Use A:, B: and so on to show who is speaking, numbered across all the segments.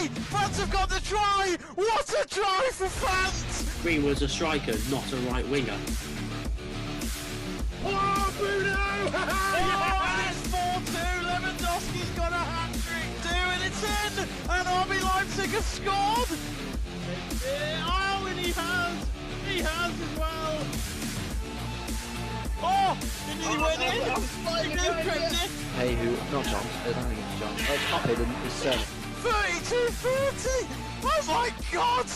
A: try! France have got the try! What a try for France!
B: Green was a striker, not a right winger.
A: Oh, Bruno! Oh, it's 4-2. Lewandowski's got a hat-trick too, and it's in! And RB Leipzig have scored! Oh, and he has! He has as well! Oh! Did he win it? Like who crept it?
C: Hey, who? Not John. I don't think it's John. It's not Hayden. It's
A: 32-30! Oh my god!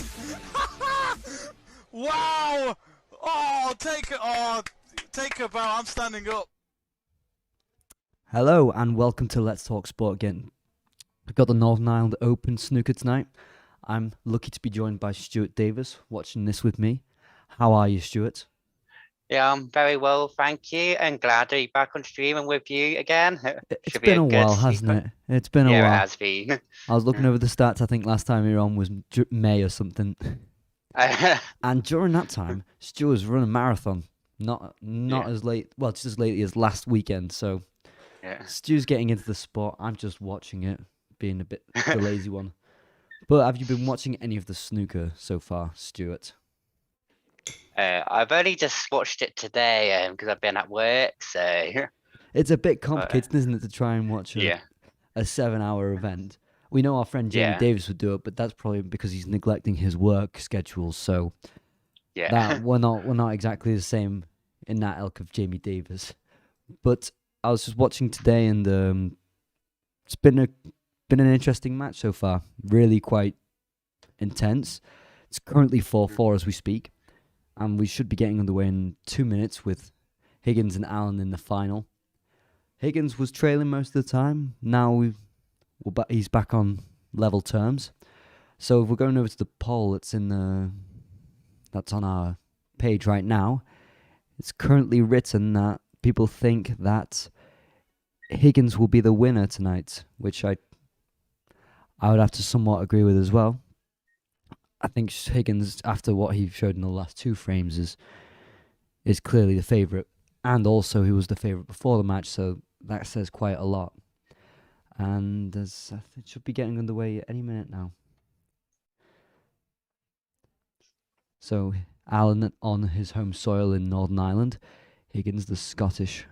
A: Wow! Oh, take a bow. I'm standing up.
D: Hello and welcome to Let's Talk Sport again. We've got the Northern Ireland Open snooker tonight. I'm lucky to be joined by Stuart Davies watching this with me. How are you, Stuart?
E: Yeah, I'm very well, thank you, and glad to be back on streaming with you again.
D: It's been a while, hasn't it? It's been a while.
E: Yeah, it has been.
D: I was looking over the stats. I think last time we were on was May or something. And during that time, Stuart was running a marathon. Not as late, well, just as lately as last weekend. So
E: Yeah.
D: Stu's getting into the sport. I'm just watching it, being a bit the lazy one. But have you been watching any of the snooker so far, Stuart?
E: I've only just watched it today because I've been at work, so
D: It's a bit complicated, isn't it, to try and watch
E: yeah.
D: a 7-hour event? We know our friend Jamie
E: Yeah.
D: Davies would do it, but that's probably because he's neglecting his work schedule. So
E: Yeah.
D: that we're not exactly the same in that ilk of Jamie Davies. But I was just watching today, and it's been an interesting match so far. Really quite intense. It's currently 4-4 as we speak, and we should be getting underway in 2 minutes with Higgins and Allen in the final. Higgins was trailing most of the time. Now he's back on level terms. So if we're going over to the poll that's that's on our page right now, it's currently written that people think that Higgins will be the winner tonight, which I would have to somewhat agree with as well. I think Higgins, after what he showed in the last two frames, is clearly the favourite. And also he was the favourite before the match, so that says quite a lot. And it should be getting underway any minute now. So Allen on his home soil in Northern Ireland. Higgins, the Scottish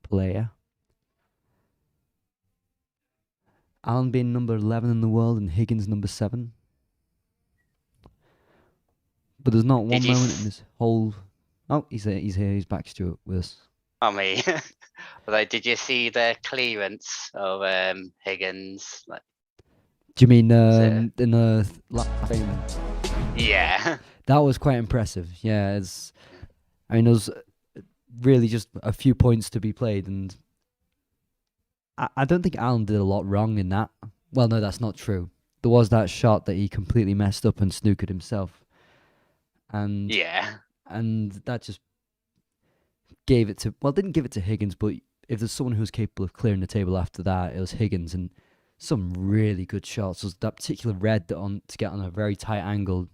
D: player. Allen being number 11 in the world and Higgins number 7. But there's not one moment in this whole... Oh, he's here. He's back, Stuart, with us.
E: I mean, like, did you see the clearance of Higgins? Like,
D: Do you mean in the last frame?
E: yeah.
D: That was quite impressive. Yeah, there was really just a few points to be played, and I don't think Allen did a lot wrong in that. Well, no, that's not true. There was that shot that he completely messed up and snookered himself. And
E: Yeah.
D: and that just gave it to, well, didn't give it to Higgins, but if there's someone who was capable of clearing the table after that, it was Higgins, and some really good shots. Was that particular red to get on a very tight angle,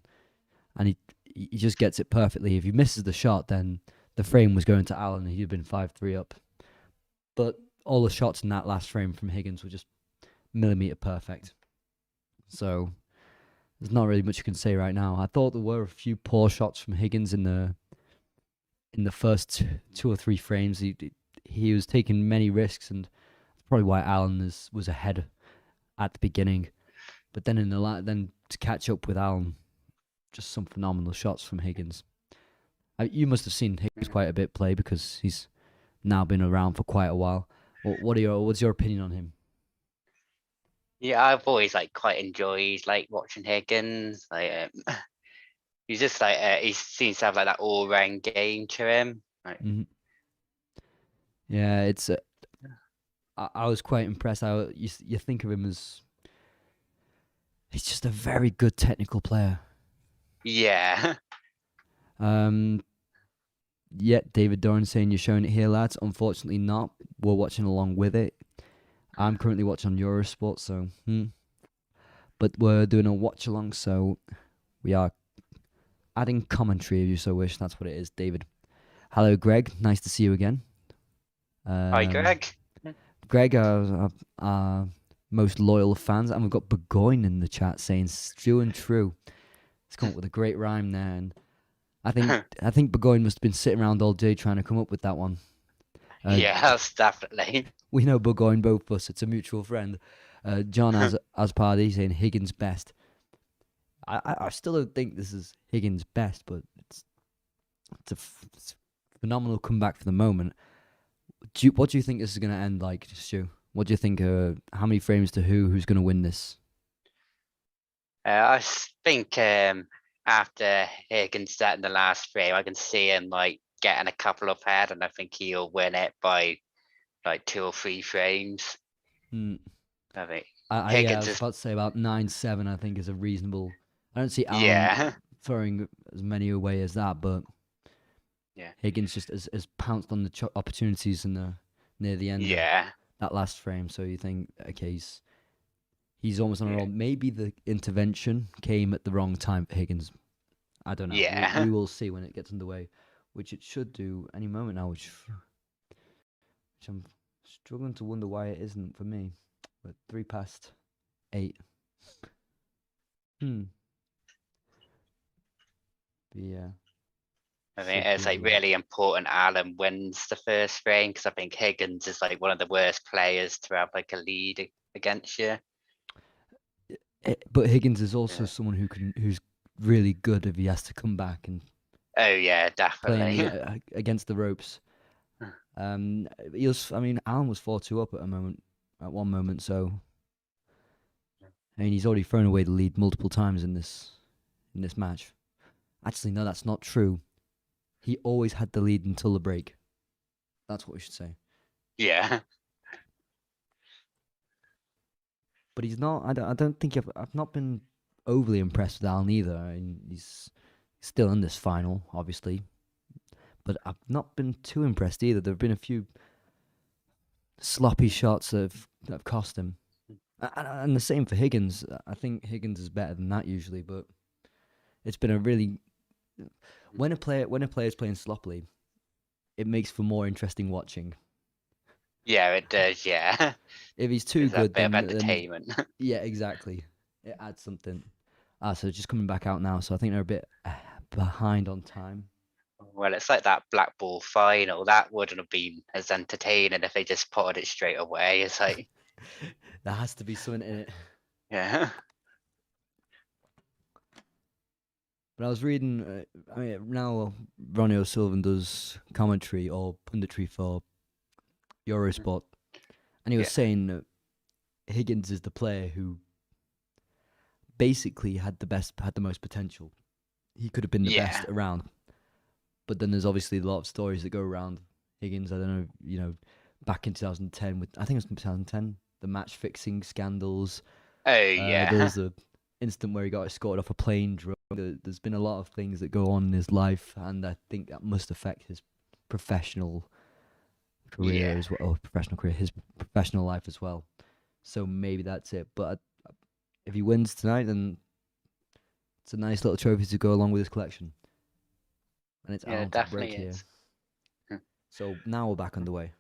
D: and he just gets it perfectly. If he misses the shot, then the frame was going to Allen, and he'd been 5-3 up. But all the shots in that last frame from Higgins were just millimetre perfect. So there's not really much you can say right now. I thought there were a few poor shots from Higgins in the first two or three frames. He was taking many risks, and that's probably why Allen was ahead at the beginning. But then then to catch up with Allen, just some phenomenal shots from Higgins. You must have seen Higgins quite a bit play because he's now been around for quite a while. What's your opinion on him?
E: Yeah, I've always quite enjoyed watching Higgins. He's just he seems to have that all-round game to him.
D: Mm-hmm. Yeah, it's. I was quite impressed. You think of him as he's just a very good technical player.
E: Yeah.
D: Yeah, David Doran saying you're showing it here, lads. Unfortunately not. We're watching along with it. I'm currently watching on Eurosport, so but we're doing a watch along, so we are adding commentary if you so wish. That's what it is, David. Hello, Greg. Nice to see you again.
E: Hi, Greg.
D: Greg, most loyal fans. And we've got Burgoyne in the chat saying "Stew and true." He's come up with a great rhyme there, and I think Burgoyne must have been sitting around all day trying to come up with that one.
E: Yes, definitely.
D: We know Burgoyne, both of us. It's a mutual friend. John Aspardi saying Higgins best. I still don't think this is Higgins best, but it's a phenomenal comeback for the moment. What do you think this is going to end like, Stu? What do you think? How many frames to who? Who's going to win this?
E: I think after Higgins setting the last frame, I can see him like getting a couple of head, and I think he'll win it by like 2 or 3 frames. I think
D: I was about to say about 9-7. I think is a reasonable. I don't see Alan
E: yeah.
D: throwing as many away as that, but
E: Yeah.
D: Higgins just has pounced on the opportunities near the end.
E: Yeah.
D: Of that last frame. So you think, okay, he's almost on a roll. Maybe the intervention came at the wrong time for Higgins. I don't know.
E: Yeah.
D: We will see when it gets underway, which it should do any moment now. Which I'm struggling to wonder why it isn't for me. But 8:03. But yeah.
E: I think it's like really important Alan wins the first frame, because I think Higgins is like one of the worst players to have like a lead against you.
D: But Higgins is also someone who's really good if he has to come back and
E: oh yeah, definitely
D: playing against the ropes. Alan was 4-2 up at one moment, so I mean he's already thrown away the lead multiple times in this match. Actually, no, that's not true. He always had the lead until the break. That's what we should say.
E: Yeah.
D: But he's not. I don't think I've not been overly impressed with Alan either. I mean, he's still in this final, obviously, but I've not been too impressed either. There have been a few sloppy shots that have cost him, and the same for Higgins. I think Higgins is better than that usually, but it's been a really when a player's playing sloppily, it makes for more interesting watching.
E: Yeah, it does. Yeah.
D: If he's too good,
E: a bit of entertainment.
D: Yeah, exactly. It adds something. So just coming back out now. So I think they're a bit behind on time.
E: Well, it's like that black ball final. That wouldn't have been as entertaining if they just potted it straight away. It's like
D: there has to be something in it.
E: Yeah.
D: But I was reading. Now Ronnie O'Sullivan does commentary or punditry for Eurosport, and he was saying that Higgins is the player who basically had the most potential. He could have been the best around, but then there's obviously a lot of stories that go around Higgins. I don't know, back in 2010 I think it was 2010, the match fixing scandals.
E: Oh yeah.
D: There was a instant where he got escorted off a plane drunk. There's been a lot of things that go on in his life, and I think that must affect his professional career as well, his professional life as well. So maybe that's it. But if he wins tonight, then it's a nice little trophy to go along with his collection. And it's Alan to break here. So now we're back underway.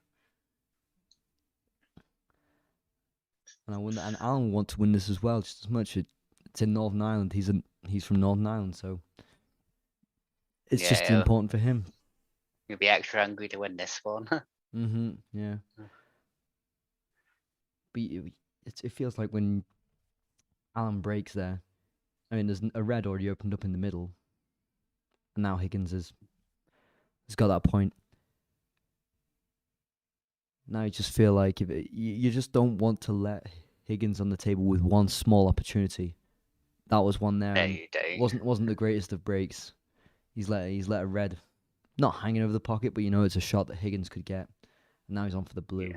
D: And Alan wants to win this as well, just as much. It's in Northern Ireland. He's from Northern Ireland, so it's just important for him.
E: You'll be extra hungry to win this one.
D: Yeah. But it feels like when Alan breaks there, I mean, there's a red already opened up in the middle, and now Higgins has got that point. Now you just feel like you just don't want to let Higgins on the table with one small opportunity. That was one there.
E: No, you don't.
D: Wasn't the greatest of breaks. He's let a red, not hanging over the pocket, but it's a shot that Higgins could get. And now he's on for the blue.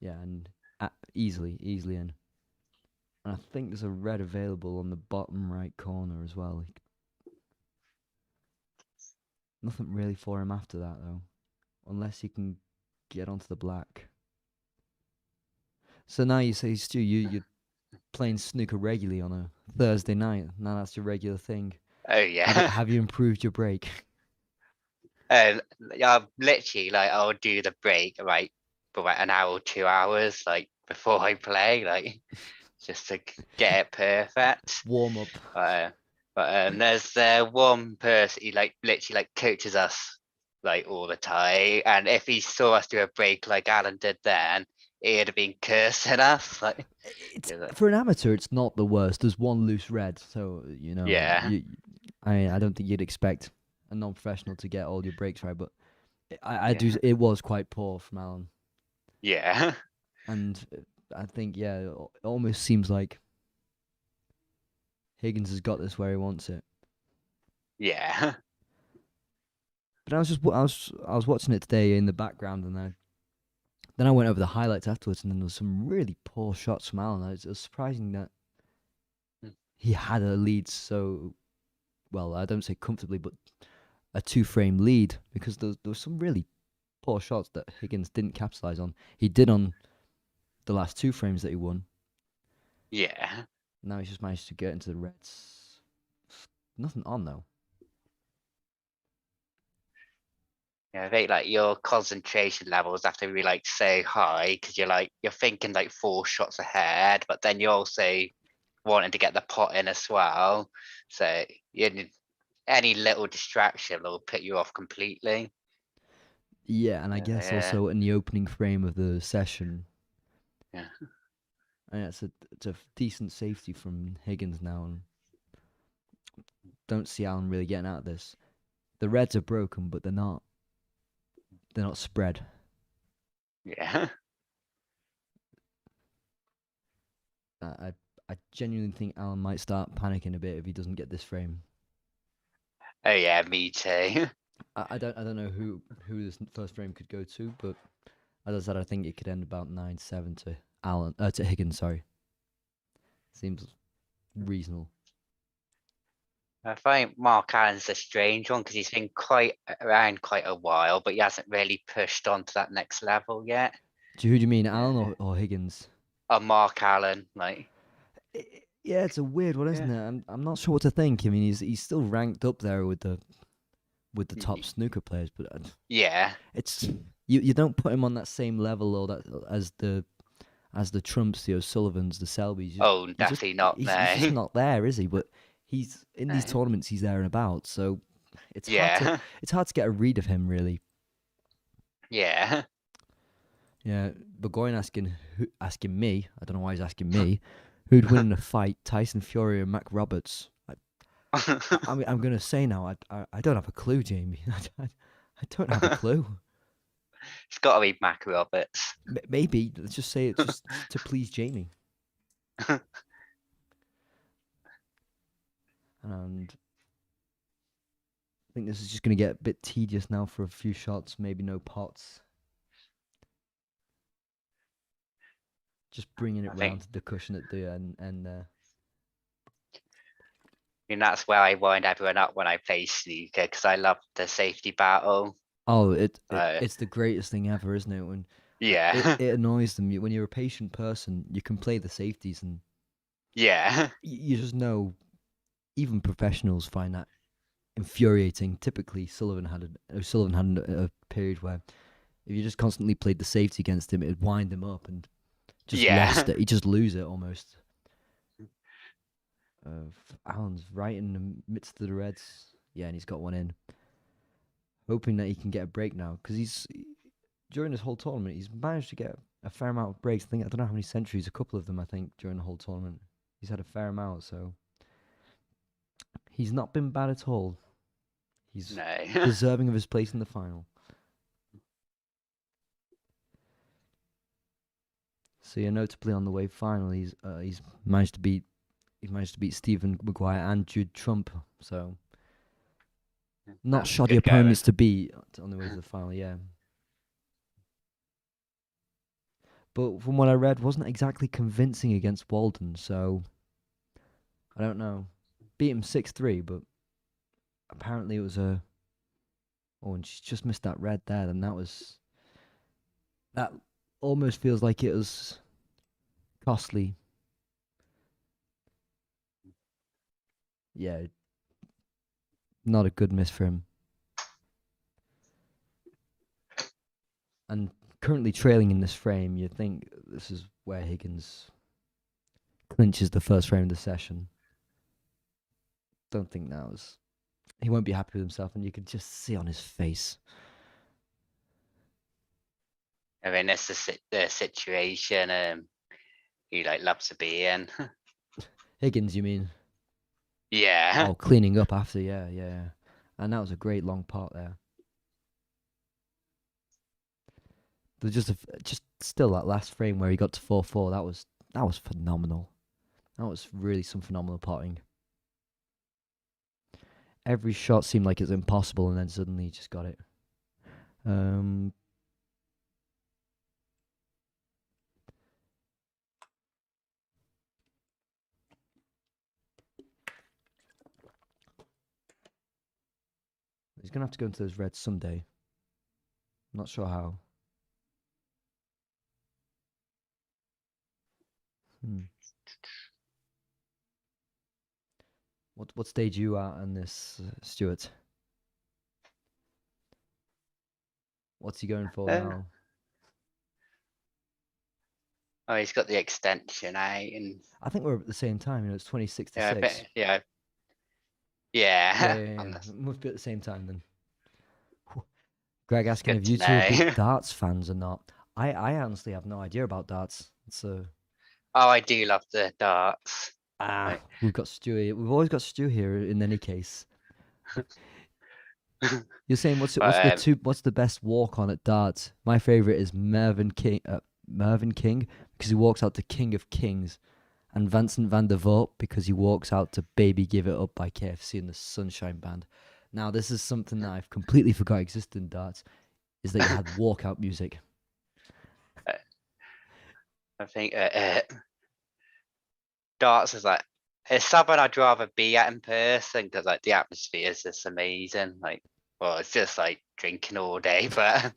D: Yeah, and easily in. And I think there's a red available on the bottom right corner as well. Nothing really for him after that though, unless he can get onto the black. So now you say, Stu, you're playing snooker regularly on a Thursday night. Now that's your regular thing.
E: Oh yeah.
D: Have you improved your break?
E: And I'm literally like, I'll do the break right for like an hour or 2 hours, like before I play, like just to get it perfect.
D: Warm up.
E: There's one person he like literally like coaches us like all the time, and if he saw us do a break like Alan did then, he'd have been cursing us. Like,
D: It's
E: he's like,
D: for an amateur, it's not the worst. There's one loose red, so
E: yeah,
D: I don't think you'd expect a non-professional to get all your breaks right, but I do.
E: yeah,
D: It was quite poor from Alan,
E: yeah,
D: and I think it almost seems like Higgins has got this where he wants it.
E: yeah,
D: But I was watching it today in the background, and then I went over the highlights afterwards, and then there was some really poor shots from Alan. It was surprising that he had a lead so well. I don't say comfortably, but a 2-frame lead, because there was some really poor shots that Higgins didn't capitalize on. He did on the last 2 frames that he won.
E: yeah.
D: Now he's just managed to get into the reds. Nothing on though.
E: Yeah, I think like your concentration levels have to be like so high because you're thinking like 4 shots ahead, but then you're also wanting to get the pot in as well. So any little distraction will put you off completely.
D: Yeah, and I guess
E: Yeah,
D: also in the opening frame of the session,
E: yeah,
D: and it's a decent safety from Higgins now, and don't see Alan really getting out of this. The reds are broken, but they're not spread.
E: yeah.
D: I genuinely think Alan might start panicking a bit if he doesn't get this frame.
E: Oh yeah, me too.
D: I don't know who this first frame could go to, but as I said, I think it could end about 9-7 to Higgins. Sorry, seems reasonable.
E: I find Mark Allen's a strange one because he's been quite around quite a while, but he hasn't really pushed on to that next level yet.
D: Who do you mean, Alan
E: Yeah.
D: or Higgins?
E: Mark Allen, like,
D: Yeah, it's a weird one, isn't
E: yeah,
D: it? I'm not sure what to think. I mean, he's still ranked up there with the top snooker players, but
E: yeah,
D: it's you don't put him on that same level or that as the Trumps, the O'Sullivans, the Selbys.
E: oh, definitely not.
D: He's
E: No,
D: just not there, is he? But he's in these
E: no.
D: tournaments. He's there and about, so it's
E: Yeah,
D: hard to get a read of him, really.
E: yeah.
D: Yeah, Burgoyne asking me. I don't know why he's asking me. Who'd win in a fight, Tyson Fury or Mac Roberts? I'm gonna say now. I don't have a clue, Jamie. I don't have a clue.
E: It's got to be Mac Roberts.
D: Maybe let's just say it just to please Jamie. And I think this is just gonna get a bit tedious now for a few shots. Maybe no pots. Just bringing it round to the cushion at the end there.
E: I mean, that's where I wind everyone up when I play snooker because I love the safety battle.
D: Oh, it's the greatest thing ever, isn't it? When
E: Yeah,
D: it annoys them. When you're a patient person, you can play the safeties, and
E: yeah,
D: you just know. Even professionals find that infuriating. Typically, O'Sullivan had a period where if you just constantly played the safety against him, it'd wind him up and just lost it. He'd just lose it almost. Alan's right in the midst of the reds. Yeah, and he's got one in. Hoping that he can get a break now, because during this whole tournament, he's managed to get a fair amount of breaks. I don't know how many centuries, a couple of them, I think, during the whole tournament. He's had a fair amount, so he's not been bad at all. He's deserving of his place in the final. So yeah, notably on the way final, he's managed to beat Stephen Maguire and Jude Trump. So not shoddy opponents to beat on the way to the final, yeah. But from what I read, wasn't exactly convincing against Walden. So I don't know. Beat him 6-3, but apparently it was a. Oh, and she's just missed that red there. Then that almost feels like it was costly. Yeah, not a good miss for him. And currently trailing in this frame, you'd think this is where Higgins clinches the first frame of the session. Don't think that was... He won't be happy with himself, and you could just see on his face.
E: I mean, that's the situation he like loves to be in.
D: Higgins, you mean?
E: Yeah.
D: Oh, cleaning up after, yeah. And that was a great long part there. There's just still that last frame where he got to 4-4. That was phenomenal. That was really some phenomenal potting. Every shot seemed like it's impossible, and then suddenly he just got it. He's gonna have to go into those reds someday. Not sure how. What stage are you at on this, Stuart? What's he going for now?
E: Oh, he's got the extension out, and
D: I think we're at the same time. It's 26 to 6.
E: yeah.
D: It must be at the same time then. Greg asking if you two are big darts fans or not. I honestly have no idea about darts.
E: Oh, I do love the darts.
D: We've got Stu here. We've always got Stu here in any case. You're saying what's the best walk on at darts? My favorite is Mervyn King because he walks out to King of Kings, and Vincent van der Voort because he walks out to Baby Give It Up by KFC and the Sunshine Band. Now this is something that I've completely forgot existed in darts, is that you had walkout music.
E: I think darts is like, it's something I'd rather be at in person, because like the atmosphere is just amazing. Like, well, it's just like drinking all day, but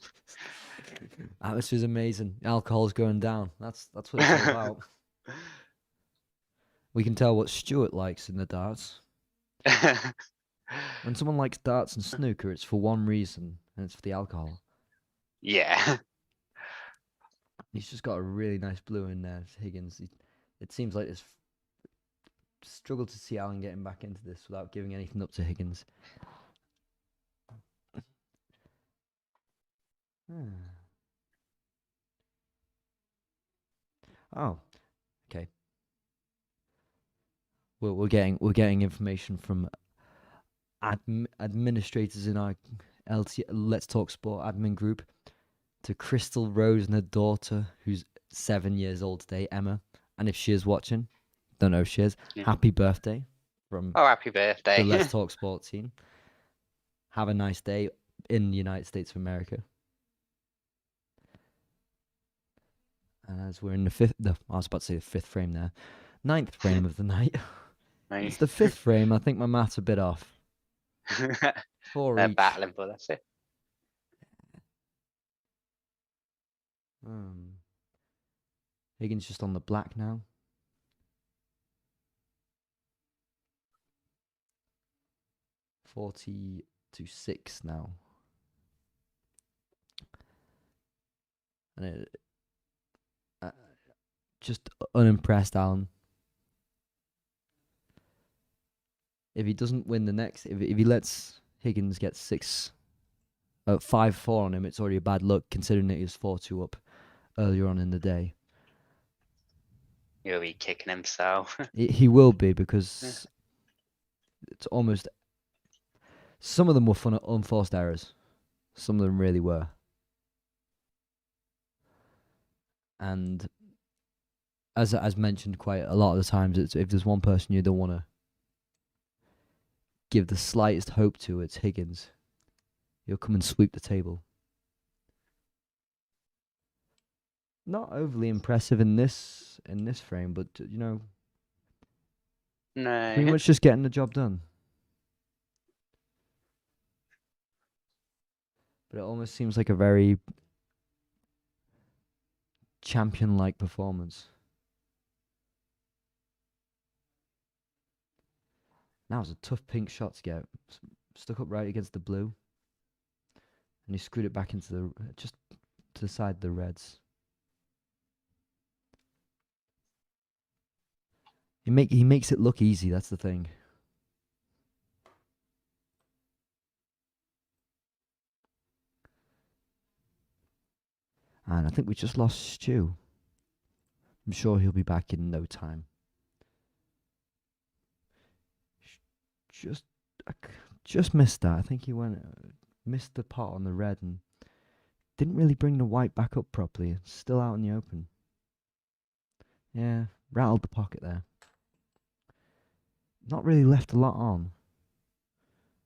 D: atmosphere's amazing. Alcohol's going down. That's what it's all about. We can tell what Stuart likes in the darts. When someone likes darts and snooker, it's for one reason, and it's for the alcohol.
E: Yeah.
D: He's just got a really nice blue in there, Higgins. It seems like it's struggle to see Alan getting back into this without giving anything up to Higgins. Oh, okay. We're getting information from administrators in our Let's Talk Sport admin group to Crystal Rose and her daughter, who's 7 years old today, Emma. And if she is watching, don't know if she is, happy birthday from
E: happy birthday.
D: the Let's Talk Sport team. Have a nice day in the United States of America. And as we're in I was about to say the fifth frame there. 9th frame of the night.
E: Nice.
D: It's the 5th frame. I think my math's a bit off. 4
E: They're
D: each.
E: battling for that's it.
D: Higgins just on the black now. $40 to 6 now. And just unimpressed, Alan. If he doesn't win the next, if he lets Higgins get 5-4 on him, it's already a bad look considering that he was 4-2 up earlier on in the day.
E: He'll be kicking himself.
D: He will be, because it's almost... Some of them were unforced errors. Some of them really were. And as mentioned quite a lot of the times, it's if there's one person you don't want to give the slightest hope to, it's Higgins. He'll come and sweep the table. Not overly impressive in this frame, but
E: no,
D: pretty much just getting the job done. But it almost seems like a very champion-like performance. That was a tough pink shot to get. Stuck up right against the blue. And he screwed it back into the... Just to the side of the reds. He makes it look easy, that's the thing. And I think we just lost Stu. I'm sure he'll be back in no time. Just missed that. I think he missed the pot on the red and didn't really bring the white back up properly. It's still out in the open. Yeah, rattled the pocket there. Not really left a lot on.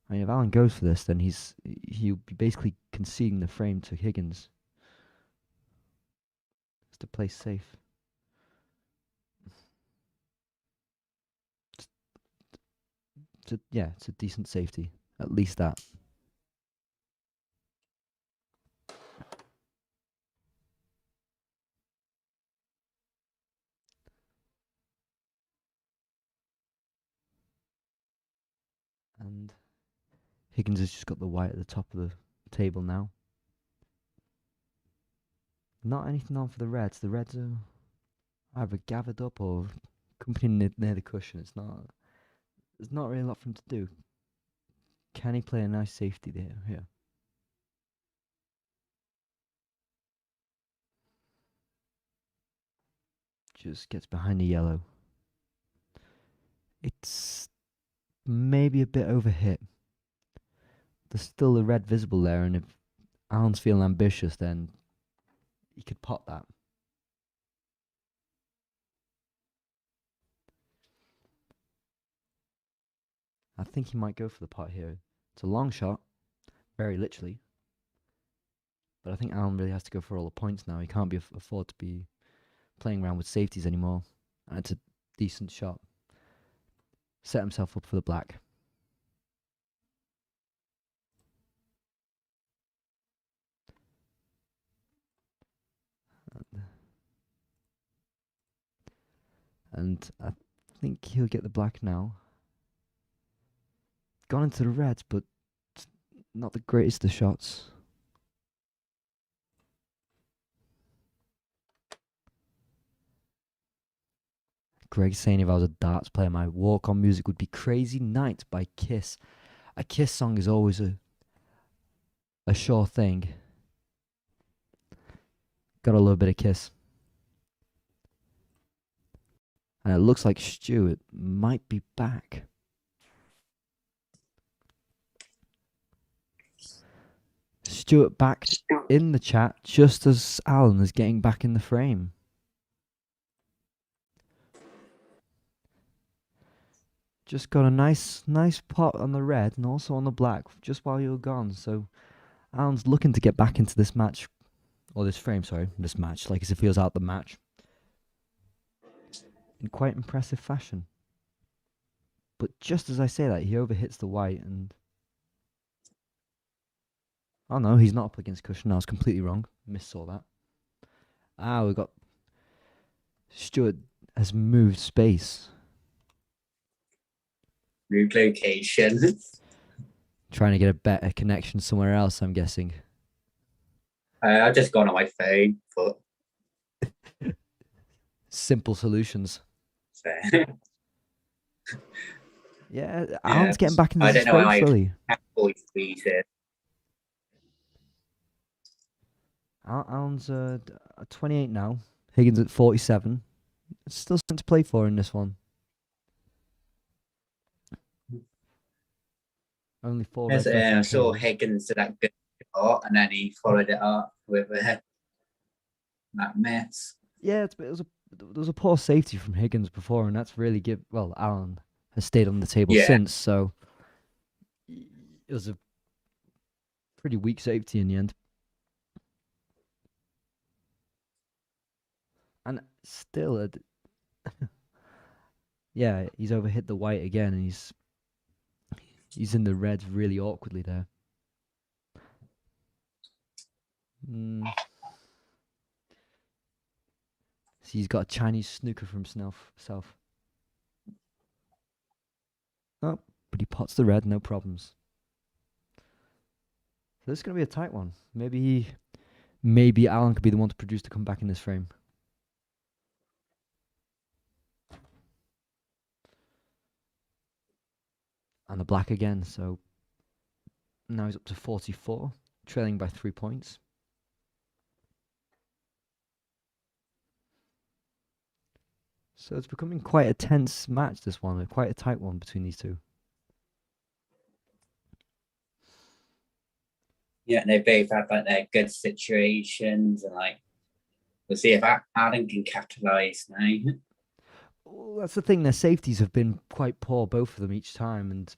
D: I mean, if Alan goes for this, then he'll be basically conceding the frame to Higgins. Just to play safe. It's a decent safety. At least that. And Higgins has just got the white at the top of the table now. Not anything on for the reds. The reds are either gathered up or company near the cushion. There's not really a lot for him to do. Can he play a nice safety there? Here. Just gets behind the yellow. It's maybe a bit overhit. There's still the red visible there, and if Alan's feeling ambitious, then he could pot that. I think he might go for the pot here. It's a long shot, very literally. But I think Alan really has to go for all the points now. He can't afford to be playing around with safeties anymore. And it's a decent shot. Set himself up for the black. And I think he'll get the black now. Gone into the reds, but not the greatest of shots. Greg's saying if I was a darts player, my walk-on music would be Crazy Night by Kiss. A Kiss song is always a sure thing. Got a little bit of Kiss. And it looks like Stuart might be back. Stuart back in the chat just as Alan is getting back in the frame. Just got a nice pot on the red and also on the black just while you were gone. So Alan's looking to get back into this match, or this frame, sorry, this match, like as if he was out the match. In quite impressive fashion. But just as I say that, he overhits the white and... Oh no, he's not up against cushion. I was completely wrong. Missaw that. We got... Stuart has moved space.
B: Moved location.
D: Trying to get a better connection somewhere else, I'm guessing.
B: I've just gone on my phone, but...
D: Simple solutions.
B: So.
D: Yeah, Alan's getting back into this frame slowly. Alan's 28 now. Higgins at 47. Still something to play for in this one. Only 4.
B: Yes, I saw Higgins to that good shot, and then he followed it up with that mess.
D: Yeah, there was a poor safety from Higgins before, and that's really Alan has stayed on the table since, so it was a pretty weak safety in the end. And still, yeah, he's overhit the white again, and he's in the reds really awkwardly there. See, he's got a Chinese snooker from South. Oh, but he pots the red, no problems. So this is going to be a tight one. Maybe maybe Alan could be the one to produce the comeback in this frame. And the black again, so now he's up to 44, trailing by 3 points. So it's becoming quite a tense match, this one, quite a tight one between these two.
B: Yeah, they both have like their good situations, and like we'll see if Alan can capitalise now.
D: Well, that's the thing, their safeties have been quite poor, both of them, each time, and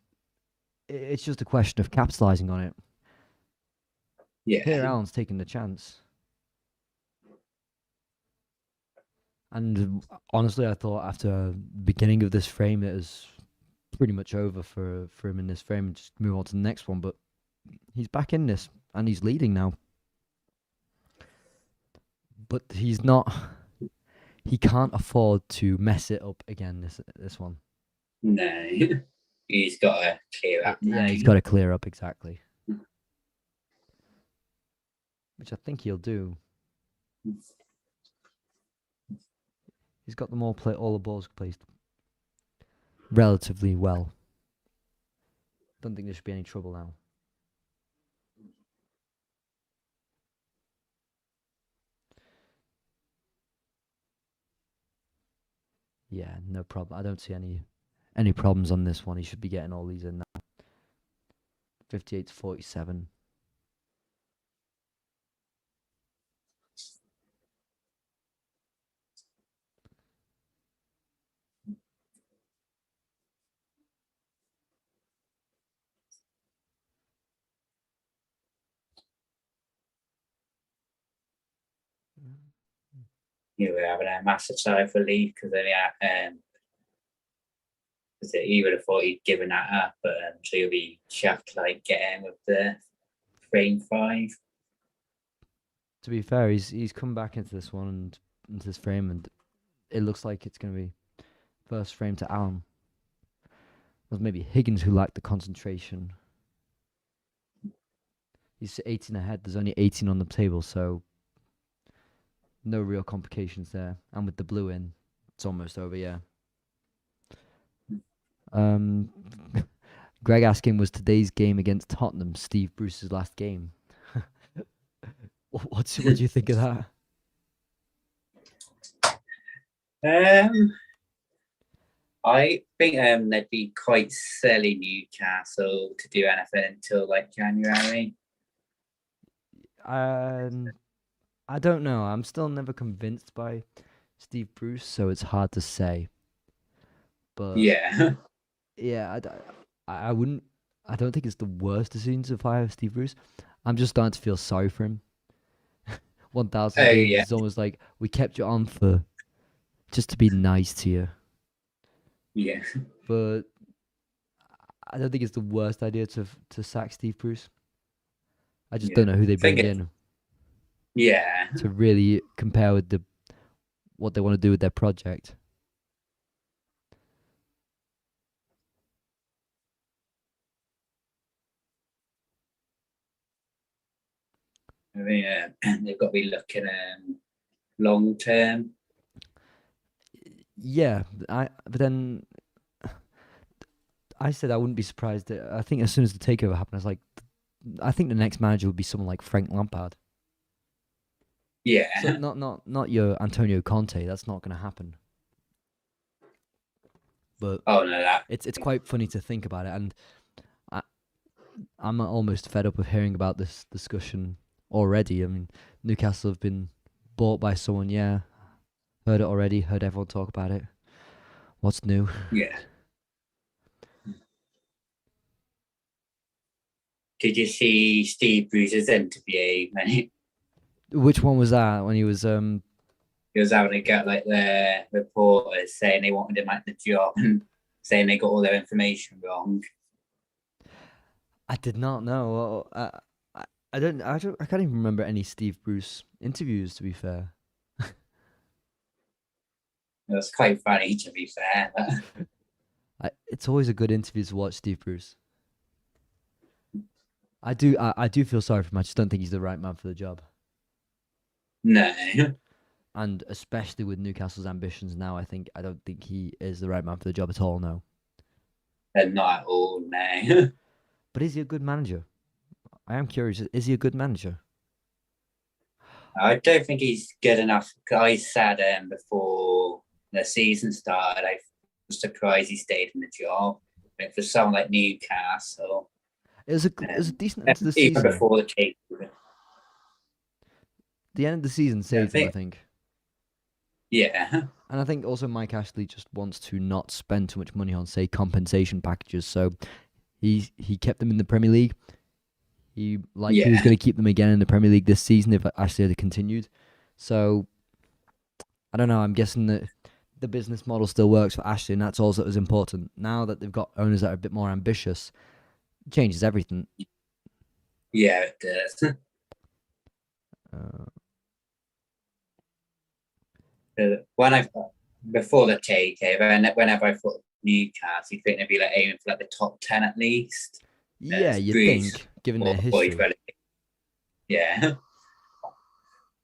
D: it's just a question of capitalising on it.
B: Yeah.
D: Here, Alan's taking the chance. And honestly, I thought after the beginning of this frame, it was pretty much over for him in this frame and just move on to the next one. But he's back in this, and he's leading now. But he's not... He can't afford to mess it up again, this one.
B: No. He's got to clear up now.
D: Yeah, he's got to clear up, exactly. Which I think he'll do. He's got them all the balls placed relatively well. Don't think there should be any trouble now. Yeah, no problem. I don't see any problems on this one. He should be getting all these in now. 58 to 47.
B: You were having a massive sigh of relief because he would have thought he'd given that up, but so you'll be chuffed to like get in with the frame 5.
D: To be fair, he's come back into this one and into this frame, and it looks like it's going to be first frame to Alan. It was maybe Higgins who lacked the concentration. He's 18 ahead. There's only 18 on the table, so no real complications there. And with the blue in, it's almost over, yeah. Greg asking, was today's game against Tottenham Steve Bruce's last game? What do you think of
B: that? I think they'd be quite silly, Newcastle, to do anything until like January.
D: I don't know. I'm still never convinced by Steve Bruce, so it's hard to say. But
B: yeah,
D: I wouldn't. I don't think it's the worst decision to fire Steve Bruce. I'm just starting to feel sorry for him. 1,000 games is almost like we kept you on for just to be nice to you.
B: Yeah,
D: but I don't think it's the worst idea to sack Steve Bruce. I just don't know who they bring in.
B: Yeah,
D: to really compare with what they want to do with their project.
B: I mean, they've got to be looking long term.
D: Yeah, but then I said I wouldn't be surprised. I think as soon as the takeover happened, I think the next manager would be someone like Frank Lampard.
B: Yeah.
D: So not your Antonio Conte. That's not going to happen. But it's quite funny to think about it, and I'm almost fed up of hearing about this discussion already. I mean, Newcastle have been bought by someone. Yeah, heard it already. Heard everyone talk about it. What's new?
B: Yeah. Did you see Steve Bruce's interview?
D: Which one was that? When he was
B: He was having to get like the reporters saying they wanted him at the job and saying they got all their information wrong.
D: I did not know. I can't even remember any Steve Bruce interviews, to be fair.
B: It was quite funny, to be fair.
D: It's always a good interview to watch Steve Bruce. I do feel sorry for him. I just don't think he's the right man for the job.
B: No,
D: And especially with Newcastle's ambitions now, I don't think he is the right man for the job at all. No,
B: not at all. No,
D: but is he a good manager? I am curious. Is he a good manager?
B: I don't think he's good enough. I said before the season started, I was surprised he stayed in the job. But for someone like Newcastle,
D: It was a decent end to the
B: even
D: season.
B: before the takeover.
D: The end of the season saved him, I think.
B: Yeah.
D: And I think also Mike Ashley just wants to not spend too much money on, say, compensation packages. So he kept them in the Premier League. He was going to keep them again in the Premier League this season if Ashley had continued. So I don't know. I'm guessing that the business model still works for Ashley, and that's all that was important. Now that they've got owners that are a bit more ambitious, it changes everything.
B: Yeah, it does. Before the takeover, and whenever I thought Newcastle, you think they'd be like aiming for like the top 10 at least.
D: Yeah, you'd think, given their history.
B: Yeah.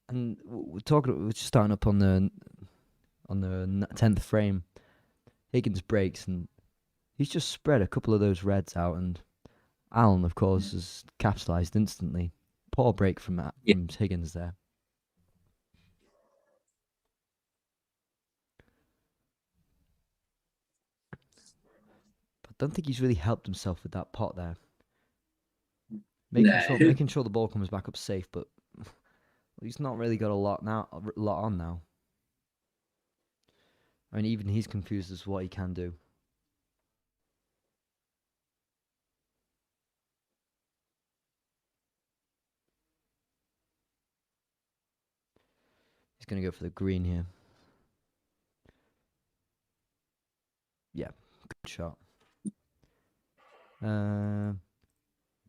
D: And we're just starting up on the 10th frame. Higgins breaks, and he's just spread a couple of those reds out, and Allen, of course, has capitalised instantly. Poor break from Higgins there. But I don't think he's really helped himself with that pot there. Making sure the ball comes back up safe, but he's not really got a lot on now. I mean, even he's confused as to what he can do. He's going to go for the green here. Yeah, good shot.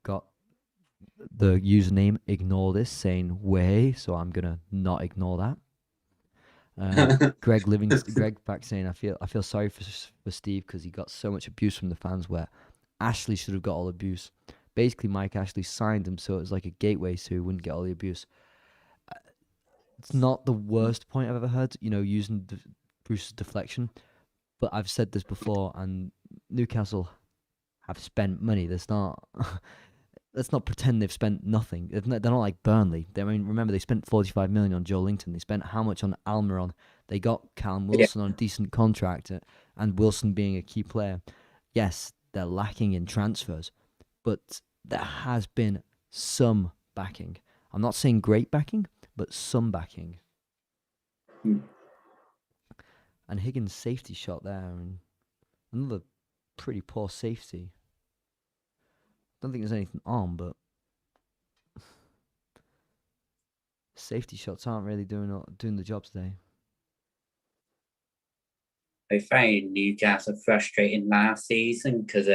D: Got the username ignore this saying way, so I'm going to not ignore that. Greg back saying I feel sorry for Steve because he got so much abuse from the fans where Ashley should have got all the abuse. Basically, Mike Ashley signed him so it was like a gateway so he wouldn't get all the abuse. It's not the worst point I've ever heard, using Bruce's deflection, but I've said this before, and Newcastle have spent money. Let's not pretend they've spent nothing. They're not like Burnley. Remember, they spent 45 million on Joe Linton. They spent how much on Almiron? They got Callum Wilson on a decent contract, and Wilson being a key player. Yes, they're lacking in transfers, but there has been some backing. I'm not saying great backing, but some backing. And Higgins' safety shot there, and another pretty poor safety. Don't think there's anything on, but safety shots aren't really doing the job today.
B: I found Newcastle frustrating last season because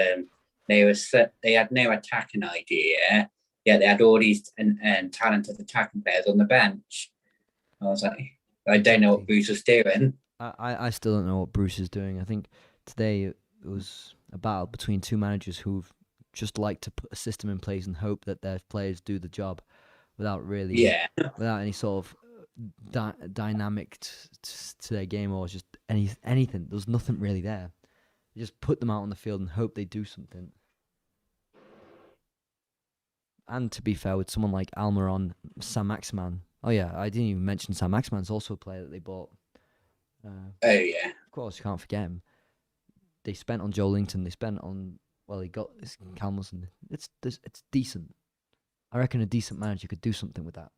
B: they had no attacking idea. Yeah, they had all these talented attacking players on the bench. I was like, I don't know what Bruce was doing.
D: I still don't know what Bruce is doing. I think today it was a battle between two managers who've just like to put a system in place and hope that their players do the job without any sort of dynamic to their game or just anything. There's nothing really there. You just put them out on the field and hope they do something. And to be fair, with someone like Almiron, Sam Maximan. Oh yeah, I didn't even mention Sam Maximan's also a player that they bought.
B: Oh yeah,
D: of course you can't forget him. They spent on Joe Linton. They spent on he got Callum Wilson. It's decent. I reckon a decent manager could do something with that.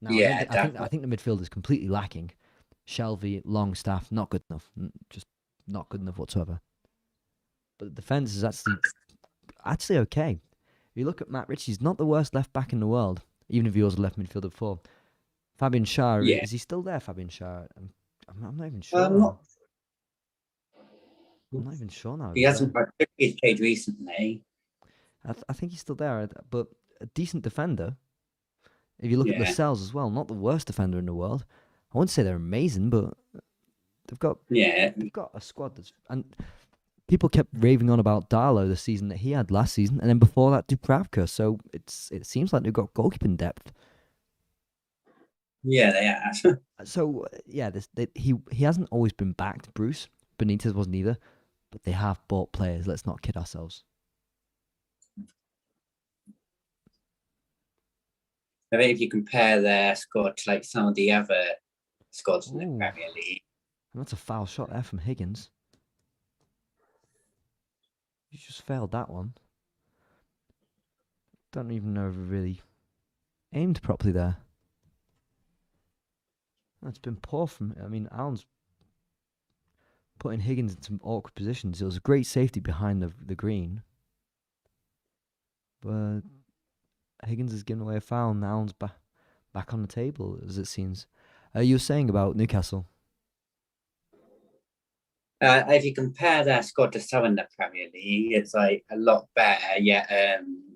D: Now,
B: yeah,
D: I think the midfield is completely lacking. Shelvey, Longstaff, not good enough. Just not good enough whatsoever. But the defence is actually okay. If you look at Matt Ritchie, he's not the worst left back in the world, even if he was a left midfielder before. Fabian Schär, is he still there, Fabian Schär? I'm not even sure. I'm not even sure now.
B: He hasn't played recently.
D: I think he's still there, but a decent defender. If you look at Lascelles as well, not the worst defender in the world. I wouldn't say they're amazing, but they've got a squad that's... And people kept raving on about Darlow the season that he had last season, and then before that Dubravka. So it seems like they've got goalkeeping depth.
B: Yeah, they have.
D: So yeah, he hasn't always been backed. Bruce Benitez wasn't either, but they have bought players. Let's not kid ourselves.
B: I think if you compare their squad to like some of the other squads in the
D: Ooh,
B: Premier League,
D: that's a foul shot there from Higgins. You just failed that one. Don't even know if he really aimed properly there. That's been poor from. I mean, Allen's putting Higgins in some awkward positions. It was a great safety behind the green, but Higgins has given away a foul, and Allen's back on the table, as it seems. You were saying about Newcastle.
B: if you compare their squad to some in the Premier League, it's like a lot better. Yet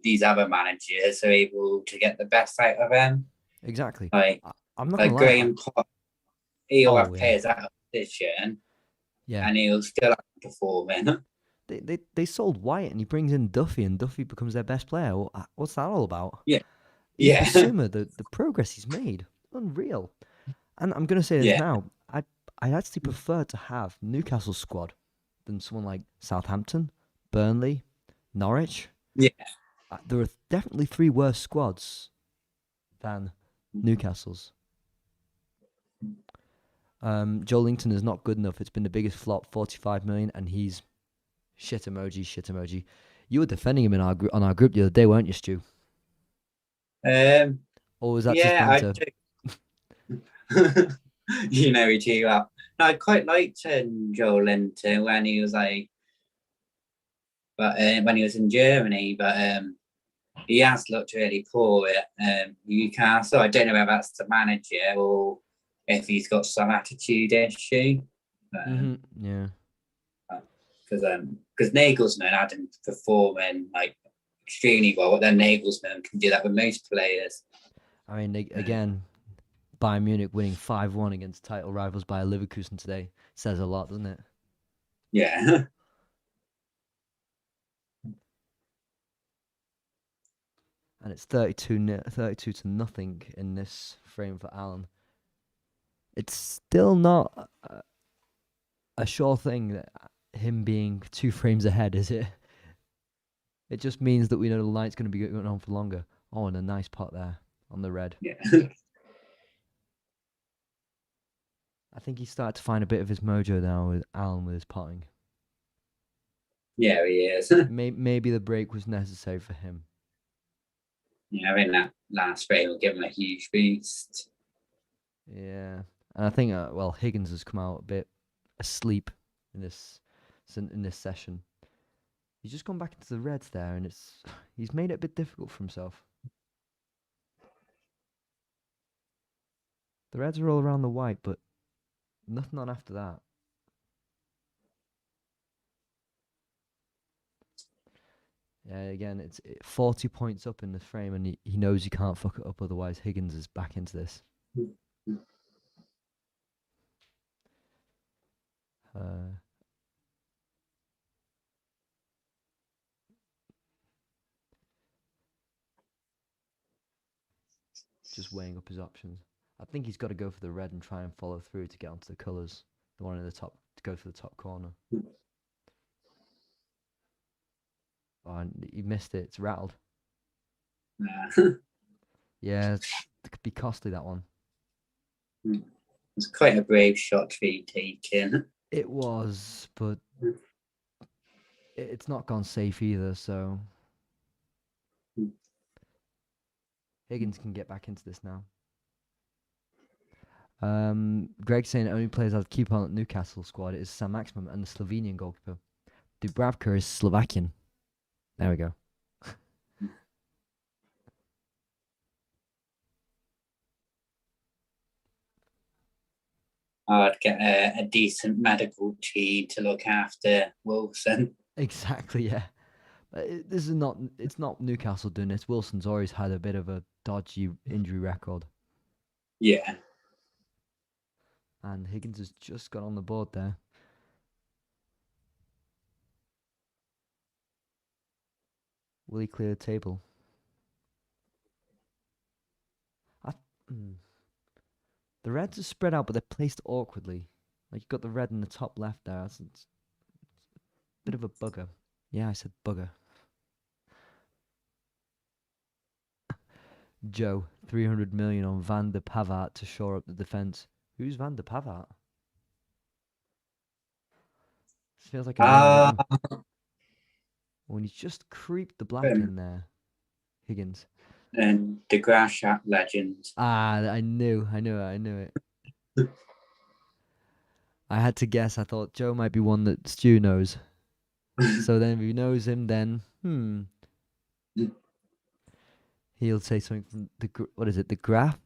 B: these other managers are able to get the best out of them.
D: Exactly.
B: Like
D: I'm not gonna lie.
B: Graham Potter, he'll have
D: Yeah.
B: players out of position,
D: Yeah.
B: and he'll still performing.
D: They sold White and he brings in Duffy and Duffy becomes their best player. What's that all about?
B: Yeah.
D: Yeah.
B: Yeah.
D: Basuma, the progress he's made, unreal. And I'm gonna say this
B: Yeah.
D: now. I actually prefer to have Newcastle's squad than someone like Southampton, Burnley, Norwich.
B: Yeah.
D: There are definitely 3 worse squads than Newcastle's. Joe Linton is not good enough. It's been the biggest flop, 45 million, and he's shit emoji, shit emoji. You were defending him in on our group the other day, weren't you, Stu? Or was that just
B: Yeah,
D: banter?
B: You know me too well. No, I quite liked Joel Linton when he was like, but when he was in Germany, but he has looked really poor at Newcastle. I don't know whether that's the manager or if he's got some attitude issue.
D: Yeah.
B: Because Nagelsmann had him performing like extremely well, but then Nagelsmann can do that with most players.
D: I mean, again, Bayern Munich winning 5-1 against title rivals Bayer Leverkusen today says a lot, doesn't it?
B: Yeah.
D: And it's 32 to nothing in this frame for Allen. It's still not a sure thing that him being 2 frames ahead, is it? It just means that we know the light's going to be going on for longer. Oh, and a nice pot there on the red.
B: Yeah.
D: I think he's started to find a bit of his mojo now with Allen with his potting.
B: Yeah, he is.
D: Maybe the break was necessary for him.
B: Yeah, I think that last frame will give him a huge boost.
D: Yeah, and I think Higgins has come out a bit asleep in this session. He's just gone back into the reds there, and he's made it a bit difficult for himself. The reds are all around the white, but nothing on after that. Yeah, again, it's 40 points up in the frame, and he knows he can't fuck it up, otherwise Higgins is back into this. Just weighing up his options. I think he's got to go for the red and try and follow through to get onto the colours. The one in the top, to go for the top corner. Oh, and he missed it. It's rattled. Yeah, it could be costly, that one.
B: It's quite a brave shot to be taken.
D: It was, but it's not gone safe either, so Higgins can get back into this now. Greg's saying the only players I'd keep on at Newcastle squad is Sam Maximum and the Slovenian goalkeeper. Dubravka is Slovakian. There we go.
B: I'd get a decent medical team to look after Wilson.
D: Exactly, yeah. This is not. It's not Newcastle doing this. Wilson's always had a bit of a dodgy injury record.
B: Yeah.
D: And Higgins has just got on the board there. Will he clear the table? The reds are spread out, but they're placed awkwardly. Like you've got the red in the top left there. It's a bit of a bugger. Yeah, I said bugger. Joe, 300 million on Van der Pavart to shore up the defence. Who's Van der Pavart? Feels like a name I know. When he's just creeped the black in there. Higgins.
B: And the grass shot legend.
D: I knew it. I had to guess. I thought Joe might be one that Stu knows. So then if he knows him, then he'll say something from what is it? The Graph?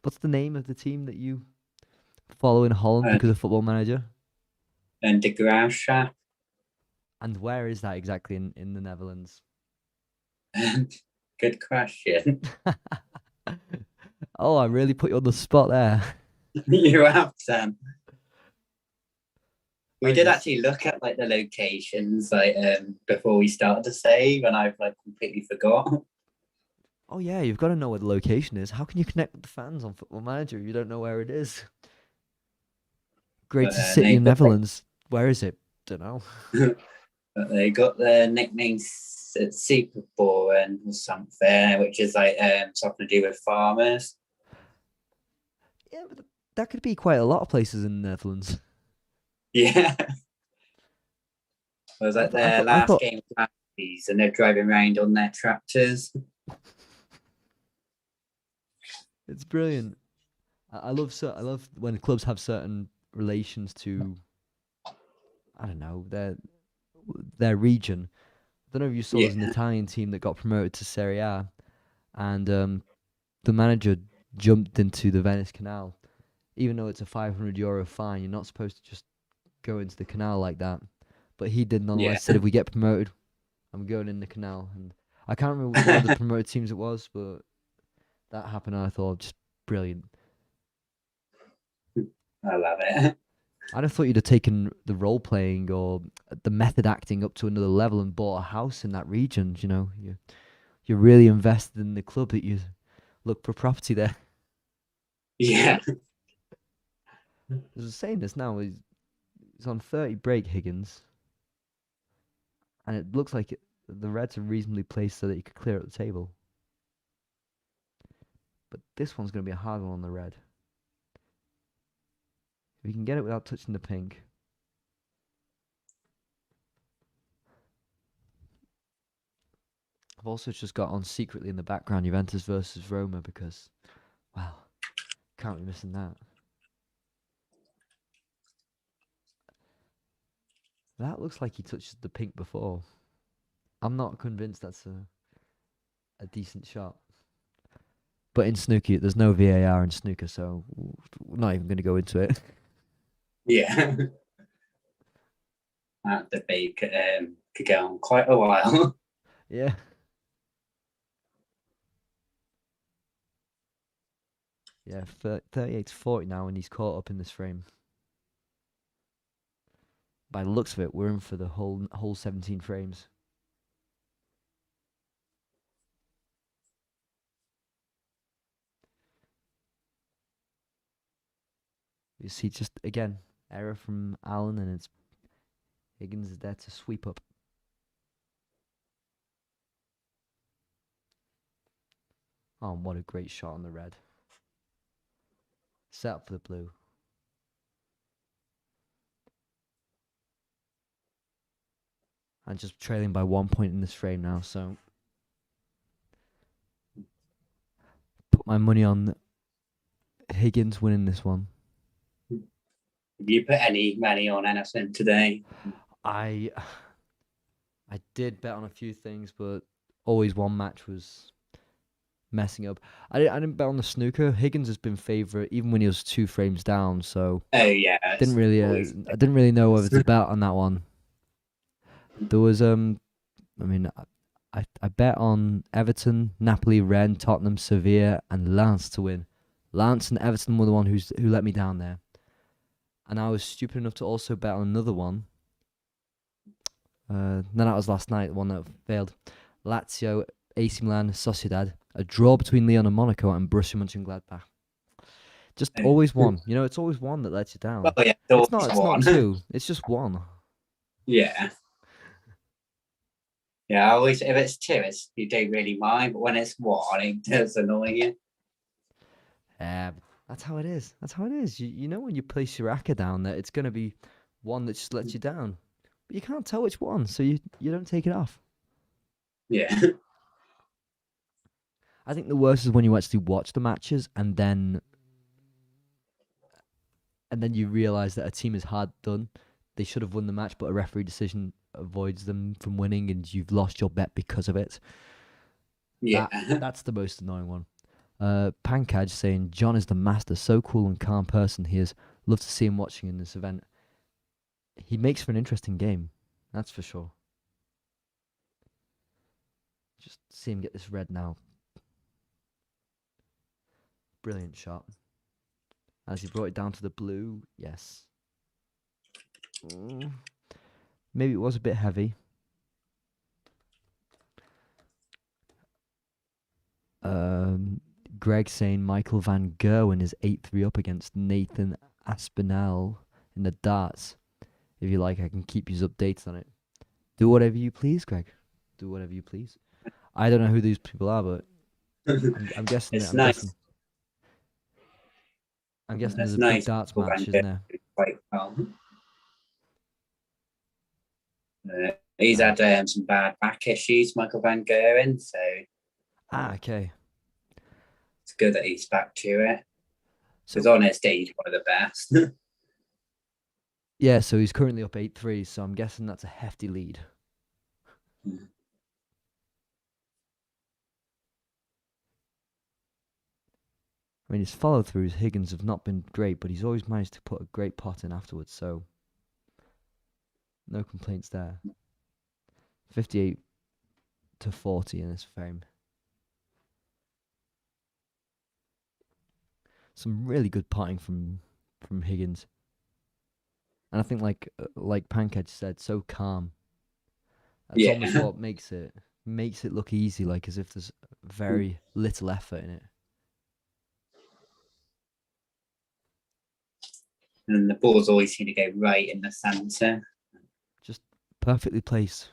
D: What's the name of the team that you follow in Holland because of Football Manager?
B: And the grass shot.
D: And where is that exactly in the Netherlands?
B: Good question.
D: Oh, I really put you on the spot there.
B: You have, Sam. We did actually look at like the locations before we started to save, and I've like completely forgot.
D: Oh yeah, you've got to know where the location is. How can you connect with the fans on Football Manager if you don't know where it is? Greatest city in Netherlands. Where is it? Don't know.
B: But they got the nickname Super Bowl and something, which is like something to do with farmers.
D: Yeah, but that could be quite a lot of places in the Netherlands.
B: Yeah. It was like their last game of Davies, and they're driving around on their tractors.
D: It's brilliant. I love when clubs have certain relations to, I don't know, their region. I don't know if you saw there's an Italian team that got promoted to Serie A, and the manager jumped into the Venice Canal. Even though it's a €500 fine, you're not supposed to just go into the canal like that. But he did nonetheless. Said if we get promoted, I'm going in the canal. And I can't remember what of the promoted teams it was, but that happened. And I thought just brilliant.
B: I love it.
D: I'd have thought you'd have taken the role playing or the method acting up to another level and bought a house in that region. You know, you're really invested in the club that you look for property there.
B: Yeah.
D: There's a saying this now. He's on 30 break, Higgins, and it looks like the Reds are reasonably placed so that he could clear up the table. But this one's going to be a hard one on the red. If you can get it without touching the pink. I've also just got on secretly in the background Juventus versus Roma because, wow, can't be missing that. That looks like he touched the pink before. I'm not convinced that's a decent shot. But in snooker, there's no VAR in snooker, so we're not even going to go into it.
B: Yeah. That debate could go on quite a while.
D: Yeah. Yeah, 38-40 now, and he's caught up in this frame. By the looks of it, we're in for the whole 17 frames. You see, just again, error from Allen, and it's Higgins is there to sweep up. Oh, what a great shot on the red. Set up for the blue. And just trailing by 1 point in this frame now, so put my money on Higgins winning this one.
B: Have you put any money on anything today?
D: I did bet on a few things, but always one match was messing up. I didn't bet on the snooker. Higgins has been favourite even when he was 2 frames down, so
B: oh yeah,
D: I didn't really know whether to bet on that one. There was I bet on Everton, Napoli, Rennes, Tottenham, Sevilla, and Lens to win. Lens and Everton were the one who let me down there. And I was stupid enough to also bet on another one. No, that was last night, the one that failed. Lazio, AC Milan, Sociedad. A draw between Lyon and Monaco and Borussia Mönchengladbach. Just always one. You know, it's always one that lets you down.
B: Well, yeah,
D: It's not two. It's just one.
B: Yeah. Yeah, always if it's two, you don't really mind, but when it's one, it does annoy you.
D: That's how it is. That's how it is. You know when you place your racket down that it's gonna be one that just lets you down, but you can't tell which one, so you don't take it off.
B: Yeah.
D: I think the worst is when you actually watch the matches and then you realize that a team is hard done. They should have won the match, but a referee decision avoids them from winning, and you've lost your bet because of it.
B: Yeah.
D: That's the most annoying one. Pankaj saying, John is the master, so cool and calm person he is. Love to see him watching in this event. He makes for an interesting game, that's for sure. Just see him get this red now. Brilliant shot. As he brought it down to the blue, yes. Maybe it was a bit heavy. Greg saying Michael Van Gerwen is 8-3 up against Nathan Aspinall in the darts. If you like, I can keep you updated on it. Do whatever you please, Greg. Do whatever you please. I don't know who these people are, but I'm guessing.
B: It's nice.
D: I'm guessing there's a big darts match, isn't there?
B: Quite calm. He's had some bad back issues, Michael Van Gerwen, so.
D: Okay.
B: It's good that he's back to it. Because on his day, he's one of the best.
D: Yeah, so he's currently up 8-3, so I'm guessing that's a hefty lead. I mean, his follow-throughs, Higgins, have not been great, but he's always managed to put a great pot in afterwards, so no complaints there. 58-40 in this frame. Some really good potting from Higgins. And I think, like Pankaj said, so calm. That's almost what makes it look easy, like as if there's very little effort in it.
B: And the balls always seem to go right in the centre.
D: Just perfectly placed.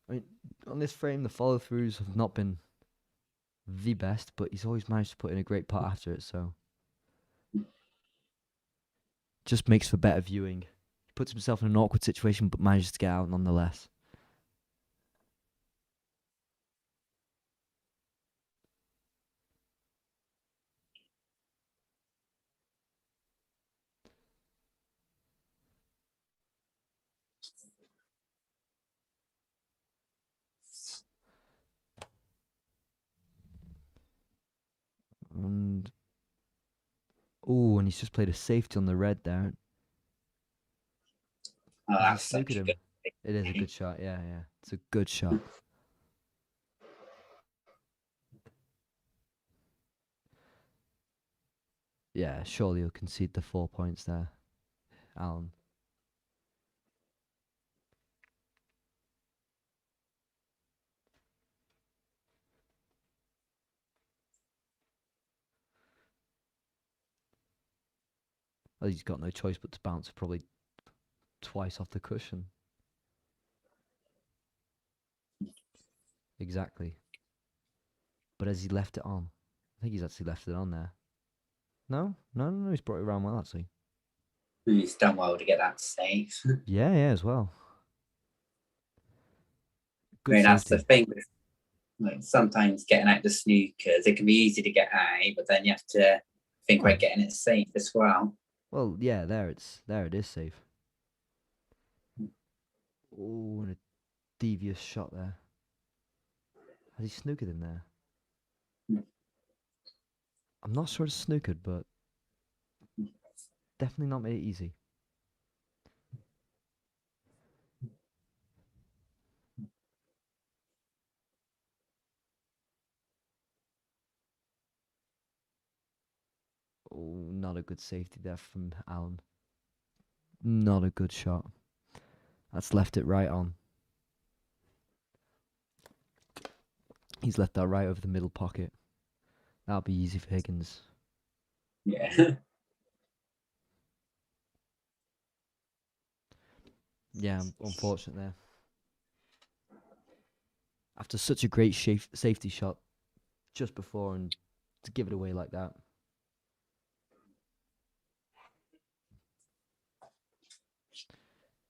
D: I mean, on this frame, the follow-throughs have not been the best, but he's always managed to put in a great pot after it, so just makes for better viewing. He puts himself in an awkward situation, but manages to get out nonetheless. And he's just played a safety on the red there.
B: Oh, that's such a good.
D: It is a good shot, yeah. It's a good shot. Yeah, surely he'll concede the 4 points there, Alan. Well, he's got no choice but to bounce probably twice off the cushion. Exactly. But has he left it on? I think he's actually left it on there. No, he's brought it around well, actually.
B: He's done well to get that safe.
D: Yeah, as well.
B: Good safety. That's the thing with, like, sometimes getting out the snookers, it can be easy to get out, but then you have to think about getting it safe as well.
D: Well, yeah, there it is safe. Oh, and a devious shot there. Has he snookered in there? I'm not sure it's snookered, but definitely not made it easy. Oh, not a good safety there from Alan. Not a good shot. That's left it right on. He's left that right over the middle pocket. That'll be easy for Higgins.
B: Yeah.
D: Yeah, unfortunately. After such a great safety shot just before and to give it away like that.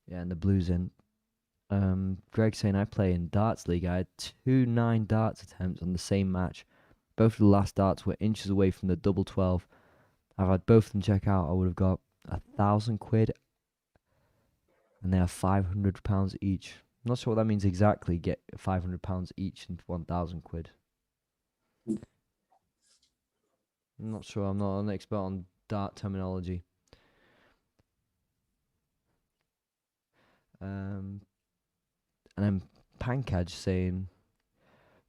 D: Yeah, and the Blues in. Greg saying I play in darts league. I had 2 9 darts attempts on the same match. Both of the last darts were inches away from the double 12. I've had both of them check out. I would have got £1,000, and they are £500 each. I'm not sure what that means exactly. Get £500 each and £1,000. I'm not sure. I'm not an expert on dart terminology. And then Pankaj saying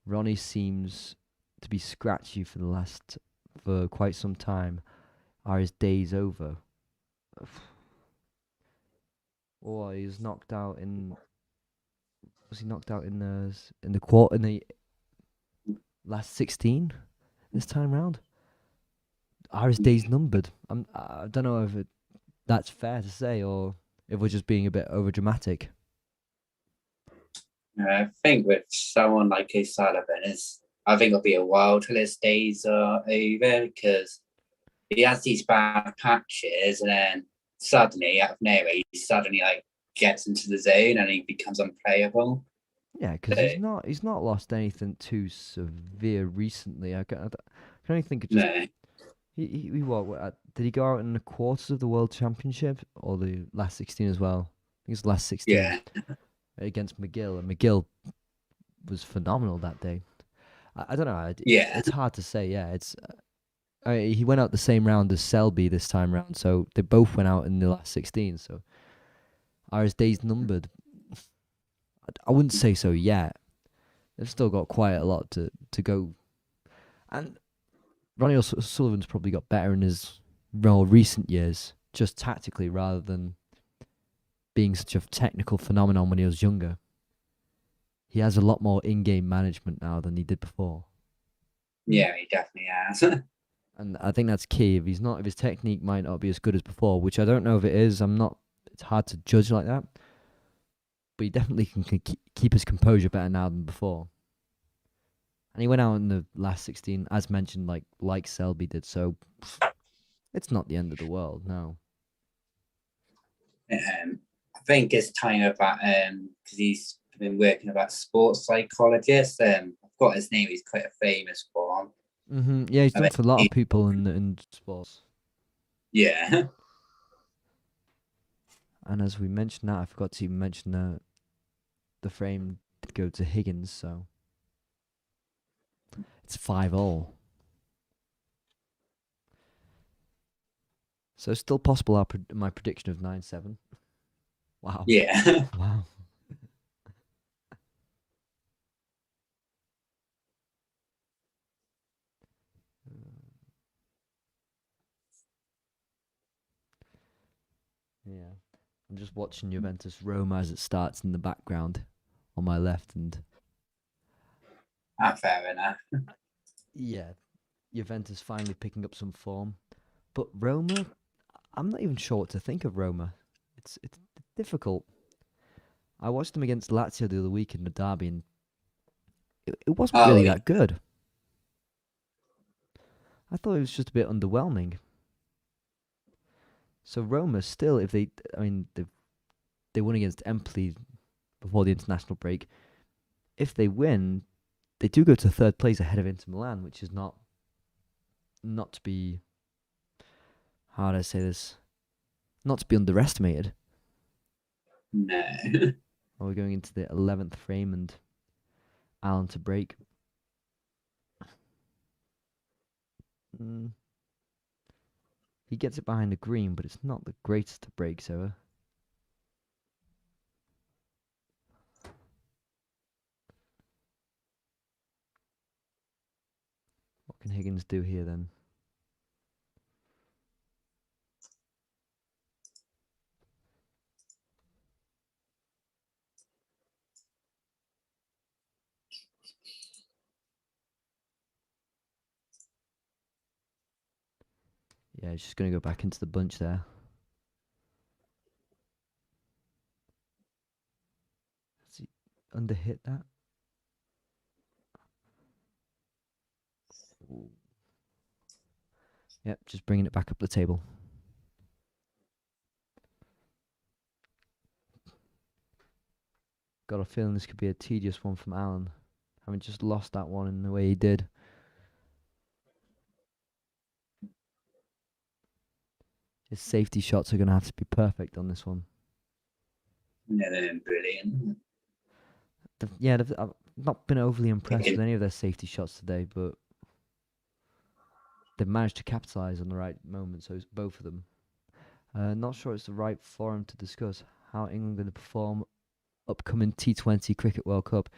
D: Ronnie seems to be scratchy for quite some time. Are his days over? Or he's knocked out in. Was he knocked out in the last 16 this time round? Are his days numbered? I don't know if that's fair to say or if we're just being a bit over dramatic.
B: I think with someone like O'Sullivan, I think it'll be a while till his days are over because he has these bad patches and then suddenly, out of nowhere, he suddenly like gets into the zone and he becomes unplayable.
D: Yeah, because he's not lost anything too severe recently. I can only think of just
B: No.
D: he did he go out in the quarters of the World Championship or the last 16 as well? I think it's the last 16
B: Yeah.
D: against McGill, and McGill was phenomenal that day. I don't know.
B: Yeah.
D: It's hard to say. Yeah, he went out the same round as Selby this time round, so they both went out in the last 16. So are his days numbered? I wouldn't say so yet. They've still got quite a lot to go, and Ronnie O'Sullivan's probably got better in his more recent years, just tactically rather than being such a technical phenomenon when he was younger. He has a lot more in-game management now than he did before.
B: Yeah, he definitely has.
D: And I think that's key. If his technique might not be as good as before, which I don't know if it is. It's hard to judge like that. But he definitely can keep his composure better now than before. And he went out in the last 16, as mentioned, like Selby did. So it's not the end of the world, no.
B: I think it's time about because he's been working about sports psychologist. I've got his name. He's quite a famous one.
D: Mm-hmm. Yeah, he's done for a lot of people in sports.
B: Yeah.
D: And as we mentioned that, I forgot to even mention the frame did go to Higgins, so it's 5-5. So still possible my prediction of 9-7. Wow.
B: Yeah.
D: Wow. Yeah. I'm just watching Juventus Roma as it starts in the background on my left, and
B: Fair enough.
D: yeah, Juventus finally picking up some form. But Roma, I'm not even sure what to think of Roma. It's difficult. I watched them against Lazio the other week in the derby, and it wasn't really that good. I thought it was just a bit underwhelming. So Roma still, they won against Empoli before the international break. If they win, they do go to third place ahead of Inter Milan, which is not to be, how do I say this? Not to be underestimated.
B: No.
D: We're going into the 11th frame and Allen to break. He gets it behind the green, but it's not the greatest to break, so. What can Higgins do here then? Yeah, he's just going to go back into the bunch there. Has he underhit that? Ooh. Yep, just bringing it back up the table. Got a feeling this could be a tedious one from Alan, having just lost that one in the way he did. His safety shots are going to have to be perfect on this one.
B: Yeah, they're brilliant.
D: I've not been overly impressed with any of their safety shots today, but they've managed to capitalise on the right moment, so it's both of them. Not sure it's the right forum to discuss how England are going to perform upcoming T20 Cricket World Cup.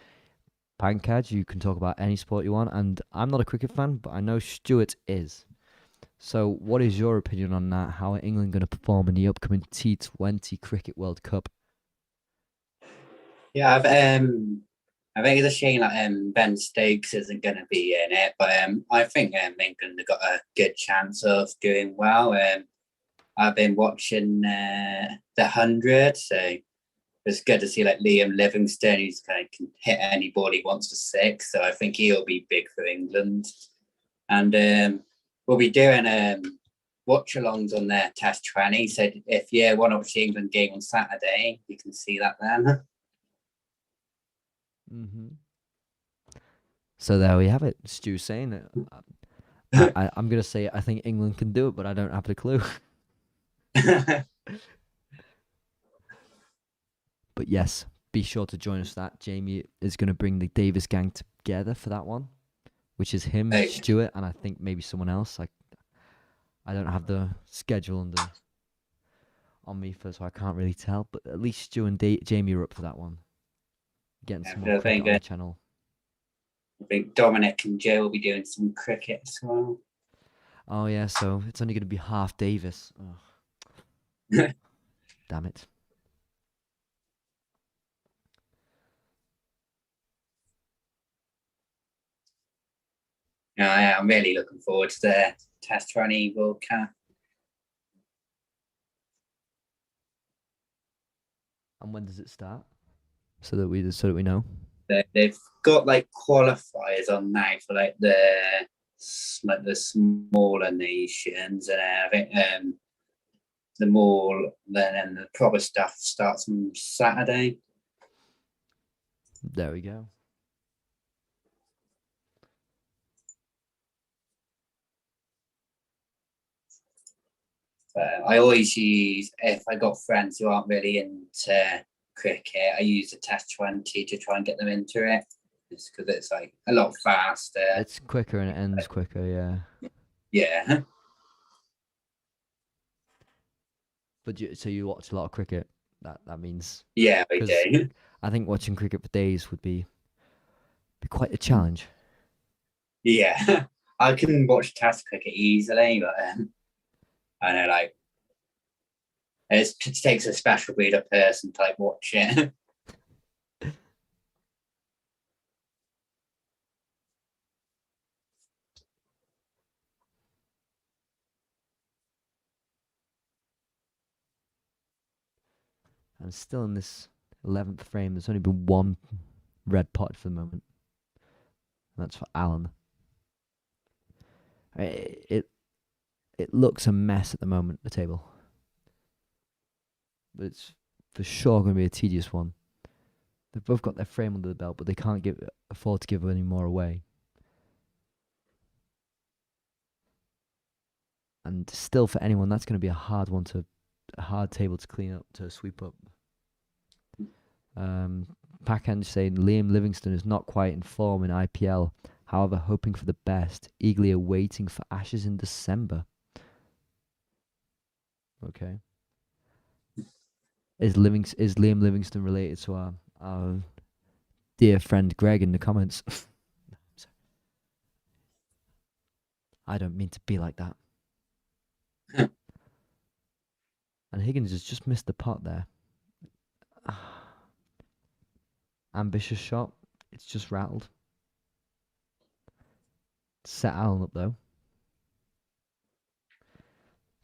D: Pankaj, you can talk about any sport you want, and I'm not a cricket fan, but I know Stuart is. So what is your opinion on that? How are England going to perform in the upcoming T20 Cricket World Cup?
B: Yeah, I think it's a shame that Ben Stokes isn't going to be in it, but I think England have got a good chance of doing well. I've been watching the 100, so it's good to see like Liam Livingstone, who's kind of can hit any ball he wants for six. So I think he'll be big for England, and we'll be doing watch-alongs on their Test 20. So if you want to watch the England game on Saturday, you can see that then.
D: Mm-hmm. So there we have it. Stu saying it. I'm going to say I think England can do it, but I don't have a clue. But yes, be sure to join us for that. Jamie is going to bring the Davies gang together for that one, which is him,
B: Hey.
D: Stuart, and I think maybe someone else. I don't have the schedule on me, so I can't really tell. But at least Stu and Jamie are up for that one. Getting some more cricket on the channel.
B: I think Dominic and Joe will be doing some cricket as well.
D: Oh yeah, so it's only going to be half Davies. Oh. Damn it.
B: Yeah, I'm really looking forward to the Test 20 World Cup.
D: And when does it start? So that we know.
B: They've got like qualifiers on now for like the smaller nations, and I think the proper stuff starts on Saturday.
D: There we go.
B: I always use, if I got friends who aren't really into cricket, I use the Test 20 to try and get them into it, just because it's like a lot faster.
D: It's quicker and it ends quicker, yeah.
B: Yeah.
D: But so you watch a lot of cricket. That means
B: Yeah, I do.
D: I think watching cricket for days would be quite a challenge.
B: Yeah, I can watch Test cricket easily, but I know like it takes a special breed of person to like watch it.
D: And still in this 11th frame, there's only been one red pot for the moment. And that's for Alan. It looks a mess at the moment, the table. But it's for sure going to be a tedious one. They've both got their frame under the belt, but they can't afford to give any more away. And still, for anyone, that's going to be a hard table to clean up, to sweep up. Packhand saying Liam Livingstone is not quite in form in IPL. However, hoping for the best, eagerly awaiting for Ashes in December. Okay. Is Liam Livingstone related to our dear friend Greg in the comments? I don't mean to be like that. And Higgins has just missed the pot there. Ambitious shot. It's just rattled. Set Allen up though.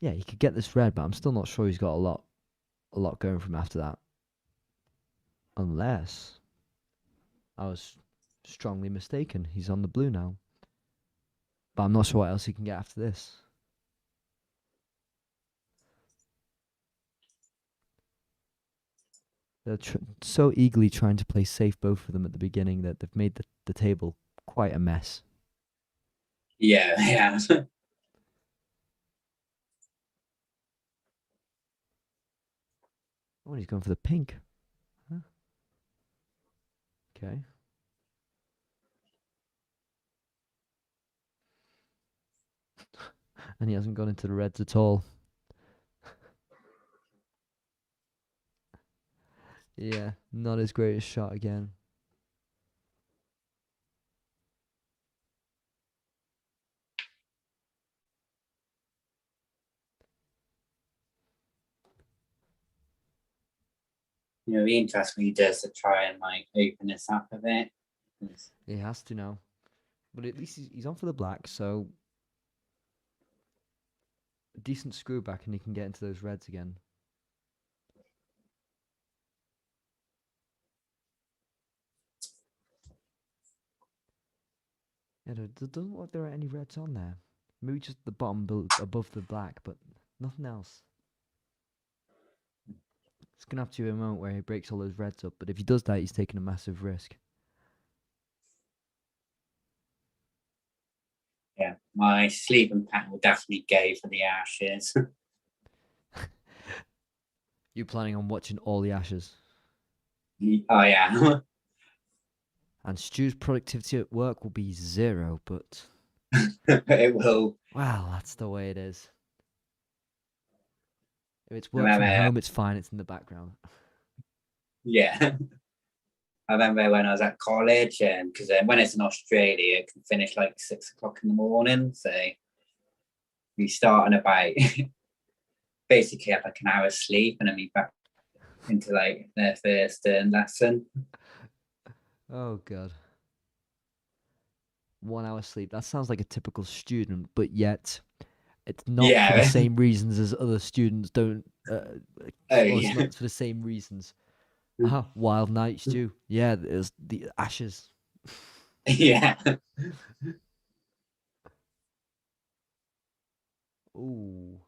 C: Yeah, he could get this red, but I'm still not sure he's got a lot going for him after that. Unless I was strongly mistaken. He's on the blue now. But I'm not sure what else he can get after this. They're so eagerly trying to play safe, both of them, at the beginning, that they've made the table quite a mess.
B: Yeah, yeah.
C: Oh, he's going for the pink. Huh? Okay. And he hasn't gone into the reds at all. Yeah, not his greatest shot again.
B: It'll be interesting what he does to try and like open this up a bit.
C: He has to now. But at least he's on for the black, so a decent screw back and he can get into those reds again. Yeah, there doesn't look like there are any reds on there. Maybe just the bottom above the black, but nothing else. It's going to have to be a moment where he breaks all those reds up, but if he does that, he's taking a massive risk.
B: Yeah, my sleeping pattern will definitely go for the ashes.
C: You're planning on watching all the ashes.
B: Oh yeah.
C: And Stu's productivity at work will be 0, but
B: It will.
C: well, that's the way it is. If it's work from home, it's fine. It's in the background.
B: Yeah. I remember when I was at college, and because when it's in Australia, it can finish like 6 o'clock in the morning. So we start on about basically have like an hour's sleep, and then we back into like their first lesson.
C: Oh god. 1 hour sleep. That sounds like a typical student, but yet it's not for the same reasons as other students don't. It's not for the same reasons. Wild night, Stu. Yeah, there's the ashes.
B: Yeah.
C: Ooh.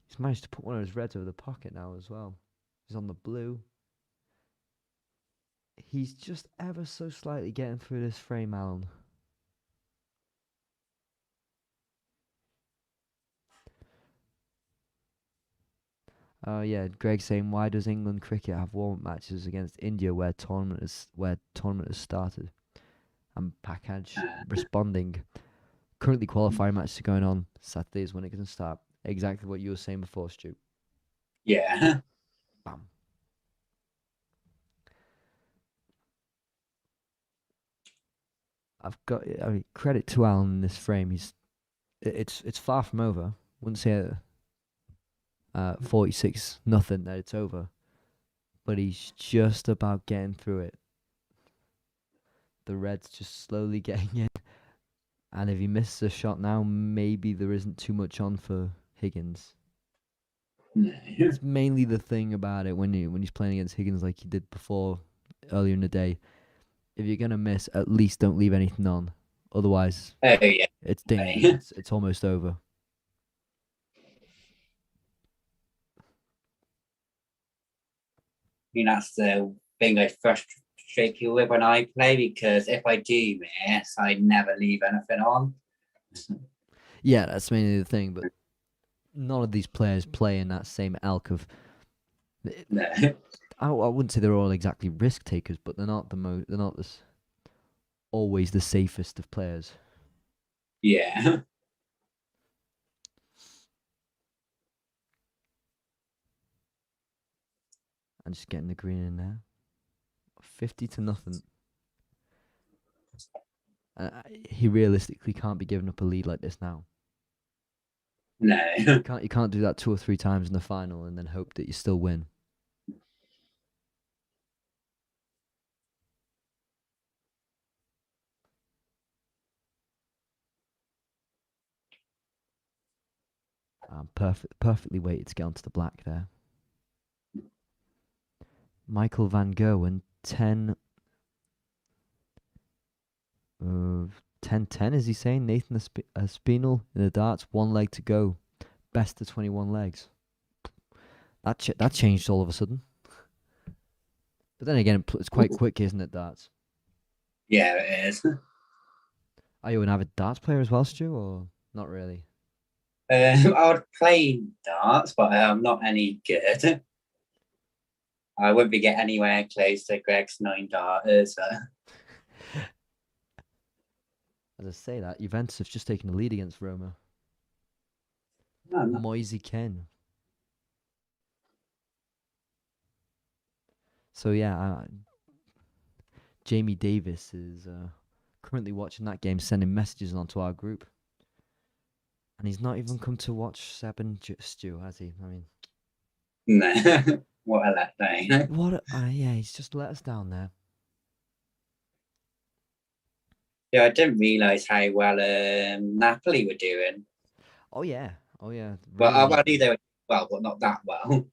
C: He's managed to put one of his reds over the pocket now as well. He's on the blue. He's just ever so slightly getting through this frame, Alan. Oh yeah, Greg saying, why does England cricket have warm-up matches against India where tournament has started? And Package responding, currently qualifying matches are going on. Saturday is when it can start. Exactly what you were saying before, Stu.
B: Yeah.
C: Bam. Credit to Alan in this frame. It's far from over. Wouldn't say 46 nothing that it's over, but he's just about getting through it. The red's just slowly getting in, and if he misses a shot now, maybe there isn't too much on for Higgins.
B: No.
C: It's mainly the thing about it when he's playing against Higgins like he did before earlier in the day. If you're gonna miss, at least don't leave anything on. Otherwise, it's dangerous. It's almost over.
B: I mean, that's the thing I frustrate you with when I play, because if I do miss, I never leave anything on.
C: Yeah, that's mainly the thing, but none of these players play in that same ilk of.
B: No.
C: I wouldn't say they're all exactly risk takers, but they're not always the safest of players.
B: Yeah.
C: I'm just getting the green in there. 50 to nothing. He realistically can't be giving up a lead like this now.
B: No.
C: You can't do that 2 or 3 times in the final and then hope that you still win. Perfectly weighted to get onto the black there. Michael Van Gerwen, 10 10-10, is he saying? Nathan Aspinall in the darts, 1 leg to go. Best of 21 legs. That changed all of a sudden. But then again, it's quite quick, isn't it, darts?
B: Yeah, it is.
C: Are you an avid darts player as well, Stu, or not really?
B: I would play darts, but I'm not any good. I wouldn't be getting anywhere close to Greg's 9 darters.
C: As I say that, Juventus have just taken the lead against Roma.
B: No,
C: Moisey Ken. So yeah, Jamie Davis is currently watching that game, sending messages onto our group. And he's not even come to watch Seb and Stu, has he? I mean,
B: no. What a letdown.
C: Yeah, he's just let us down there.
B: Yeah, I didn't realise how well Napoli were doing.
C: Oh yeah.
B: Well,
C: Really,
B: I knew they were well, but not that well.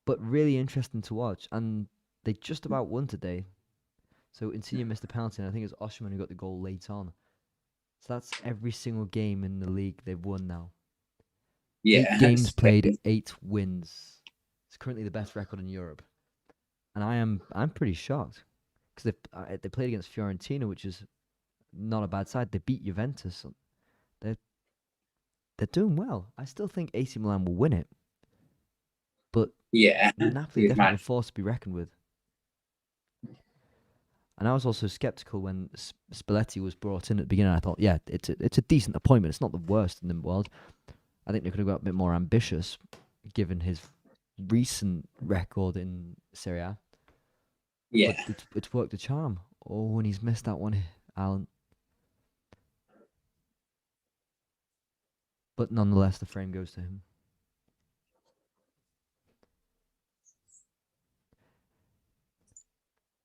C: but really interesting to watch. And they just about won today. So Insigne missed the penalty, and I think it was Oshman who got the goal late on. So that's every single game in the league they've won now.
B: Yeah.
C: 8 games played, 8 wins. It's currently the best record in Europe. And I'm pretty shocked. Because they played against Fiorentina, which is not a bad side. They beat Juventus. They're doing well. I still think AC Milan will win it. But
B: yeah,
C: Napoli definitely a force to be reckoned with. And I was also skeptical when Spalletti was brought in at the beginning. I thought, yeah, it's a decent appointment. It's not the worst in the world. I think they could have got a bit more ambitious, given his recent record in Serie A.
B: Yeah.
C: But it's worked a charm. Oh, and he's missed that one, Alan. But nonetheless, the frame goes to him.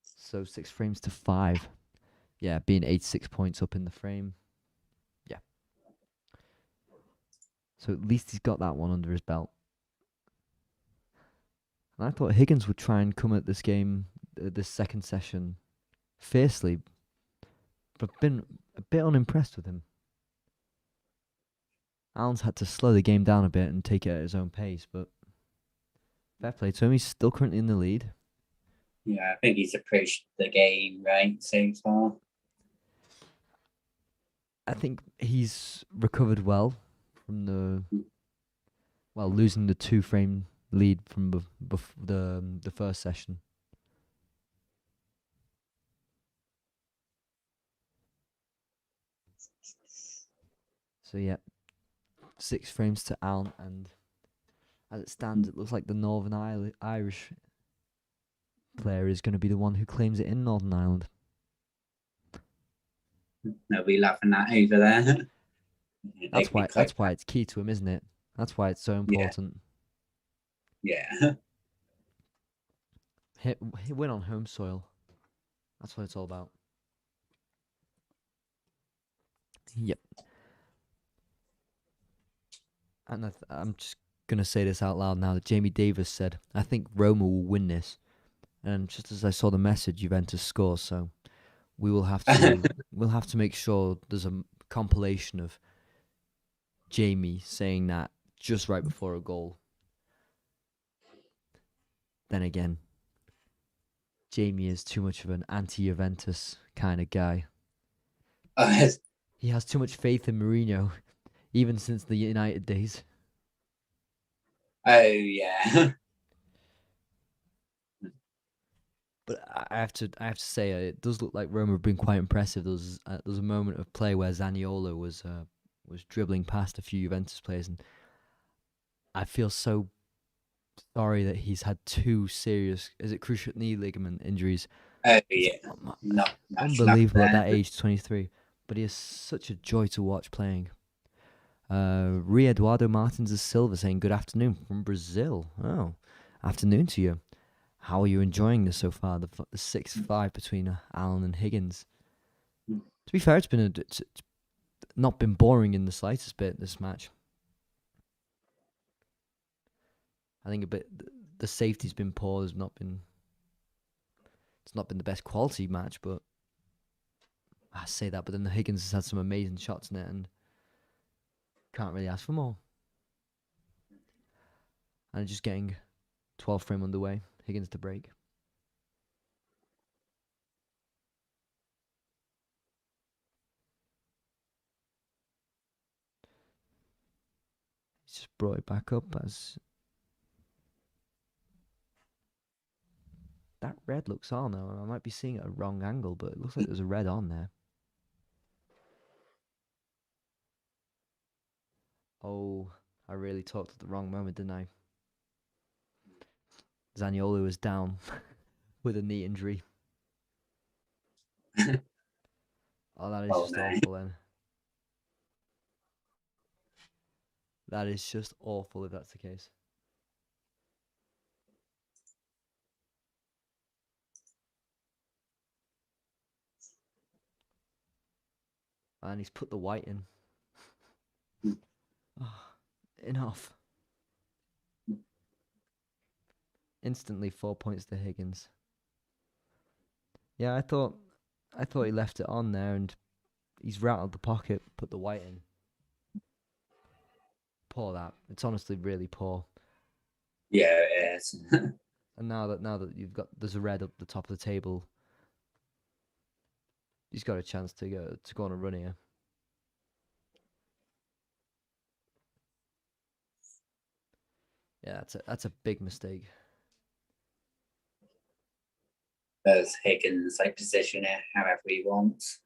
C: So 6 frames to 5. Yeah, being 86 points up in the frame. Yeah. So at least he's got that one under his belt. And I thought Higgins would try and come at this game, this second session, fiercely. But I've been a bit unimpressed with him. Alan's had to slow the game down a bit and take it at his own pace, but fair play to him. He's still currently in the lead.
B: Yeah, I think he's approached the game right so far.
C: I think he's recovered well from losing the 2-frame lead from the first session. So yeah, 6 frames to Alan, and as it stands, it looks like the Northern Irish player is going to be the one who claims it in Northern Ireland.
B: They'll be laughing at over there.
C: That's why it's key to him, isn't it? That's why it's so important.
B: Yeah.
C: Hit win on home soil. That's what it's all about. Yep. And I'm just going to say this out loud now that Jamie Davis said, I think Roma will win this. And just as I saw the message, Juventus scores, so we will have to make sure there's a compilation of Jamie saying that just right before a goal. Then again, Jamie is too much of an anti-Juventus kind of guy. He has too much faith in Mourinho, even since the United days.
B: Oh, yeah.
C: But I have to say, it does look like Roma have been quite impressive. There was a moment of play where Zaniolo was dribbling past a few Juventus players, and I feel so sorry that he's had 2 serious, is it cruciate knee ligament injuries?
B: Oh, yeah.
C: Unbelievable at that age, 23. But he is such a joy to watch playing. Eduardo Martins da Silva saying, good afternoon from Brazil. Oh, afternoon to you. How are you enjoying this so far? The 6-5 between Alan and Higgins. To be fair, it's not been boring in the slightest bit, this match. I think the safety's been poor. It's not been the best quality match, but I say that. But then the Higgins has had some amazing shots in it, and can't really ask for more. And just getting 12 frame underway. Higgins to break. He's just brought it back up as that red looks on now. I might be seeing it at a wrong angle, but it looks like there's a red on there. Oh, I really talked at the wrong moment, didn't I? Zaniolo is down with a knee injury. Oh, that is
B: Oh,
C: just
B: no.
C: awful then. That is just awful if that's the case. And he's put the white in. Oh, enough. Instantly 4 points to Higgins. Yeah, I thought he left it on there, and he's rattled the pocket, put the white in. Poor that. It's honestly really poor.
B: Yeah, it is.
C: And now that there's a red up the top of the table, he's got a chance to go on a run here. Yeah, that's a big mistake.
B: As Higgins, like, position it however he wants.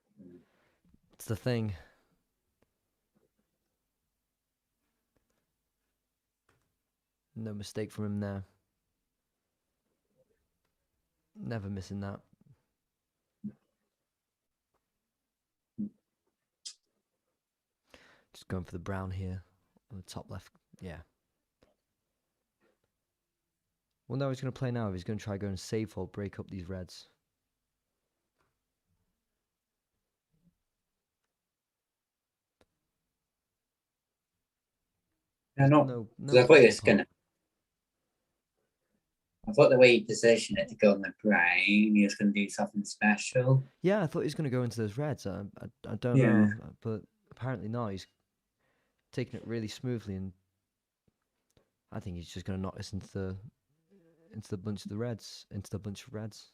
C: It's the thing. No mistake from him there. Never missing that. Just going for the brown here on the top left. Yeah. Wonder how he's going to play now. If he's going to try going safe or break up these reds.
B: No, not.
C: No
B: I thought he was
C: clear
B: gonna. I thought the way he positioned it to go on the brown, he was gonna do something special.
C: Yeah, I thought he was going to go into those reds. I don't
B: Yeah.
C: know, but apparently not. He's taking it really smoothly, and I think he's just going to knock this into the bunch of the reds, into the bunch of reds.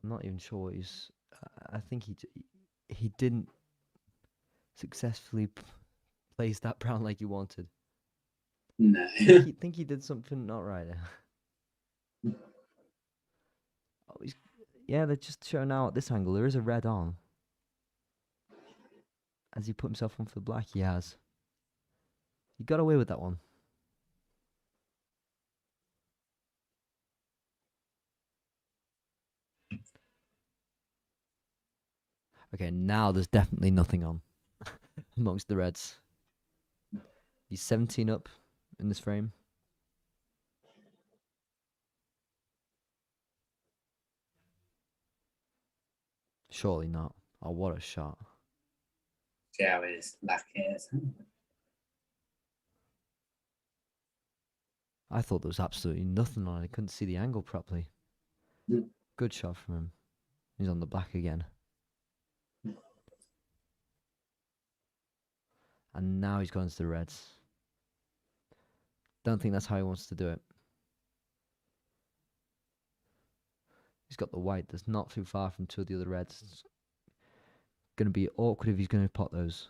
C: I'm not even sure what he's. I think he didn't successfully place that brown like he wanted.
B: No.
C: Think he did something not right there. Oh, yeah, they're just showing now at this angle. There is a red on. Has he put himself on for the black? He has. He got away with that one. Okay, now there's definitely nothing on amongst the reds. He's 17 up in this frame. Surely not. Oh, what a shot.
B: See how his luck is.
C: I thought there was absolutely nothing on it. I couldn't see the angle properly. Good shot from him. He's on the black again. And now he's gone into the reds. Don't think that's how he wants to do it. He's got the white that's not too far from two of the other reds. It's going to be awkward if he's going to pot those.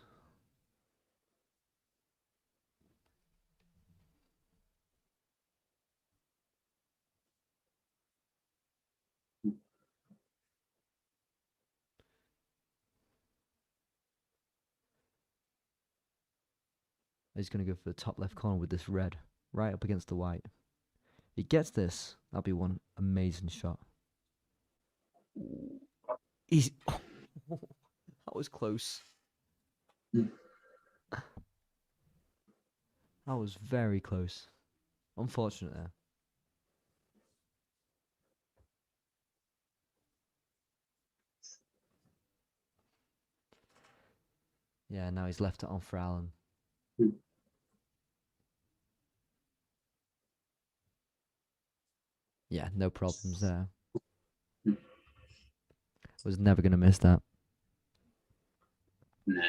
C: He's going to go for the top left corner with this red, right up against the white. He gets this. That'll be one amazing shot. He's... that was close. That was very close. Unfortunate there. Yeah, now he's left it on for Alan.
B: Hmm.
C: Yeah, no problems there.
B: Hmm.
C: Was never going to miss that.
B: No.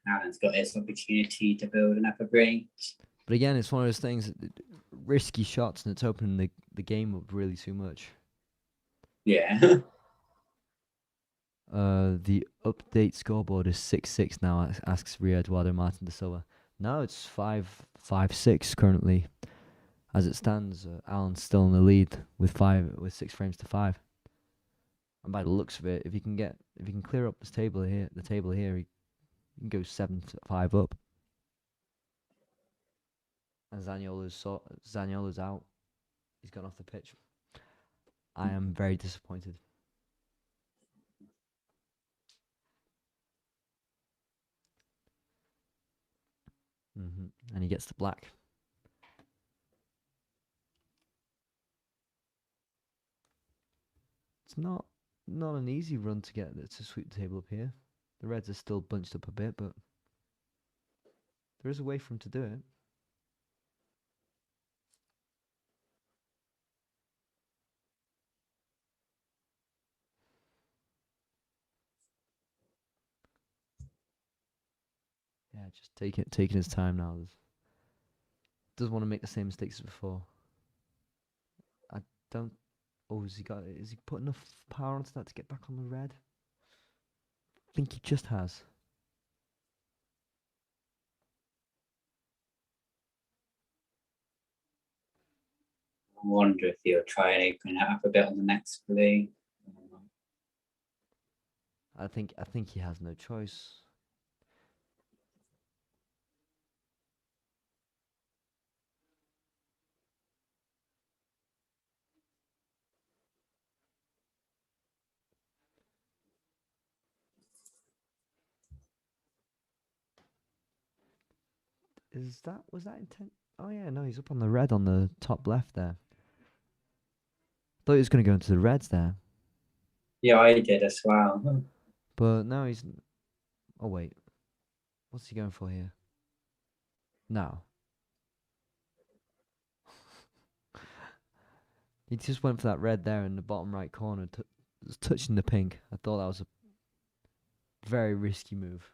B: Alan's got his opportunity to build an upper break.
C: But again, it's one of those things, risky shots, and it's opening the game up really too much.
B: Yeah.
C: The update scoreboard is 6-6 now, asks Rio Eduardo Martin de Silva. No, it's 5-6 currently. As it stands, Alan's still in the lead with 6 frames to 5. And by the looks of it, if you can clear up the table here, he can go 7-5 up. And Zaniolo's out. He's gone off the pitch. I am very disappointed. And he gets the black. It's not an easy run to sweep the table up here. The Reds are still bunched up a bit, but there is a way for him to do it. Yeah, just taking his time now. Doesn't want to make the same mistakes as before. I don't. Oh, is he put enough power onto that to get back on the red? I think he just has.
B: I wonder if he'll try and open it up a bit on the next play.
C: I think he has no choice. Was that intent? Oh yeah, no, he's up on the red on the top left there. Thought he was going to go into the reds there.
B: Yeah, I did as well.
C: But no, he's. Oh wait, what's he going for here? No. He just went for that red there in the bottom right corner, touching the pink. I thought that was a very risky move.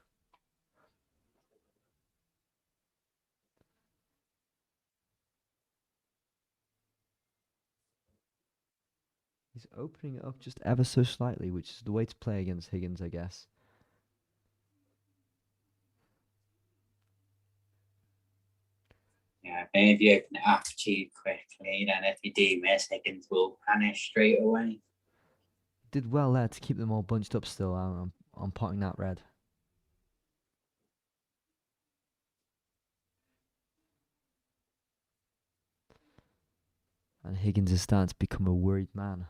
C: He's opening it up just ever so slightly, which is the way to play against Higgins, I guess.
B: Yeah, if you open it up too quickly, then if you do miss, Higgins will punish straight away.
C: Did well there to keep them all bunched up still on potting that red. And Higgins is starting to become a worried man.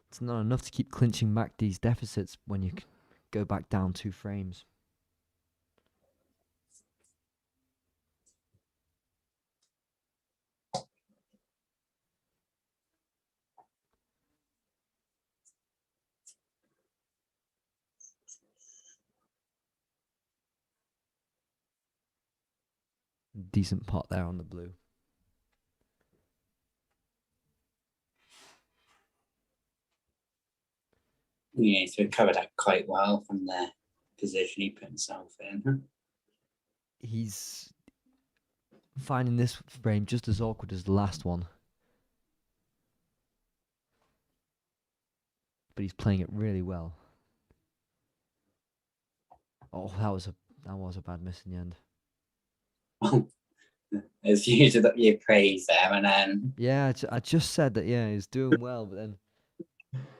C: It's not enough to keep clinching back these deficits when you go back down 2 frames. Decent pot there on the blue.
B: Yeah, he's recovered that quite well from the position he put himself in.
C: He's finding this frame just as awkward as the last one. But he's playing it really well. Oh, that was a bad miss in the end.
B: It's usually that you praise them and then...
C: Yeah, I just said that, yeah, he's doing well, but then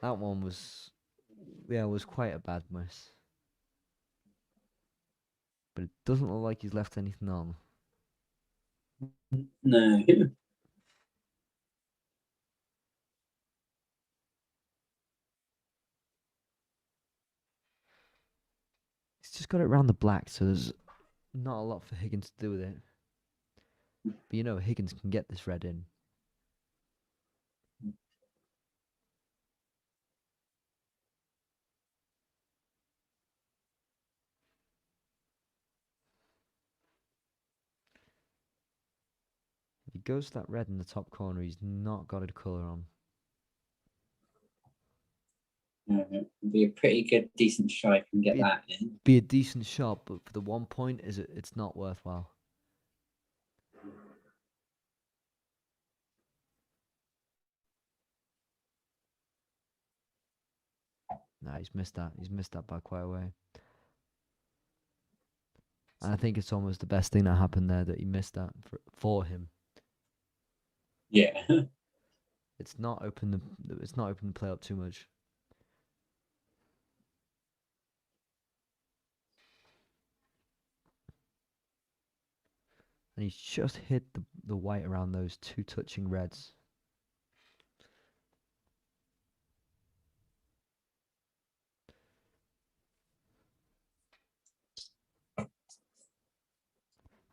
C: that one was quite a bad miss. But it doesn't look like he's left anything on.
B: No.
C: He's just got it around the black, so there's not a lot for Higgins to do with it. But you know, Higgins can get this red in. he goes to that red in the top corner, he's not got a colour on.
B: It'd be a pretty good, decent shot if you can get
C: Be-
B: that in.
C: Be a decent shot, but for the 1 point, it's not worthwhile. Nah, he's missed that. He's missed that by quite a way. And I think it's almost the best thing that happened there that he missed that for him.
B: Yeah.
C: It's not open the play up too much. And he's just hit the white around those 2 touching reds.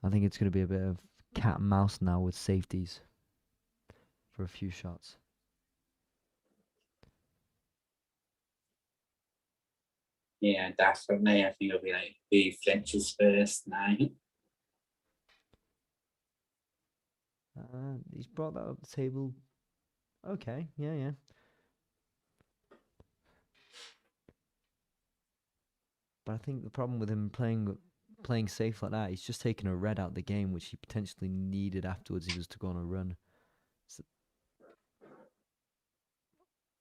C: I think it's going to be a bit of cat and mouse now with safeties for a few shots.
B: Yeah, definitely. I think it'll be like the flinches first now.
C: He's brought that up the table. Okay, yeah. But I think the problem with him playing safe like that, he's just taken a red out of the game, which he potentially needed afterwards. He was to go on a run. So,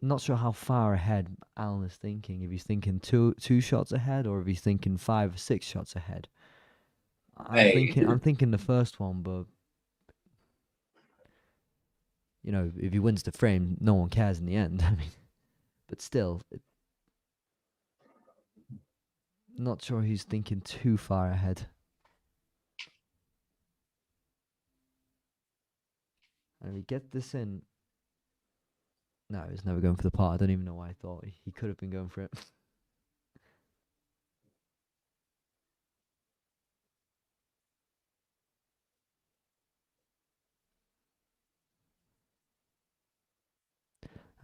C: not sure how far ahead Alan is thinking. If he's thinking two shots ahead, or if he's thinking 5 or 6 shots ahead. I'm thinking the first one, but you know, if he wins the frame, no one cares in the end. I mean, but still, not sure he's thinking too far ahead. And if he gets this in, no, he's never going for the pot. I don't even know why I thought he could have been going for it.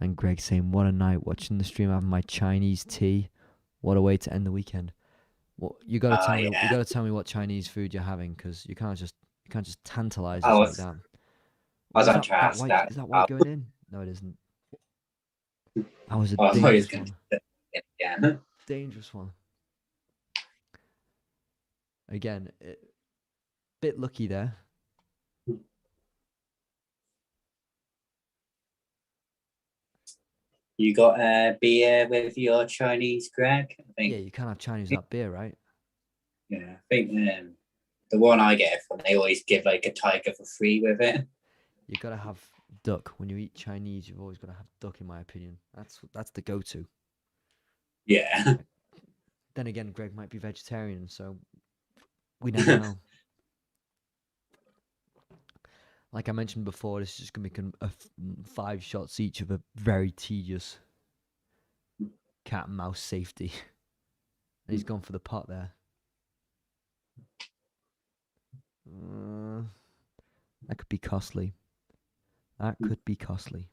C: And Greg saying, "What a night watching the stream, having my Chinese tea. What a way to end the weekend." Well, you gotta tell me. You gotta tell me what Chinese food you're having, because you can't just tantalize us like that.
B: I was
C: Is
B: on track.
C: is that white going in? No, it isn't. That was a
B: I thought he was
C: dangerous
B: going
C: one.
B: to again.
C: Dangerous one. Again, bit lucky there.
B: You got a beer with your Chinese, Greg? I think.
C: Yeah, you can't have Chinese without beer, right?
B: Yeah, I think the one I get from, they always give like a tiger for free with it.
C: You gotta have duck when you eat Chinese. You've always gotta have duck, in my opinion. That's the go-to.
B: Yeah.
C: Then again, Greg might be vegetarian, so we never know. Like I mentioned before, this is just gonna be 5 shots each of a very tedious cat and mouse safety. And he's gone for the pot there. That could be costly. That could be costly.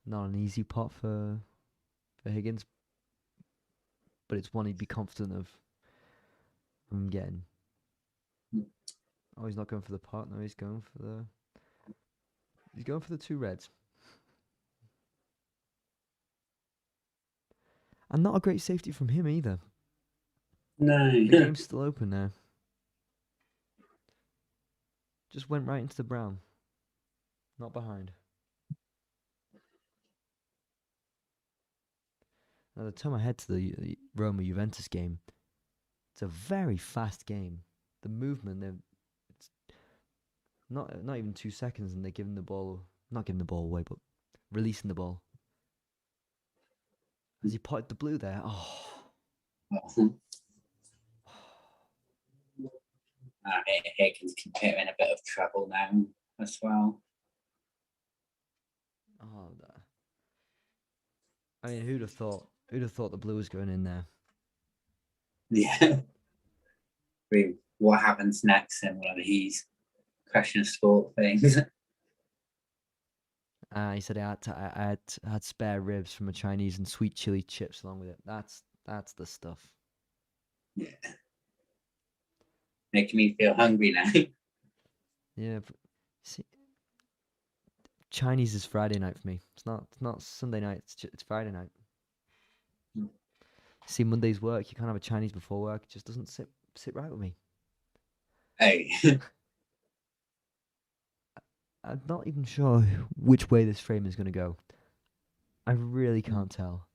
C: Not an easy pot for Higgins, but it's one he'd be confident of from getting. Oh, he's not going for the pot. No, he's going for the 2 reds. And not a great safety from him either.
B: No.
C: The game's still open now. Just went right into the brown. Not behind. Now, to turn my head to the Roma Juventus game, it's a very fast game. The movement, it's not even 2 seconds, and they're not giving the ball away, but releasing the ball. Has he potted the blue there? Oh.
B: Higgins can put him in a bit of trouble now as well.
C: Oh, I mean, who'd have thought the blue was going in there?
B: Yeah. I mean, what happens next in one of these question sport things?
C: He said I had spare ribs from a Chinese and sweet chili chips along with it. That's That's the stuff.
B: Yeah. Making me feel hungry now.
C: Yeah. See, Chinese is Friday night for me. It's not Sunday night. It's Friday night. See, Monday's work. You can't have a Chinese before work. It just doesn't sit right with me.
B: Hey.
C: I'm not even sure which way this frame is going to go. I really can't tell.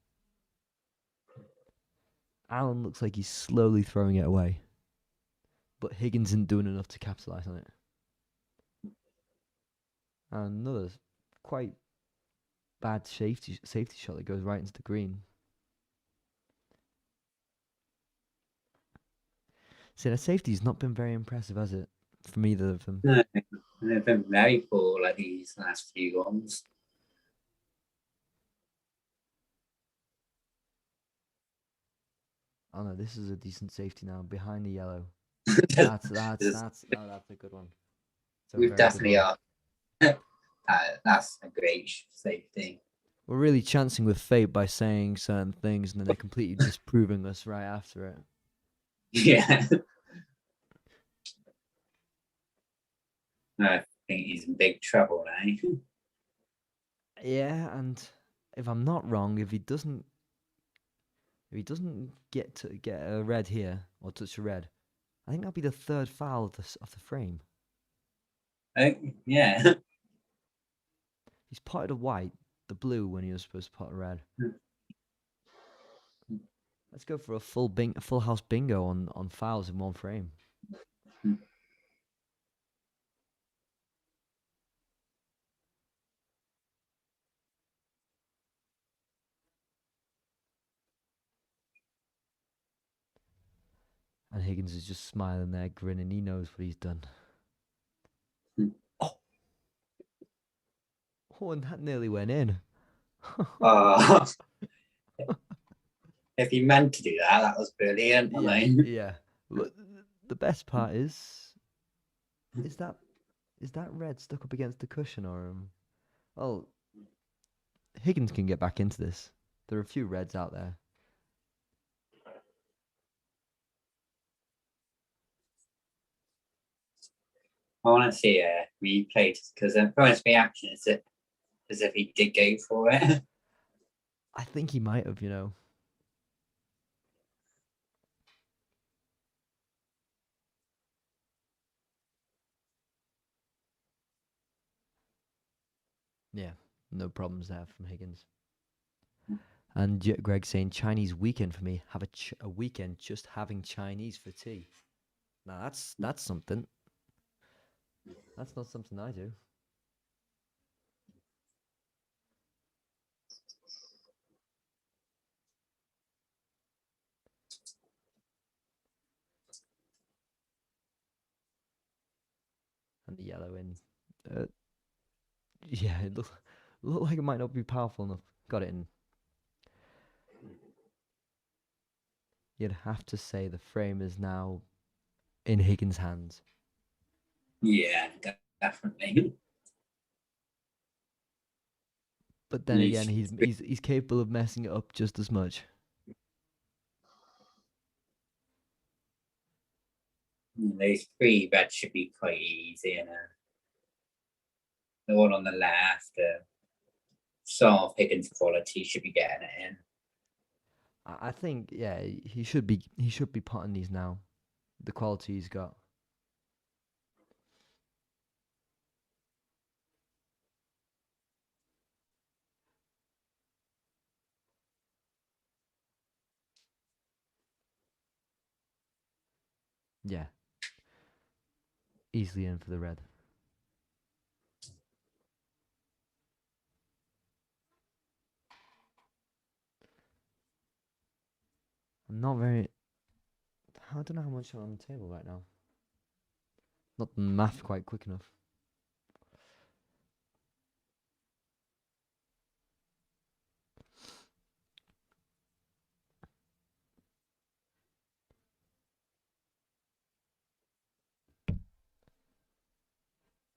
C: Allen looks like he's slowly throwing it away, but Higgins isn't doing enough to capitalise on it. And another quite bad safety shot that goes right into the green. See, the safety's not been very impressive, has it? From either of them.
B: No, they've been very poor like these last few ones.
C: Oh no, this is a decent safety now behind the yellow. That's a good one.
B: We definitely are. That's a great safety.
C: We're really chancing with fate by saying certain things, and then they're completely disproving us right after it.
B: Yeah. I think he's in big trouble now.
C: Yeah, and if I'm not wrong, if he doesn't get a red here or touch a red, I think that'll be the third foul of the frame.
B: Oh, yeah.
C: He's potted a white, the blue when he was supposed to pot a red. Let's go for a full house bingo on fouls in one frame. And Higgins is just smiling there, grinning. He knows what he's done. Oh, and that nearly went in.
B: If he meant to do that, that was brilliant.
C: Yeah. But the best part is that red stuck up against the cushion or well, Higgins can get back into this. There are a few reds out there.
B: I want to see a replay because the first reaction is as if he did go for it.
C: I think he might have, Yeah, no problems there from Higgins. And Greg saying Chinese weekend for me. Have a weekend just having Chinese for tea. Now that's something. That's not something I do. And the yellow in. Yeah, it looked like it might not be powerful enough. Got it in. You'd have to say the frame is now in Higgins' hands.
B: Yeah, definitely.
C: But then again, he's capable of messing it up just as much.
B: Those three reds should be quite easy, and the one on the left, some of Higgins' quality should be getting it in.
C: I think, yeah, he should be potting these now. The quality he's got. Yeah. Easily in for the red. I'm not very... I don't know how much I'm on the table right now. Not the math quite quick enough.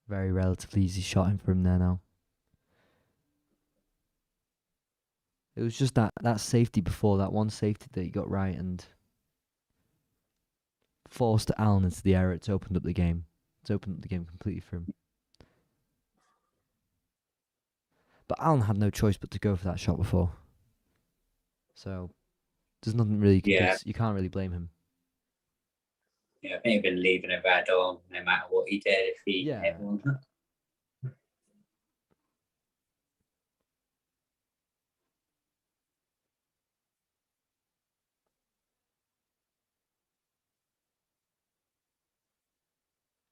C: Very relatively easy shot in for him there now. It was just that safety before, that one safety that he got right and forced Allen into the error. It's opened up the game. It's opened up the game completely for him. But Allen had no choice but to go for that shot before. So there's nothing really you can do. You can't really blame him.
B: Yeah, I think he'd been leaving a red on no matter what he did if he hit one.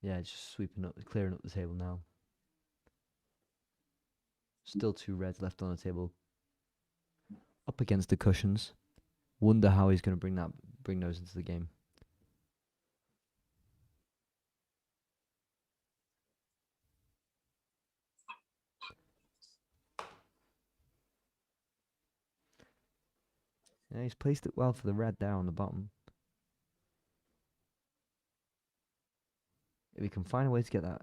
C: Yeah, just clearing up the table now. Still 2 reds left on the table. Up against the cushions. Wonder how he's going to bring those into the game. Yeah, he's placed it well for the red there on the bottom. If we can find a way to get that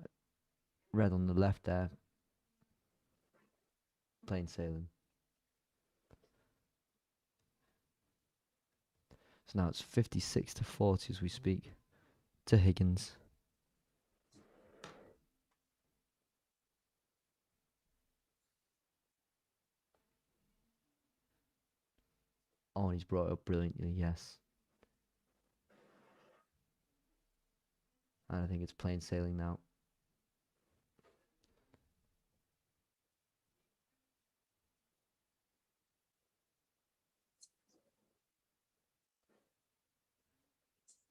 C: red on the left there, plain sailing. So now it's 56-40 as we speak to Higgins. Oh, and he's brought it up brilliantly, yes. And I think it's plain sailing now.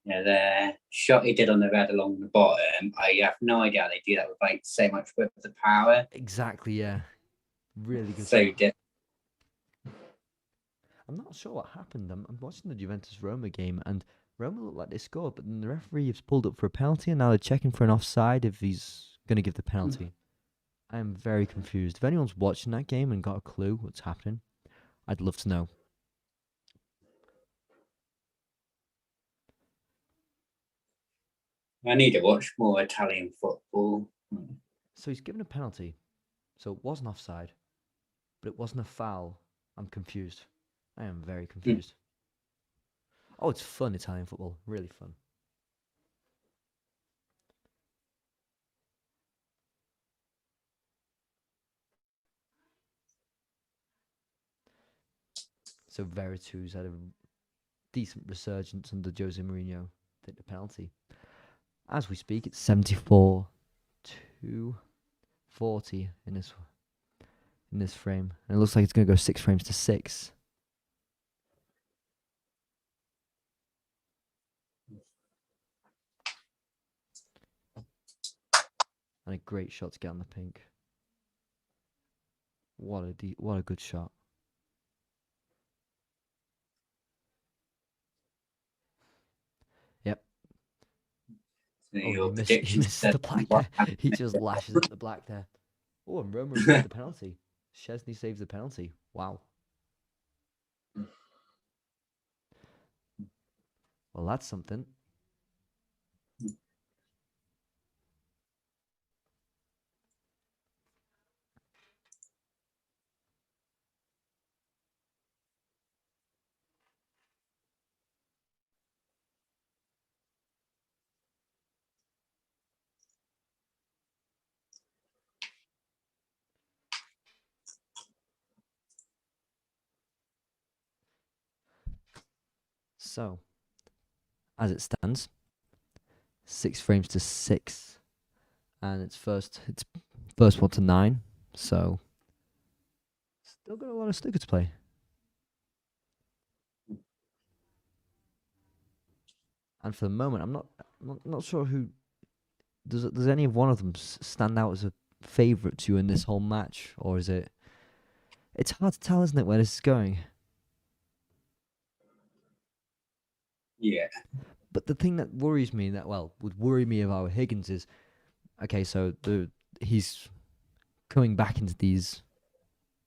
B: Yeah, the shot he did on the red along the bottom, I have no idea how they do that with like so much with the power.
C: Exactly, yeah. Really good.
B: So
C: I'm not sure what happened. I'm watching the Juventus Roma game, and Roma looked like they scored, but then the referee has pulled up for a penalty, and now they're checking for an offside if he's going to give the penalty. I am very confused. If anyone's watching that game and got a clue what's happening, I'd love to know.
B: I need to watch more Italian football.
C: So he's given a penalty. So it wasn't offside, but it wasn't a foul. I'm confused. I am very confused. Oh, it's fun, Italian football. Really fun. So Veritu's had a decent resurgence under Jose Mourinho. Take the penalty. As we speak, it's 74-40 in this frame. And it looks like it's going to go 6 frames to 6. And a great shot to get on the pink. What a good shot. Yep.
B: So
C: Oh, he missed the black there. He just lashes at the black there. Oh, and Roma saved the penalty. Szczesny saves the penalty. Wow. Well, that's something. So, as it stands, 6 frames to 6, and it's first one to 9. So, still got a lot of snooker to play. And for the moment, I'm not sure who does any of one of them stand out as a favourite to you in this whole match, or is it? It's hard to tell, isn't it, where this is going?
B: Yeah.
C: But the thing that worries me, would worry me about Higgins is, okay, so he's coming back into these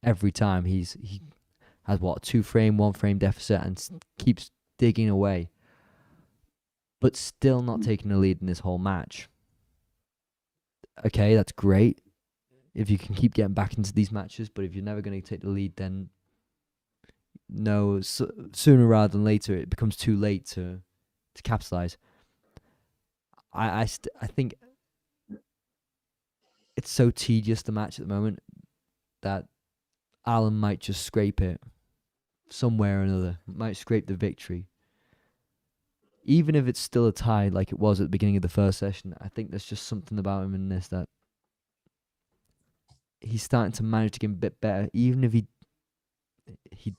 C: every time. He has what, 2 frame, 1 frame deficit, and keeps digging away, but still not taking the lead in this whole match. Okay, that's great if you can keep getting back into these matches, but if you're never going to take the lead, then know sooner rather than later it becomes too late to capitalize. I think it's so tedious, the match at the moment, that Alan might just scrape it somewhere or another. Might scrape the victory. Even if it's still a tie like it was at the beginning of the first session, I think there's just something about him in this that he's starting to manage to get a bit better. Even if he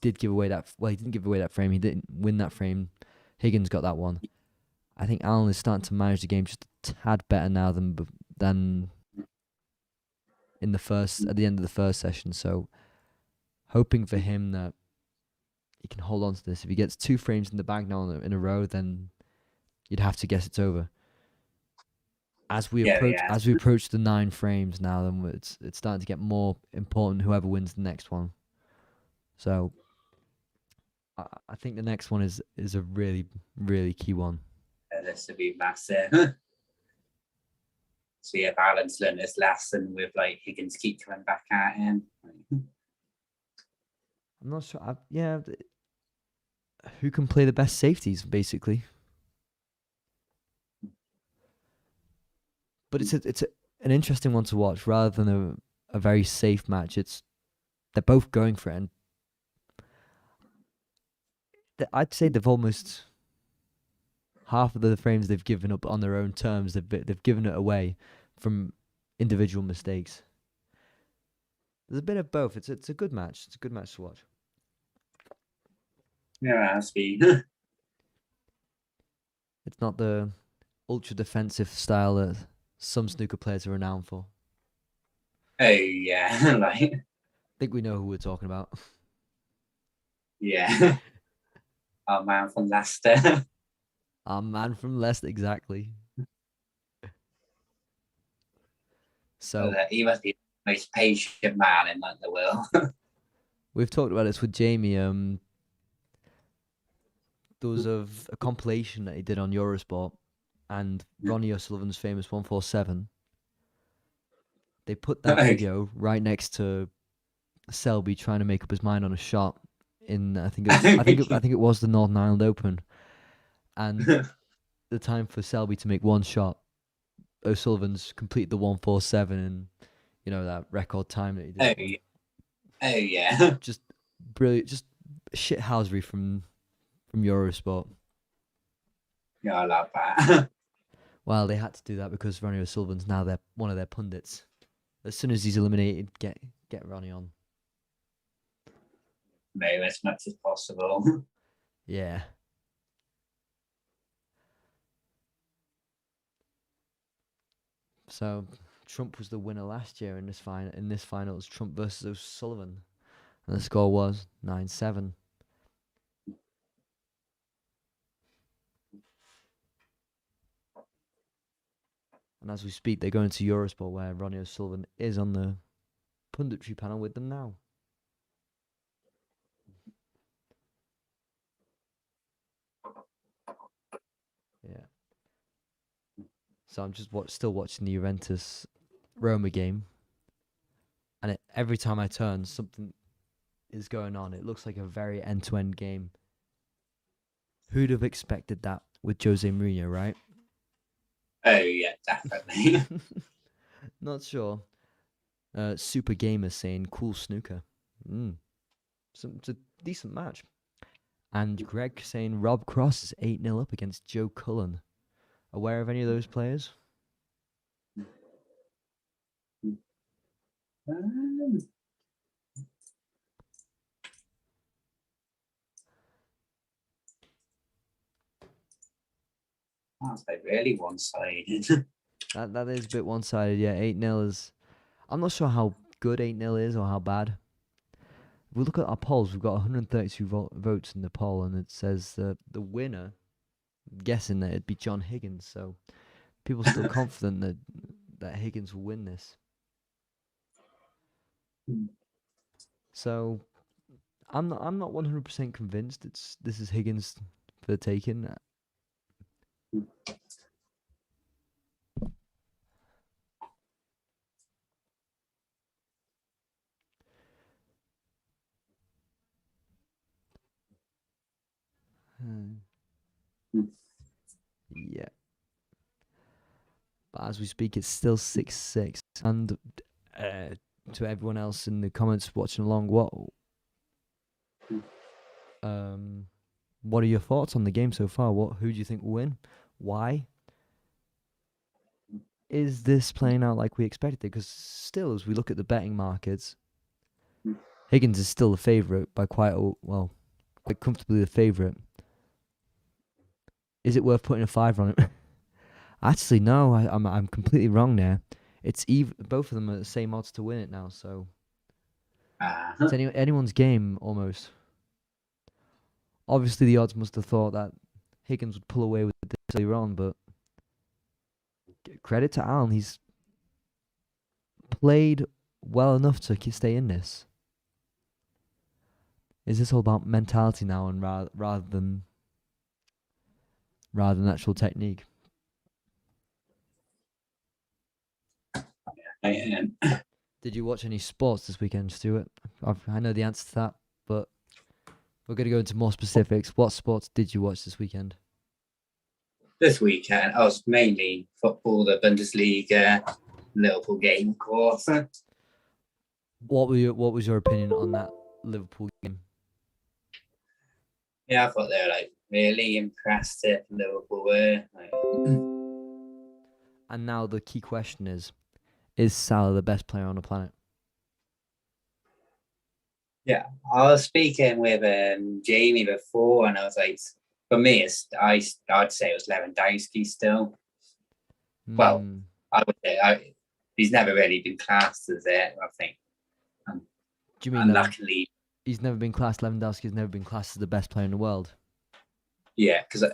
C: did give away that, well, he didn't give away that frame. He didn't win that frame. Higgins got that one. I think Alan is starting to manage the game just a tad better now than in at the end of the first session. So hoping for him that he can hold on to this. If he gets 2 frames in the bag now in a row, then you'd have to guess it's over. As we approach the 9 frames now, then it's starting to get more important. Whoever wins the next one. So I think the next one is a really, really key one.
B: This would be massive. So yeah, Alan's learned his lesson with like Higgins keep coming back at him.
C: I'm not sure. Who can play the best safeties, basically? But it's an interesting one to watch rather than a very safe match. They're both going for it, and I'd say they've almost half of the frames they've given up on their own terms. They've given it away from individual mistakes. There's a bit of both. It's a good match. It's a good match to watch.
B: Yeah, it has been.
C: It's not the ultra defensive style that some snooker players are renowned for.
B: Oh yeah, like.
C: I think we know who we're talking about.
B: Yeah. Our man from Leicester.
C: Our man from Leicester, exactly. So
B: he must be the most patient man in like the world.
C: we've talked about this with Jamie. There was a compilation that he did on Eurosport, and Ronnie O'Sullivan's famous 147. They put that video right next to Selby trying to make up his mind on a shot in I think it was the Northern Ireland Open, and the time for Selby to make one shot, O'Sullivan's completed the 147 in that record time that he did.
B: Oh yeah.
C: Just brilliant, just shithousery from Eurosport.
B: Yeah, I love that.
C: Well, they had to do that because Ronnie O'Sullivan's now one of their pundits. As soon as he's eliminated, get Ronnie on.
B: Maybe as much as possible.
C: Yeah. So Trump was the winner last year in this final. In this final, it was Trump versus O'Sullivan, and the score was 9-7. And as we speak, they're going to Eurosport, where Ronnie O'Sullivan is on the punditry panel with them now. Yeah. So I'm just still watching the Juventus Roma game, and every time I turn, something is going on. It looks like a very end-to-end game. Who'd have expected that with Jose Mourinho, right?
B: Oh yeah, definitely.
C: Not sure. Super Gamer saying cool snooker. It's a decent match. And Greg saying Rob Cross is 8-0 up against Joe Cullen. Aware of any of those players?
B: That's like really one-sided.
C: That is a bit one-sided. Yeah, 8-0 is. I'm not sure how good 8-0 is or how bad. If we look at our polls, we've got 132 votes in the poll, and it says that the winner, guessing that it'd be John Higgins. So people are still confident that Higgins will win this. So I'm not 100% convinced this is Higgins for the taking. Yeah. But as we speak, it's still 6-6. And to everyone else in the comments watching along, what are your thoughts on the game so far? Who do you think will win? Why? Is this playing out like we expected? Because still, as we look at the betting markets, Higgins is still the favourite by quite comfortably the favourite. Is it worth putting a 5 on it? Actually, no. I'm completely wrong there. It's both of them are the same odds to win it now. So it's anyone's game almost. Obviously, the odds must have thought that Higgins would pull away with this earlier on, but credit to Alan, he's played well enough to stay in this. Is this all about mentality now, and rather than actual technique? Did you watch any sports this weekend, Stuart? I know the answer to that, but we're going to go into more specifics. What sports did you watch this weekend?
B: This weekend, I was mainly football, the Bundesliga, Liverpool game, of course.
C: What was your opinion on that Liverpool game?
B: Yeah, I thought they were really impressive. Liverpool were.
C: And now the key question is Salah the best player on the planet?
B: Yeah, I was speaking with Jamie before, and I was like, for me, I'd say it was Lewandowski still. Well, I would say he's never really been classed as it, I think.
C: Do you mean
B: unluckily,
C: he's never been classed? Lewandowski's never been classed as the best player in the world.
B: Yeah, because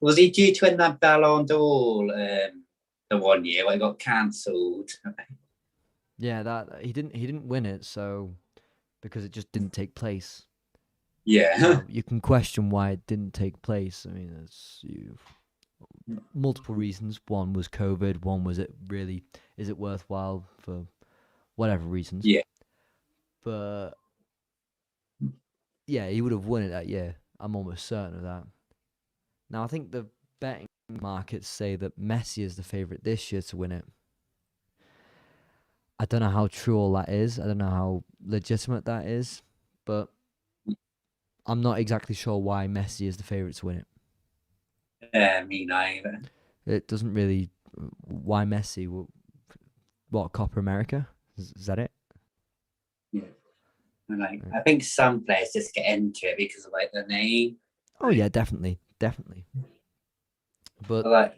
B: was he due to win that Ballon d'Or the one year when it got cancelled?
C: Yeah, that he didn't win it, so because it just didn't take place.
B: Yeah.
C: Now, you can question why it didn't take place. I mean, multiple reasons. One was COVID. One was is it worthwhile for whatever reasons.
B: Yeah.
C: But yeah, he would have won it that year. I'm almost certain of that. Now, I think the betting markets say that Messi is the favourite this year to win it. I don't know how true all that is. I don't know how legitimate that is. But I'm not exactly sure why Messi is the favourite to win
B: it. Me neither.
C: It doesn't really... Why Messi? What, Copa America? Is that it?
B: Yeah. And I think some players just get into it because of the name.
C: Oh yeah, definitely. But
B: like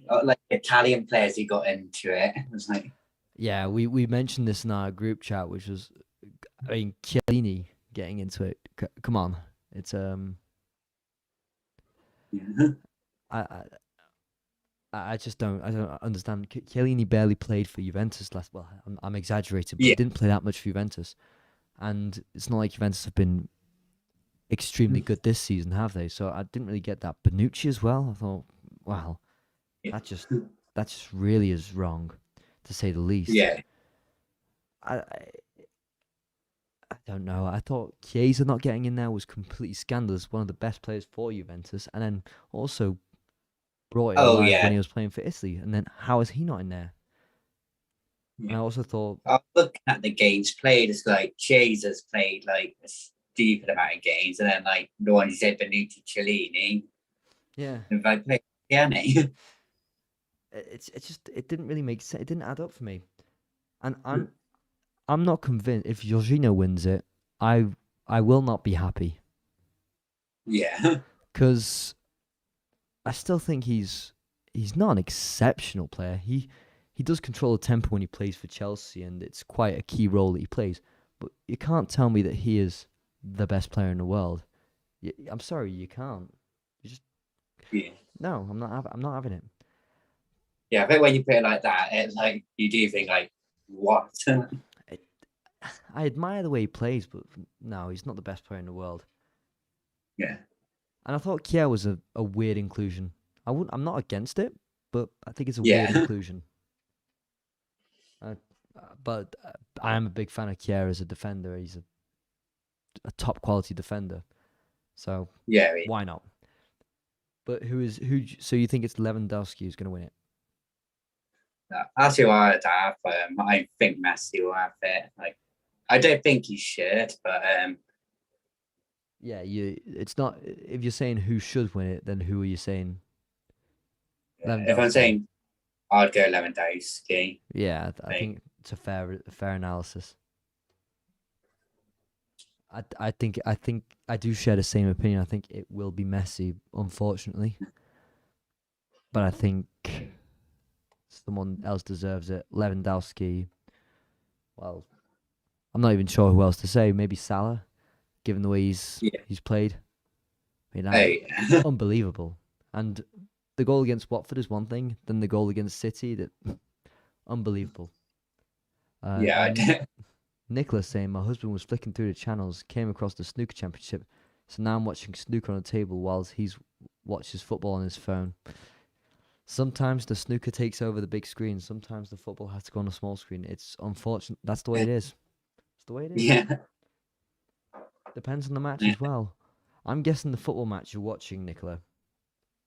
B: Italian players who got into it. It was
C: yeah, we mentioned this in our group chat, which was, I mean, Chiellini getting into it. Come on, it's
B: Yeah.
C: I just don't understand. Chiellini barely played for Juventus last. Well, I'm exaggerating, but he didn't play that much for Juventus, and it's not like Juventus have been extremely good this season, have they? So I didn't really get that. Bonucci as well. I thought, wow, that just really is wrong, to say the least.
B: Yeah.
C: I don't know. I thought Chiesa not getting in there was completely scandalous. One of the best players for Juventus, and then also brought it alive when he was playing for Italy. And then how is he not in there? Yeah. And I also thought,
B: I was looking at the games played. It's Chiesa's played a stupid amount of games, and then the one you said, Bonucci, Chiellini.
C: Yeah.
B: If I play Chiellini.
C: It didn't really make sense. It didn't add up for me, and I'm not convinced. If Jorginho wins it, I will not be happy.
B: Yeah.
C: Because I still think he's not an exceptional player. He does control the tempo when he plays for Chelsea, and it's quite a key role that he plays. But you can't tell me that he is the best player in the world. I'm sorry, you can't. You just no. I'm not having it.
B: Yeah, I think when you put it like that, it's you do think what?
C: I admire the way he plays, but no, he's not the best player in the world.
B: Yeah.
C: And I thought Kier was a weird inclusion. I'm not against it, but I think it's a weird inclusion. But I am a big fan of Kier as a defender. He's a top quality defender. So why not? But so you think it's Lewandowski who's going to win it?
B: That's who I'd have. I think Messi will have it. Like, I don't think he should, but
C: Yeah, it's not. If you're saying who should win it, then who are you saying?
B: if I'm
C: Lewandowski.
B: saying, I'd go Lewandowski.
C: Yeah, I think it's a fair analysis. I think I do share the same opinion. I think it will be Messi, unfortunately, but I think someone else deserves it. Lewandowski. Well, I'm not even sure who else to say. Maybe Salah, given the way he's played. I mean, unbelievable. And the goal against Watford is one thing. Then the goal against City, that unbelievable. Nicholas saying, my husband was flicking through the channels, came across the snooker championship, so now I'm watching snooker on the table whilst he's watches football on his phone. Sometimes the snooker takes over the big screen. Sometimes the football has to go on a small screen. It's unfortunate. That's the way it is. It's the way it is.
B: Yeah.
C: Depends on the match as well. I'm guessing the football match you're watching, Nicola.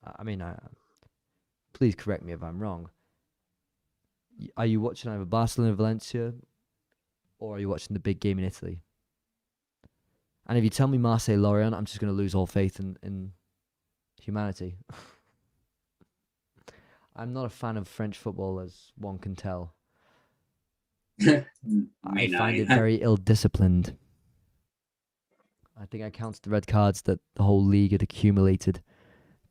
C: I mean, please correct me if I'm wrong. Are you watching either Barcelona Valencia, or are you watching the big game in Italy? And if you tell me Marseille Lorient, I'm just going to lose all faith in humanity. I'm not a fan of French football, as one can tell. I find it very ill-disciplined. I think I count the red cards that the whole league had accumulated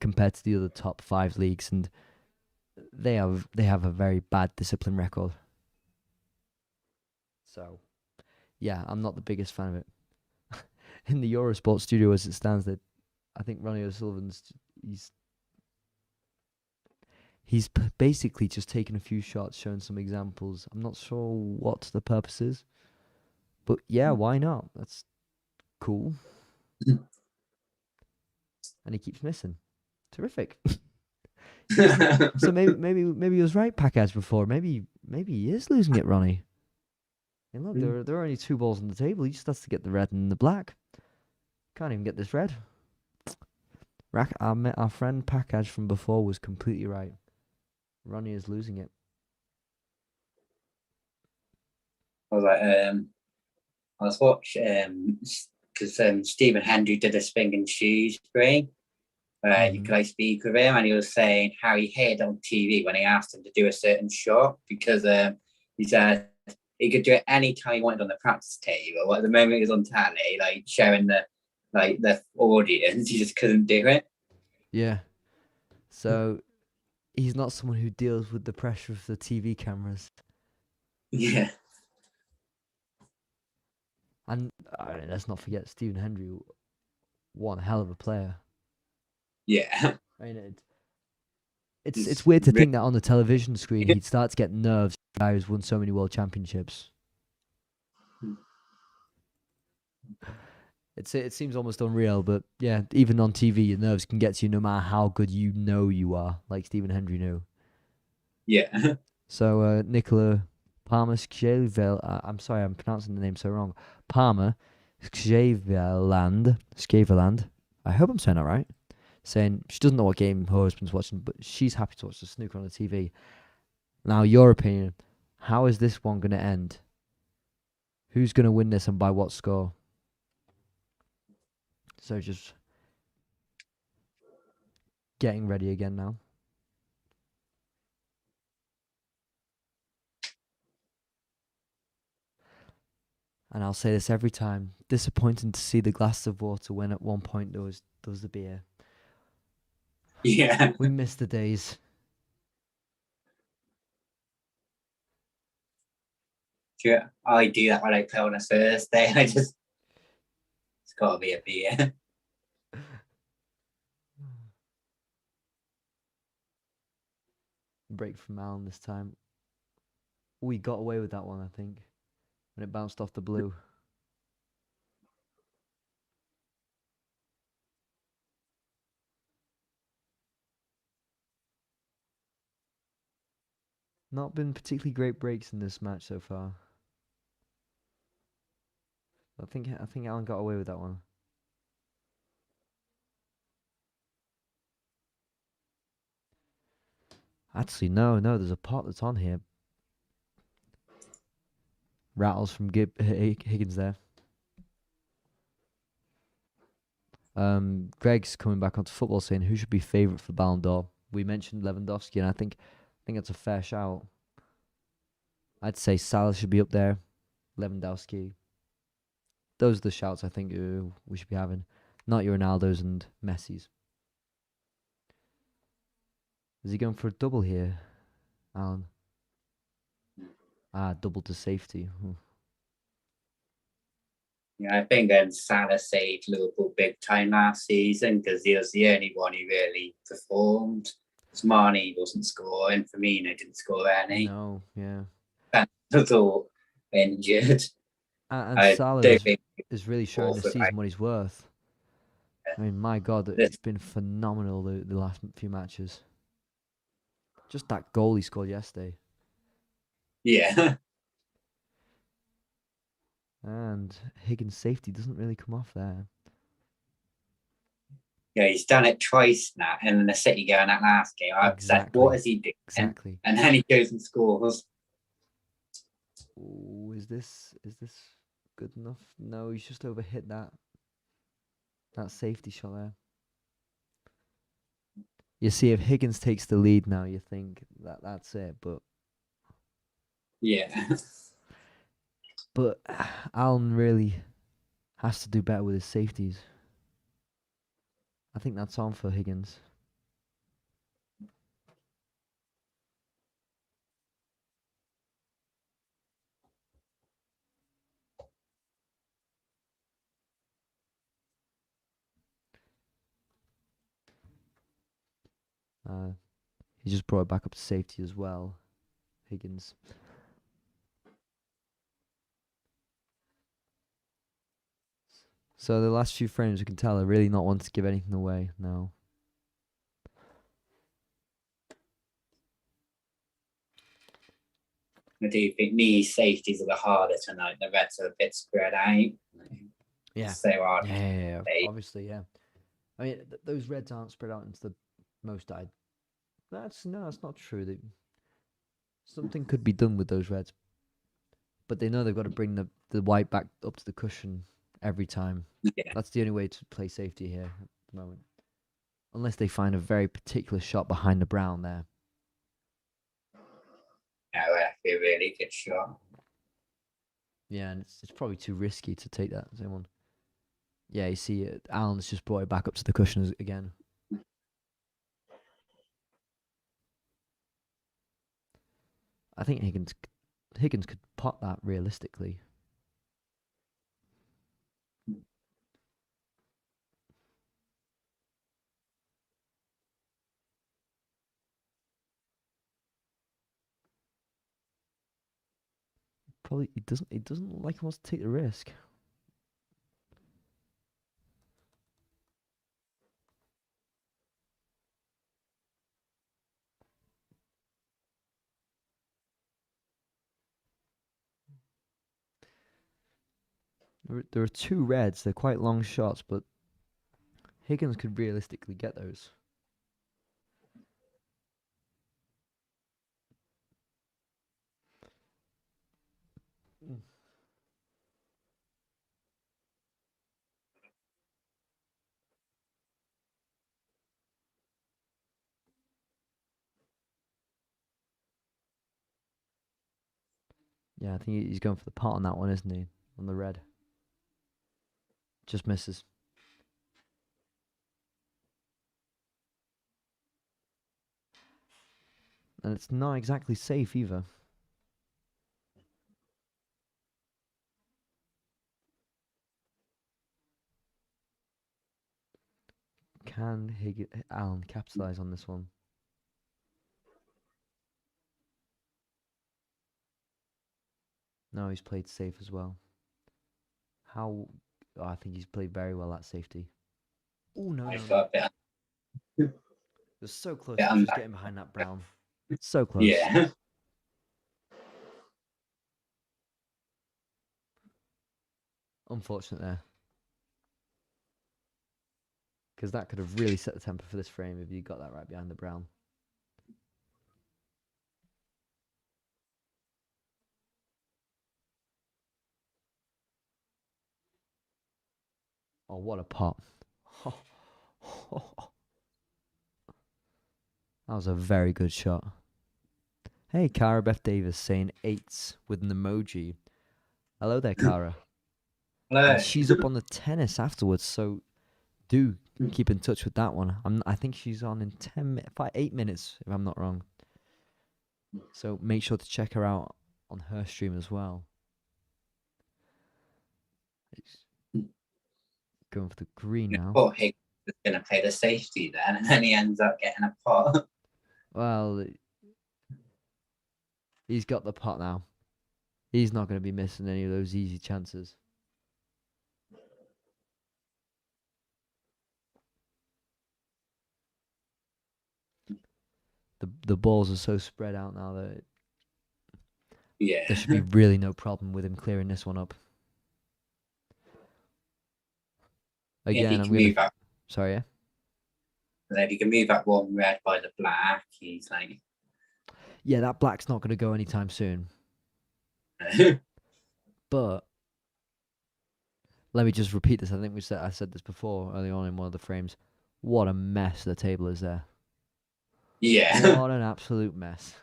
C: compared to the other top 5 leagues, and they have a very bad discipline record. So, yeah, I'm not the biggest fan of it. In the Eurosport studio, as it stands, that I think Ronnie O'Sullivan's he's basically just taken a few shots, showing some examples. I'm not sure what the purpose is, but yeah, why not? That's cool. And he keeps missing. Terrific. So maybe he was right, Package, before. Maybe he is losing it, Ronnie. And look, there are only 2 balls on the table. He just has to get the red and the black. Can't even get this red. Our friend Package from before was completely right. Ronnie is losing it.
B: I was watching because Stephen Hendry did a spin and shoes thing. You could speak with him, and he was saying how he hid on TV when he asked him to do a certain shot, because he said he could do it any time he wanted on the practice table. At the moment he was on tally, like showing the audience, he just couldn't do it.
C: Yeah. So he's not someone who deals with the pressure of the TV cameras.
B: Yeah.
C: And let's not forget Stephen Hendry, one hell of a player.
B: Yeah.
C: I mean, it's weird to think that on the television screen he'd start to get nerves. The guy who's won so many world championships. It seems almost unreal, but yeah, even on TV, your nerves can get to you no matter how good you know you are, like Stephen Hendry knew.
B: Yeah.
C: So Nicola Palmer Skjevel, I'm sorry, I'm pronouncing the name so wrong. Palmer Skjeveland. I hope I'm saying that right. Saying she doesn't know what game her husband's watching, but she's happy to watch the snooker on the TV. Now, your opinion, how is this one going to end? Who's going to win this and by what score? So just getting ready again now. And I'll say this every time. Disappointing to see the glass of water when at one point there was the beer.
B: Yeah.
C: We miss the days.
B: Yeah, I do that when I play on a Thursday. It's got to be a beer.
C: Break from Alan this time. We got away with that one, I think, when it bounced off the blue. Not been particularly great breaks in this match so far. I think Alan got away with that one. Actually, no, there's a pot that's on here. Rattles from Higgins there. Greg's coming back onto football saying who should be favourite for the Ballon d'Or. We mentioned Lewandowski, and I think that's a fair shout. I'd say Salah should be up there. Lewandowski. Those are the shouts I think we should be having. Not your Ronaldos and Messis. Is he going for a double here, Alan? Double to safety.
B: Yeah, I think Salah saved Liverpool big time last season because he was the only one who really performed. Mane wasn't scoring. Firmino didn't score any.
C: No, yeah.
B: Was all injured.
C: And
B: I
C: Salah
B: don't think
C: is really showing this
B: also,
C: season what he's worth. I mean, my God, it's been phenomenal the last few matches. Just that goal he scored yesterday.
B: yeah.
C: And Higgins' safety doesn't really come off there.
B: Yeah, he's done it twice now, and then the City game that last game. I was like,
C: Exactly.
B: what is he doing?
C: Exactly.
B: And then he goes and scores.
C: Ooh, is this good enough? No, he's just overhit that safety shot there. You see, if Higgins takes the lead now, you think that's it, but
B: Yeah.
C: But Allen really has to do better with his safeties. I think that's on for Higgins. He just brought it back up to safety as well, Higgins. So the last few frames, you can tell they're really not wanting to give anything away now.
B: I do think these safeties are the hardest tonight. The Reds are a bit spread out.
C: Yeah.
B: So hard.
C: Yeah, obviously, yeah. I mean, those Reds aren't spread out into the most. That's not true. Something could be done with those Reds, but they know they've got to bring the white back up to the cushion every time.
B: Yeah.
C: That's the only way to play safety here at the moment, unless they find a very particular shot behind the brown there.
B: No, a really good shot.
C: Yeah, and it's probably too risky to take that same one. Yeah, you see, Allen's just brought it back up to the cushion again. I think Higgins could pot that realistically. Probably he doesn't look like he wants to take the risk. There are two Reds. They're quite long shots, but Higgins could realistically get those. Yeah, I think he's going for the pot on that one, isn't he? On the red. Just misses. And it's not exactly safe either. Can Allen capitalize on this one? No, he's played safe as well. How? Oh, I think he's played very well at safety. Oh, no. It was so close to just getting behind that brown. So close.
B: Yeah.
C: Unfortunate there. Because that could have really set the tempo for this frame if you got that right behind the brown. Oh, what a pot. That was a very good shot. Hey, Cara Beth Davis saying 8s with an emoji. Hello there, Cara.
B: Hello.
C: And she's up on the tennis afterwards, so do keep in touch with that one. I think she's on in 8 minutes, if I'm not wrong. So make sure to check her out on her stream as well. Going for the green now.
B: Oh, Higgins was going to play the safety then, and then he ends up getting a pot.
C: Well, he's got the pot now. He's not going to be missing any of those easy chances. The balls are so spread out now that
B: Yeah.
C: there should be really no problem with him clearing this one up. Again,
B: if
C: I'm
B: he
C: going
B: can move
C: to...
B: up,
C: Sorry, yeah?
B: if he can move up one red by the black, he's like...
C: Yeah, that black's not going to go anytime soon. But let me just repeat this. I think I said this before early on in one of the frames. What a mess the table is there.
B: Yeah.
C: What an absolute mess.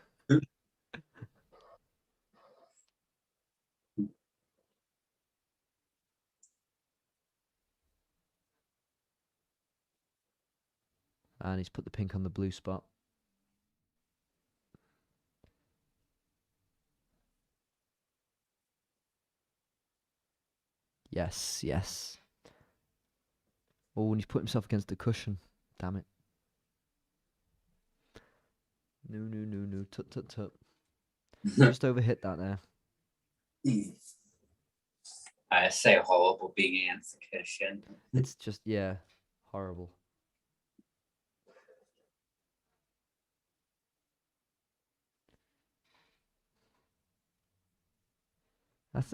C: And he's put the pink on the blue spot. Yes, yes. Oh, and he's put himself against the cushion. Damn it. No. Tut. Just overhit that there.
B: It's so horrible being against the cushion.
C: It's just, yeah, horrible.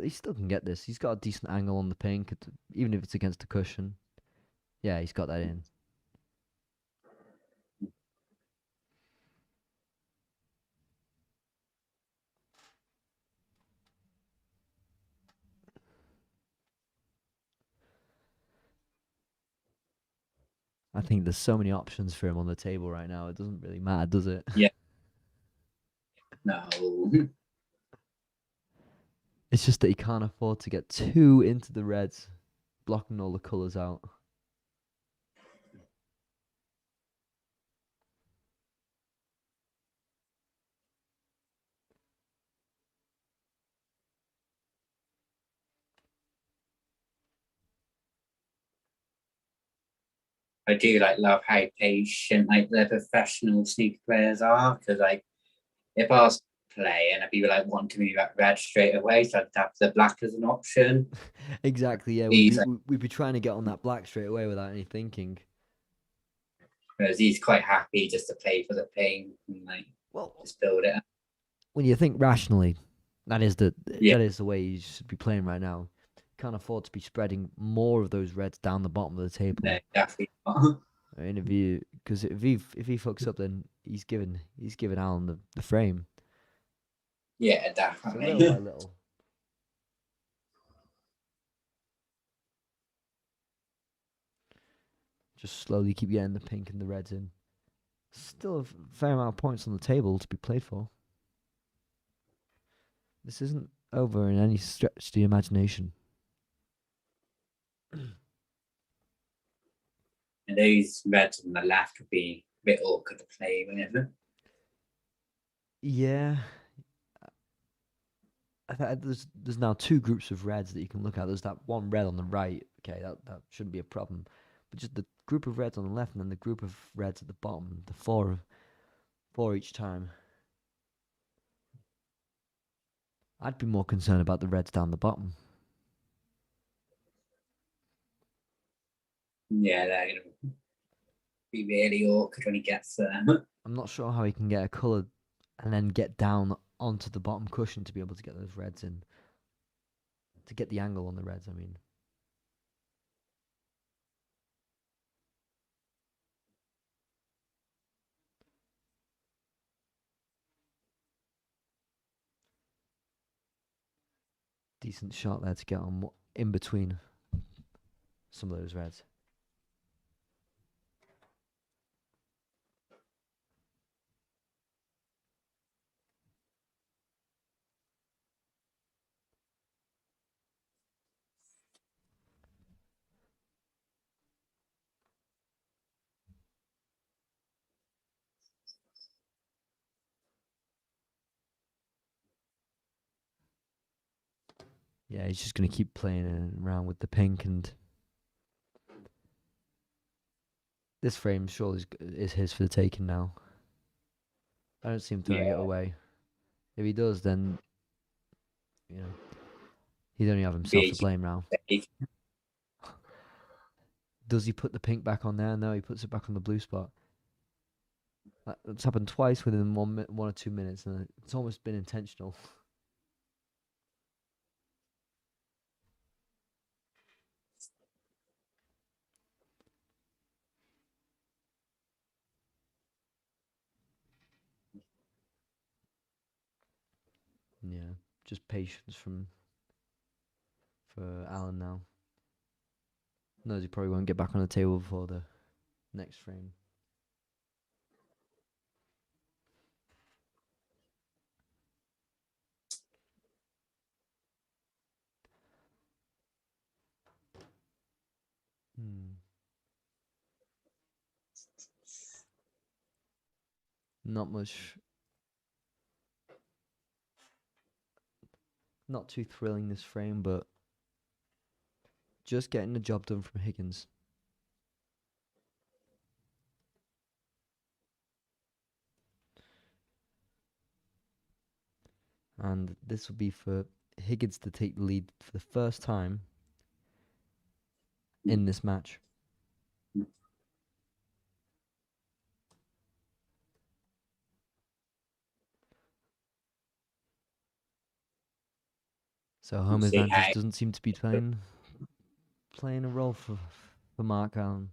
C: He still can get this. He's got a decent angle on the pink, even if it's against the cushion. Yeah, he's got that in. I think there's so many options for him on the table right now. It doesn't really matter, does it?
B: Yeah. No.
C: It's just that he can't afford to get too into the reds, blocking all the colours out.
B: I do love how patient the professional snooker players are, because if I was playing, I'd be wanting to move that red straight away, so I'd have the black as an option.
C: Exactly, yeah.
B: He's
C: We'd be trying to get on that black straight away without any thinking.
B: Whereas he's quite happy just to play for the pink and just build it up.
C: When you think rationally, that is the way you should be playing right now. Can't afford to be spreading more of those reds down the bottom of the table.
B: No, definitely not.
C: Because if he fucks up, then he's giving Alan the frame.
B: Yeah,
C: So
B: definitely.
C: little by little. Just slowly keep getting the pink and the reds in. Still a fair amount of points on the table to be played for. This isn't over in any stretch of the imagination.
B: And those reds on the left would be a bit awkward to play with.
C: Yeah. There's now two groups of reds that you can look at. There's that one red on the right. Okay, that shouldn't be a problem. But just the group of reds on the left and then the group of reds at the bottom. The four each time. I'd be more concerned about the reds down the bottom.
B: Yeah, they're going to be really awkward when he gets there.
C: I'm not sure how he can get a colour and then get down onto the bottom cushion to be able to get those reds in. To get the angle on the reds, I mean. Decent shot there to get on in between. some of those reds. Yeah, he's just going to keep playing around with the pink, and this frame surely is his for the taking now. I don't see him throwing it away. If he does, then, you know, he'd only have himself to blame now. Does he put the pink back on there? No, he puts it back on the blue spot. That's happened twice within 1 or 2 minutes, and it's almost been intentional. Yeah, just patience for Alan now. Knows he probably won't get back on the table before the next frame. Not much. Not too thrilling this frame, but just getting the job done from Higgins. And this will be for Higgins to take the lead for the first time in this match. So home advantage doesn't seem to be playing a role for Mark Allen.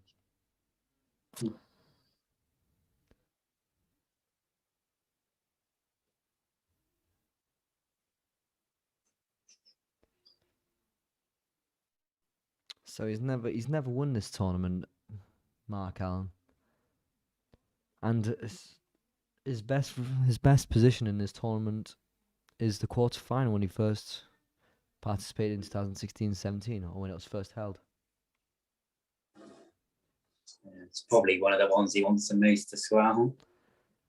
C: So he's never won this tournament, Mark Allen. And his best position in this tournament is the quarterfinal when he first participated in 2016-17, or when it was first held.
B: It's probably one of the ones he wants the most as well.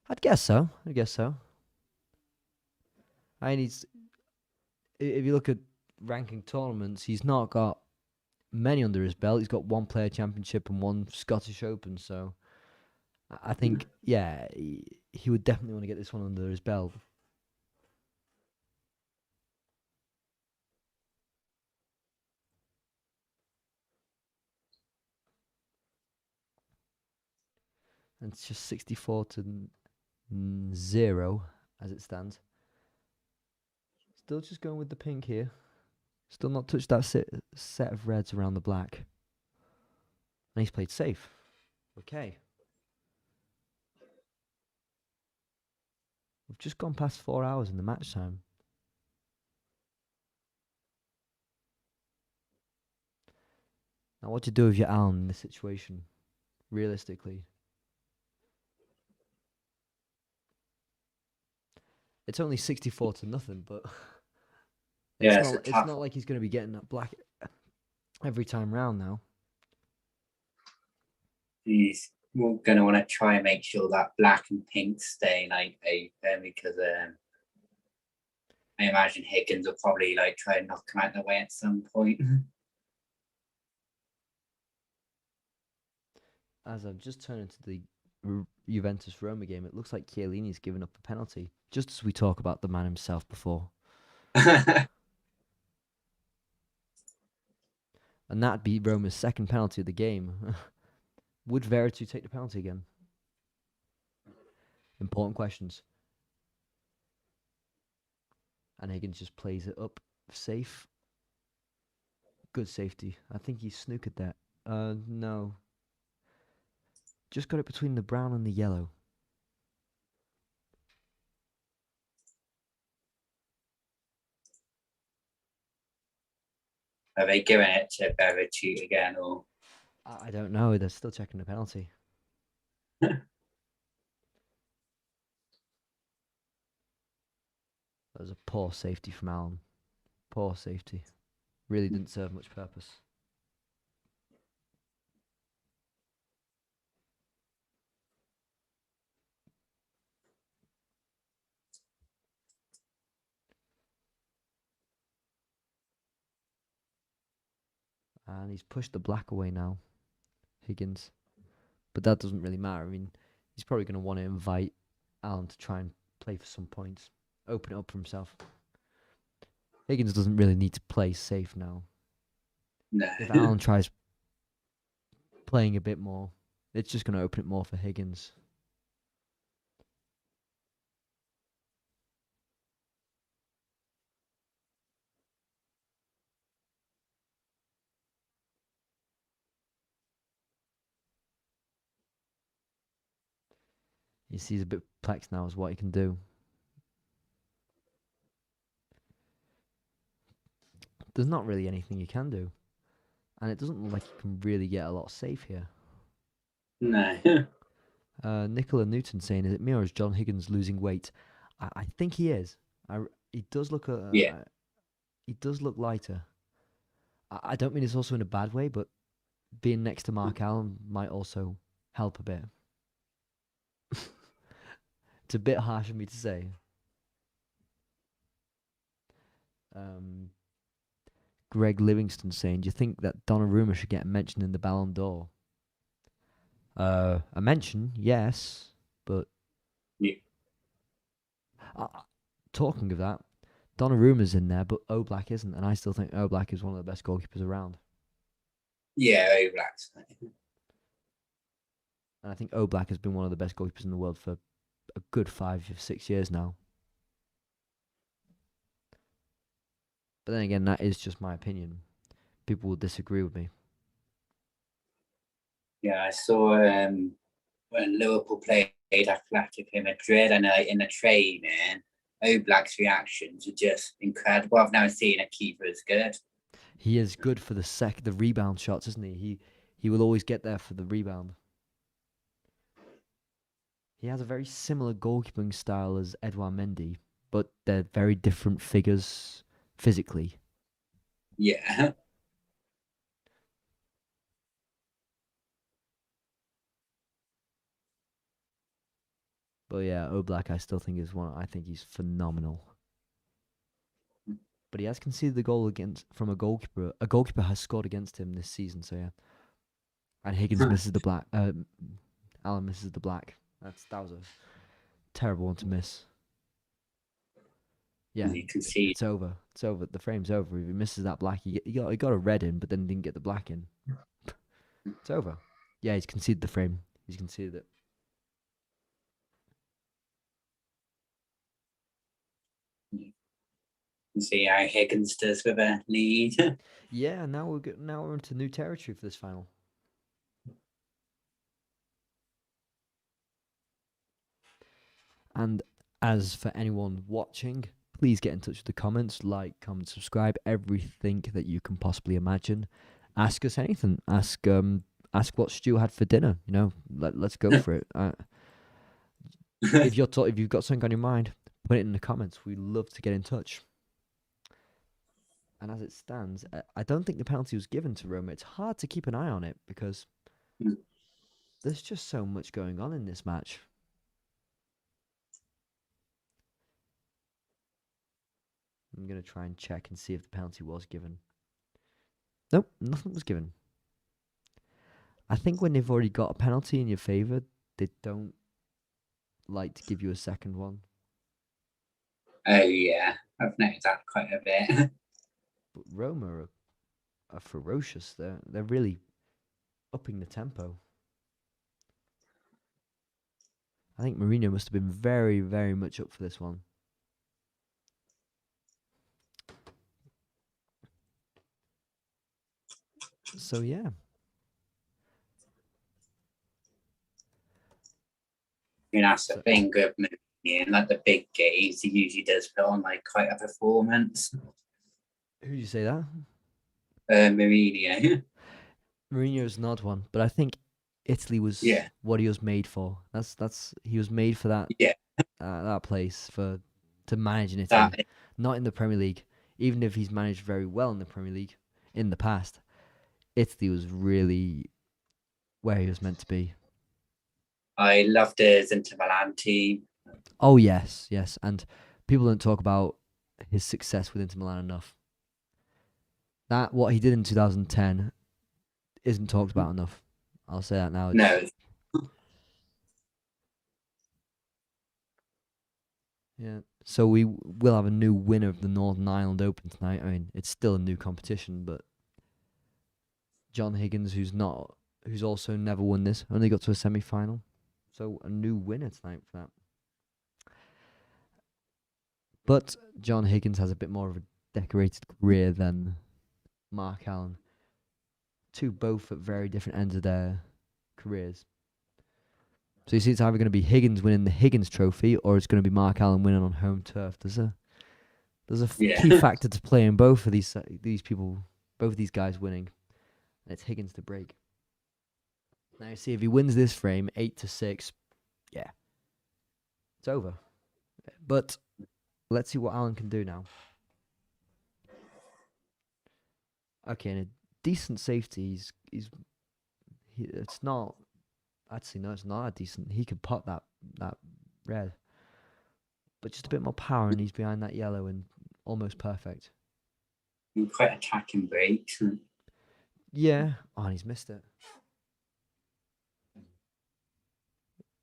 C: I'd guess so. If you look at ranking tournaments, he's not got many under his belt. He's got one player championship and one Scottish Open. So I think, yeah, he would definitely want to get this one under his belt. And it's just 64-0 as it stands. Still just going with the pink here. Still not touched that set of reds around the black. And he's played safe. Okay. We've just gone past 4 hours in the match time. Now, what do you do with your Allen in this situation, realistically? It's only 64-0, but it's not like he's going to be getting that black every time round now.
B: He's going to want to try and make sure that black and pink stay because I imagine Higgins will probably try and knock him out of the way at some point.
C: As I've just turned into the Juventus-Roma game, it looks like Chiellini's given up a penalty, just as we talk about the man himself before. And that'd be Roma's second penalty of the game. Would Veretout take the penalty again? Important questions. And Higgins just plays it up safe. Good safety. I think he snookered that. No. Just got it between the brown and the yellow.
B: Are they giving it to Berachute again, or?
C: I don't know. They're still checking the penalty. That was a poor safety from Allen. Poor safety. Really didn't serve much purpose. And he's pushed the black away now, Higgins. But that doesn't really matter. I mean, he's probably going to want to invite Allen to try and play for some points. Open it up for himself. Higgins doesn't really need to play safe now.
B: No.
C: If Allen tries playing a bit more, it's just going to open it more for Higgins. You see, he's a bit perplexed now as what he can do. There's not really anything you can do. And it doesn't look like you can really get a lot safe here.
B: No.
C: Nicola Newton saying, is it me or is John Higgins losing weight? I think he is. He does look
B: Yeah.
C: He does look lighter. I don't mean it's also in a bad way, but being next to Mark Allen might also help a bit. It's a bit harsh of me to say. Greg Livingston saying, do you think that Donnarumma should get a mention in the Ballon d'Or? A mention, yes, but
B: Yeah.
C: Talking of that, Donnarumma's in there, but Oblak isn't, and I still think Oblak is one of the best goalkeepers around.
B: Yeah, Oblak's.
C: And I think Oblak has been one of the best goalkeepers in the world for a good 5 or 6 years now. But then again, that is just my opinion. People will disagree with me.
B: Yeah, I saw when Liverpool played Atletico Madrid and in the training, Oblak's reactions are just incredible. I've never seen a keeper as good.
C: He is good for the rebound shots, isn't he? He will always get there for the rebound. He has a very similar goalkeeping style as Edouard Mendy, but they're very different figures physically.
B: Yeah.
C: But yeah, Oblak I still think is one. I think he's phenomenal. But he has conceded the goal from a goalkeeper. A goalkeeper has scored against him this season, so yeah. And Higgins misses the black. Allen misses the black. That was a terrible one to miss. Yeah,
B: You can see.
C: it's over. It's over. The frame's over. If he misses that black, he got a red in, but then didn't get the black in. It's over. Yeah, he's conceded the frame. He's conceded it.
B: See how Higgins does with a lead.
C: Yeah, now we're into new territory for this final. And as for anyone watching, please get in touch with the comments, like, comment, subscribe, everything that you can possibly imagine. Ask us anything. Ask what Stu had for dinner. You know, let's go for it. If you've got something on your mind, put it in the comments. We love to get in touch. And as it stands, I don't think the penalty was given to Roma. It's hard to keep an eye on it because there's just so much going on in this match. I'm going to try and check and see if the penalty was given. Nope, nothing was given. I think when they've already got a penalty in your favour, they don't like to give you a second one.
B: Oh, yeah. I've noticed that quite a bit.
C: But Roma are ferocious. They're really upping the tempo. I think Mourinho must have been very, very much up for this one. So, yeah.
B: That's the thing with Mourinho. Like the big games, he usually does put on like quite a performance.
C: Who did you say that?
B: Mourinho.
C: Mourinho's an odd one, but I think Italy was
B: Yeah.
C: what he was made for. He was made for that
B: Yeah.
C: that place to manage in Italy,
B: That
C: not in the Premier League. Even if he's managed very well in the Premier League in the past, Italy was really where he was meant to be.
B: I loved his Inter Milan team.
C: Oh yes, yes, and people don't talk about his success with Inter Milan enough. That what he did in 2010 isn't talked about enough. I'll say that now.
B: No,
C: Yeah. So we will have a new winner of the Northern Ireland Open tonight. I mean, it's still a new competition, but John Higgins, who's also never won this, only got to a semi-final. So a new winner tonight for that. But John Higgins has a bit more of a decorated career than Mark Allen. Two both at very different ends of their careers. So you see, it's either going to be Higgins winning the Higgins Trophy, or it's going to be Mark Allen winning on home turf. There's a key factor to play in both of these people, both of these guys winning, and it's Higgins to break. Now you see, if he wins this frame 8-6, yeah, it's over. But let's see what Allen can do now. Okay, and a decent safety. It's not. Actually, no, it's not a decent. He could pot that red, but just a bit more power, and he's behind that yellow and almost perfect.
B: quite attacking breaks.
C: Yeah. Oh, and he's missed it.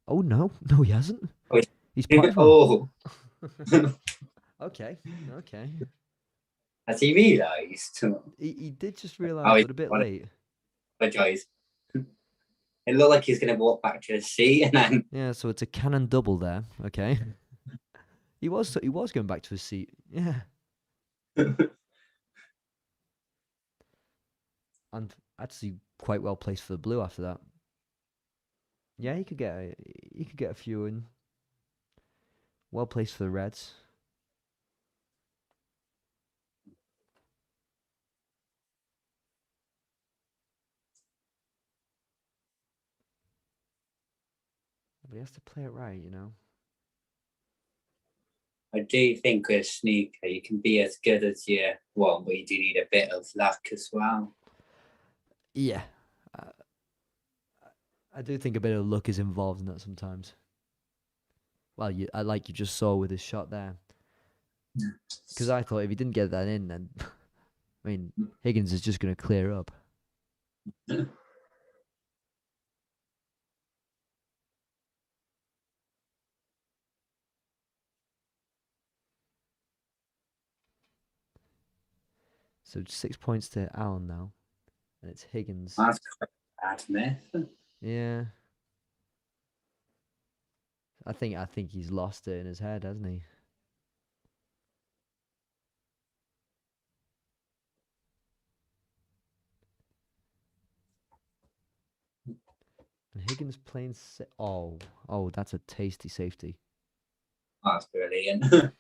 C: Oh no, no, he hasn't.
B: Oh,
C: He's potted one.
B: Oh,
C: Okay.
B: has he realised?
C: He did just
B: Oh,
C: realise,
B: he's
C: but a bit
B: got it.
C: late.
B: Apologise. It looked like he's going to walk back to his seat and then.
C: Yeah, so it's a cannon double there. Okay. He was going back to his seat. Yeah. And actually quite well placed for the blue after that. Yeah, he could get a few in. Well placed for the reds. But he has to play it right, you know.
B: I do think with snooker, you can be as good as you want, but you do need a bit of luck as well.
C: Yeah. I do think a bit of luck is involved in that sometimes. Well, like you just saw with his shot there. Because I thought if he didn't get that in, then I mean, Higgins is just going to clear up. So 6 points to Allen now, and it's Higgins.
B: That's quite a bad myth.
C: Yeah. I think he's lost it in his head, hasn't he? And Higgins playing. Oh, that's a tasty safety.
B: That's brilliant.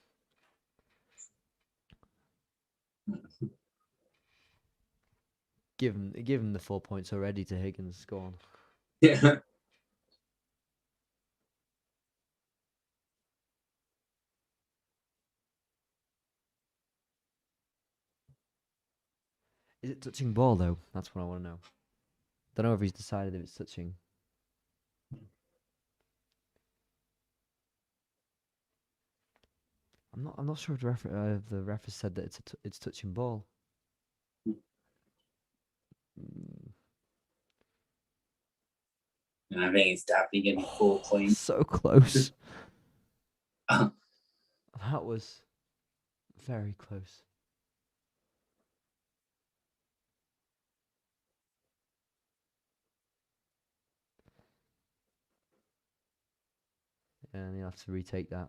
C: Give him the 4 points already to Higgins. Go on.
B: Yeah.
C: Is it touching ball though? That's what I want to know. Don't know if he's decided if it's touching. I'm not sure if the ref has said that it's touching ball.
B: And I think it's definitely going to be 4 points.
C: So close. That was very close. And he'll have to retake that.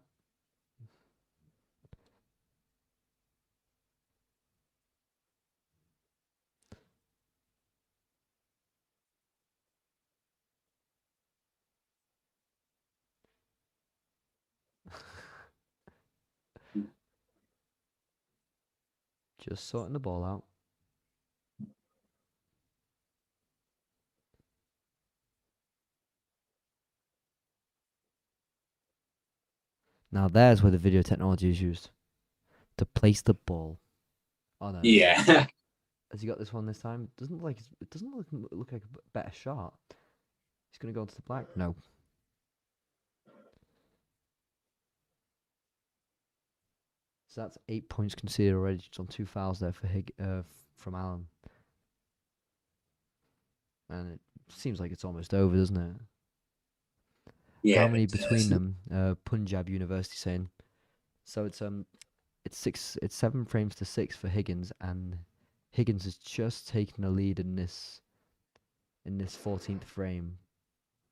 C: Just sorting the ball out. Now there's where the video technology is used to place the ball. Oh no!
B: Yeah.
C: Has he got this one this time? Doesn't like it doesn't look like a better shot. He's gonna go into the black. No. So that's 8 points conceded already. Just on 2 fouls there for from Alan. And it seems like it's almost over, doesn't it?
B: Yeah.
C: How many
B: it
C: between
B: does.
C: them? Punjab University saying. So it's 7 frames to 6 for Higgins, and Higgins has just taken a lead in this 14th frame.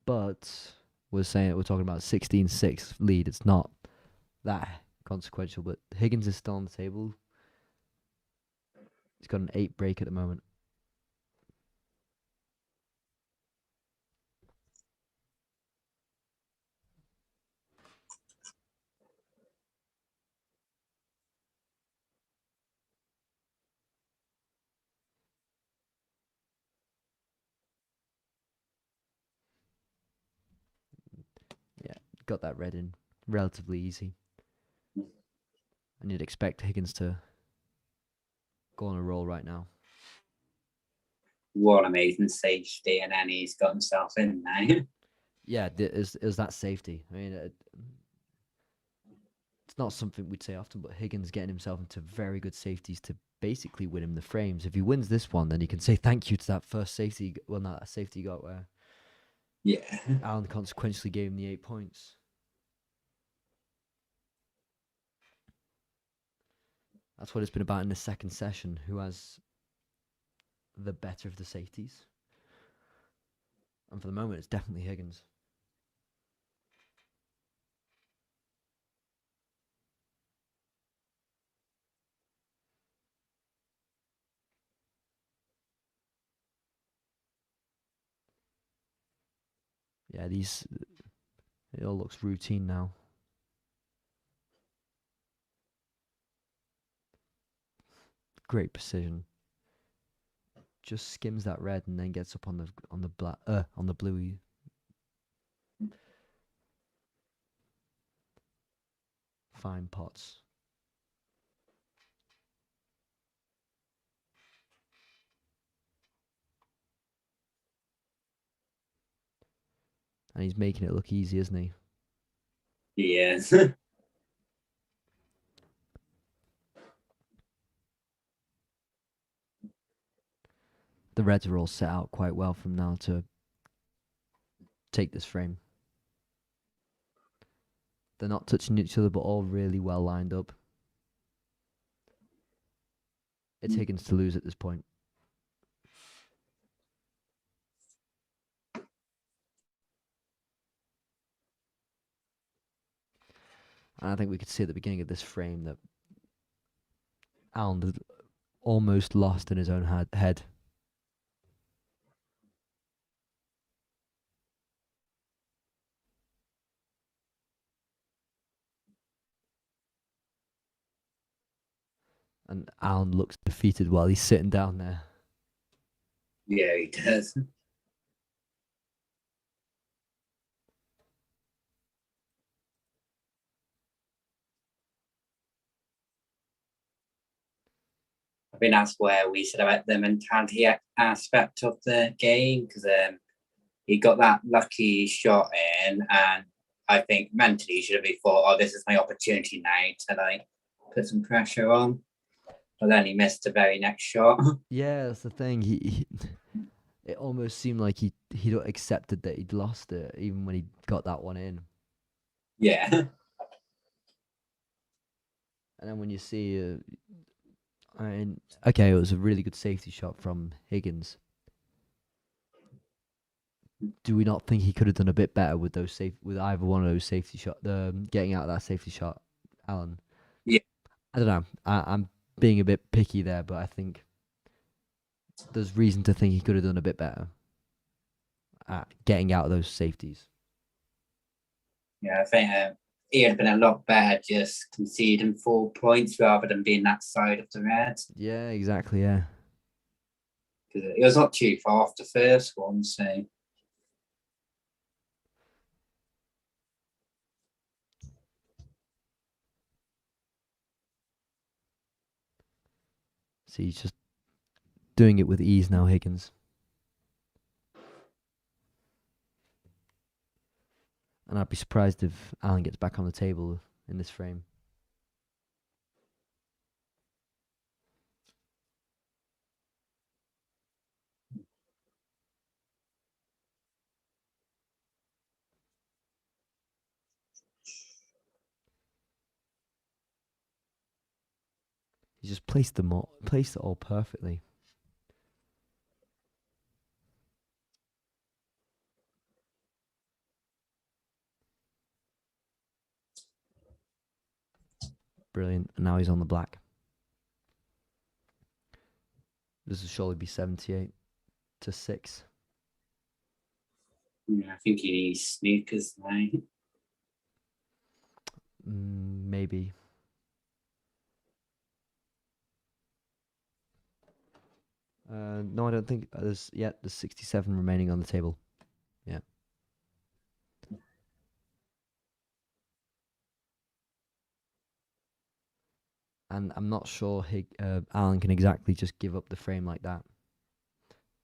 C: But we're talking about 16-6 lead. It's not that consequential, but Higgins is still on the table. He's got an 8 break at the moment. Yeah, got that red in relatively easy. And you'd expect Higgins to go on a roll right now.
B: What amazing safety, and then he's got himself in there.
C: Yeah, is that safety? I mean, it's not something we'd say often, but Higgins getting himself into very good safeties to basically win him the frames. If he wins this one, then he can say thank you to that first safety. Well, not that safety he got where
B: Yeah.
C: Alan consequentially gave him the 8 points. That's what it's been about in the second session. Who has the better of the safeties? And for the moment, it's definitely Higgins. Yeah, it all looks routine now. Great precision. Just skims that red and then gets up on the black on the bluey. Fine pots. And he's making it look easy, isn't he?
B: Yes.
C: The reds are all set out quite well from now to take this frame. They're not touching each other, but all really well lined up. It's Higgins to lose at this point. And I think we could see at the beginning of this frame that Alan had almost lost in his own head. And Alan looks defeated while he's sitting down there.
B: Yeah, he does. I think that's where we said about the mentality aspect of the game, because he got that lucky shot in, and I think mentally he should have thought, "Oh, this is my opportunity now to like put some pressure on." But then he missed the very next shot.
C: Yeah, that's the thing. It almost seemed like he'd accepted that he'd lost it, even when he got that one in.
B: Yeah.
C: And then when you see, okay, it was a really good safety shot from Higgins. Do we not think he could have done a bit better with with either one of those safety shot, getting out of that safety shot, Alan?
B: Yeah.
C: I don't know. I'm being a bit picky there, but I think there's reason to think he could have done a bit better at getting out of those safeties.
B: Yeah, I think he would have been a lot better just conceding 4 points rather than being that side of the red.
C: Yeah, exactly. Yeah.
B: Because it was not too far off the first one, so.
C: See, he's just doing it with ease now, Higgins. And I'd be surprised if Alan gets back on the table in this frame. He just placed it all perfectly. Brilliant. And now he's on the black. This will surely be 78-6.
B: Yeah, I think he needs snookers now.
C: Maybe. No, I don't think there's 67 remaining on the table. Yeah. And I'm not sure Alan can exactly just give up the frame like that.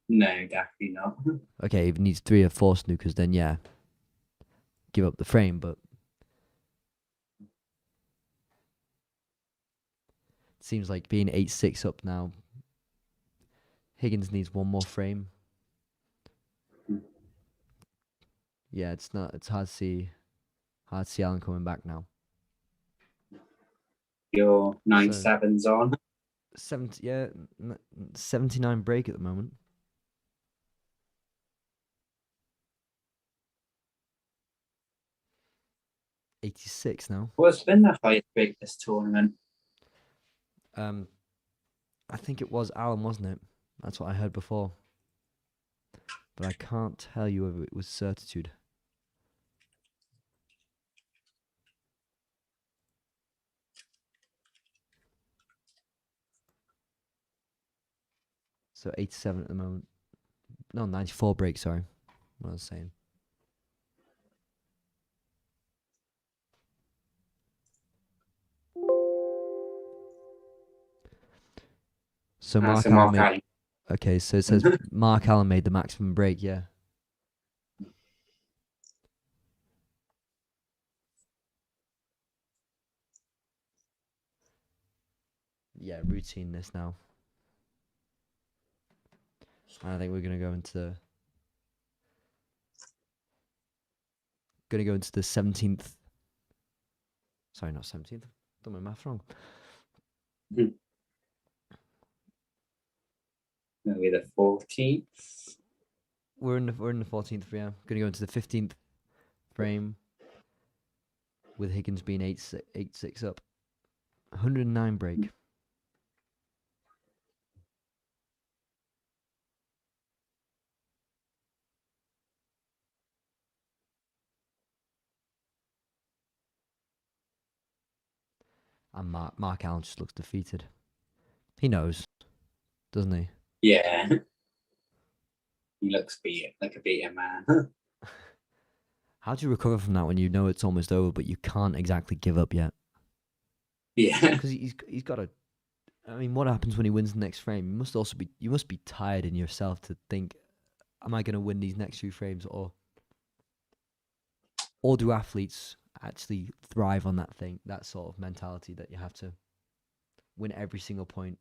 B: No, definitely not.
C: Okay, if he needs 3 or 4 snookers, then yeah, give up the frame, but it seems like being 8-6 up now, Higgins needs 1 more frame. Yeah, it's hard to see Alan coming back now.
B: Your 9-7's on.
C: 79 break at the moment. $86 now.
B: What's been the highest break this tournament?
C: I think it was Alan, wasn't it? That's what I heard before. But I can't tell you whether it was certitude. So 87 at the moment. No, 94 break, sorry. What I was saying. So Mark Allen made, okay, so it says Mark Allen made the maximum break, yeah. Yeah, routine this now. And I think we're gonna go into the 17th. Sorry, not 17th. Done my math wrong.
B: Maybe the 14th.
C: We're in the 14th. Yeah, gonna go into the 15th frame with Higgins being 8-6 up. 109 break. And Mark Allen just looks defeated. He knows, doesn't he?
B: Yeah. He looks like a beaten man.
C: How do you recover from that when you know it's almost over, but you can't exactly give up yet?
B: Yeah.
C: Because he's got to. I mean, what happens when he wins the next frame? You must be tired in yourself to think, am I going to win these next 2 frames, or do athletes actually thrive on that sort of mentality that you have to win every single point?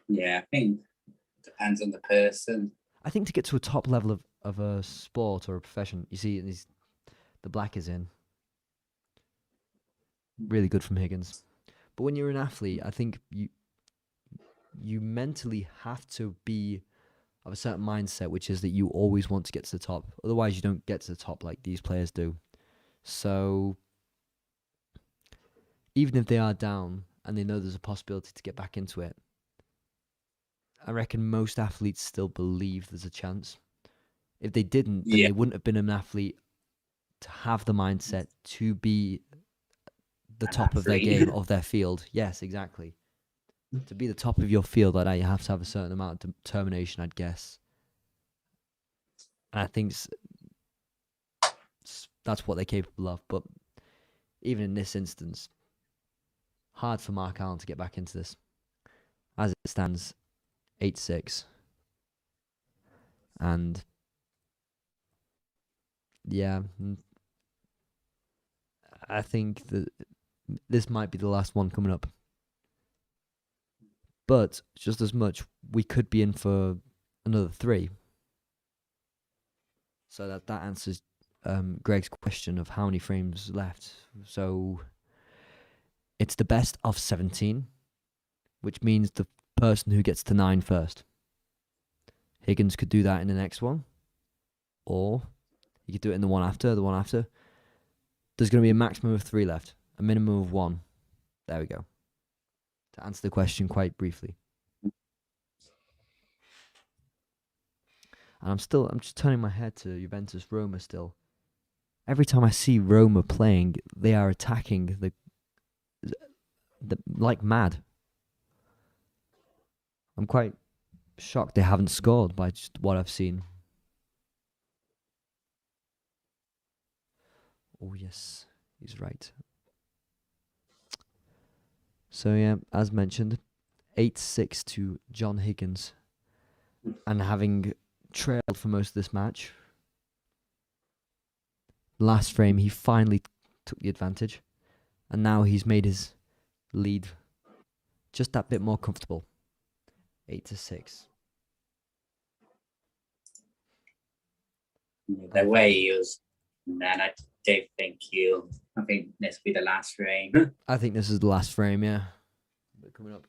B: Yeah, I think it depends on the person.
C: I think to get to a top level of a sport or a profession, you see, the black is in. Really good from Higgins. But when you're an athlete, I think you mentally have to be of a certain mindset, which is that you always want to get to the top. Otherwise, you don't get to the top like these players do. So even if they are down and they know there's a possibility to get back into it, I reckon most athletes still believe there's a chance. If they didn't, then they wouldn't have been an athlete to have the mindset to be the top of their game, of their field. Yes, exactly. To be the top of your field like that, you have to have a certain amount of determination, I'd guess. And I think that's what they're capable of. But even in this instance, hard for Mark Allen to get back into this. as it stands, 8-6. And yeah, I think that this might be the last one coming up. But just as much, we could be in for another 3. So that answers Greg's question of how many frames left. So it's the best of 17, which means the person who gets to 9 first. Higgins could do that in the next one, or he could do it in the one after. There's going to be a maximum of 3 left, a minimum of 1. There we go. To answer the question quite briefly. And I'm just turning my head to Juventus Roma still. Every time I see Roma playing, they are attacking the like mad. I'm quite shocked they haven't scored by just what I've seen. Oh yes, he's right. So yeah, as mentioned, 8-6 to John Higgins. And having trailed for most of this match, last frame he finally took the advantage. And now he's made his lead just that bit more comfortable. 8-6.
B: The way he was, man, I don't think I think this will be the last frame.
C: I think this is the last frame, yeah. But coming up.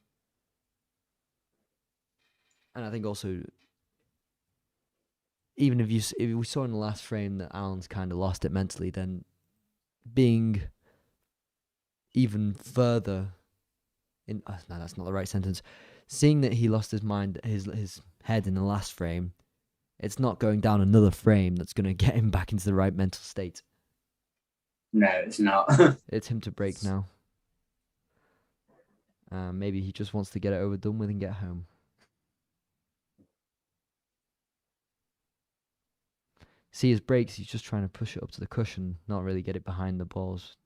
C: And I think also, even if we saw in the last frame that Alan's kind of lost it mentally, then being even further in, no, that's not the right sentence. Seeing that he lost his mind, his head in the last frame, it's not going down another frame that's going to get him back into the right mental state.
B: No, it's not.
C: It's him to break now. Maybe he just wants to get it over done with and get home. See his breaks, he's just trying to push it up to the cushion, not really get it behind the balls.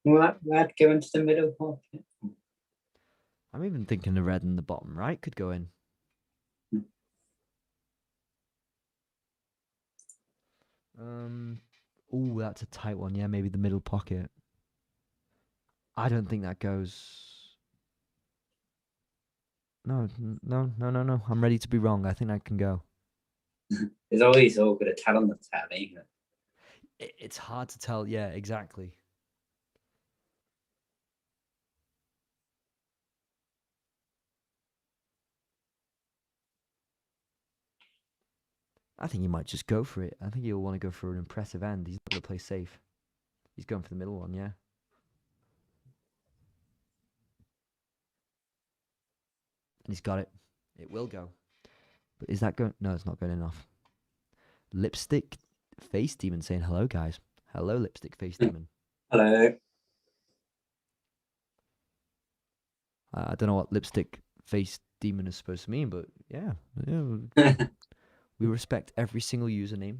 B: Well, that go into the middle pocket.
C: I'm even thinking the red in the bottom right could go in. Oh, that's a tight one. Yeah, maybe the middle pocket. I don't think that goes. No. I'm ready to be wrong. I think that can go.
B: It's always all good to tell on the telly.
C: It's hard to tell. Yeah, exactly. I think he might just go for it. I think he'll want to go for an impressive end. He's not going to play safe. He's going for the middle one, yeah. And he's got it. It will go. But is that going? No, it's not going enough. Lipstick Face Demon saying hello, guys. Hello, Lipstick Face Demon.
B: Hello.
C: I don't know what Lipstick Face Demon is supposed to mean, but yeah. We respect every single username.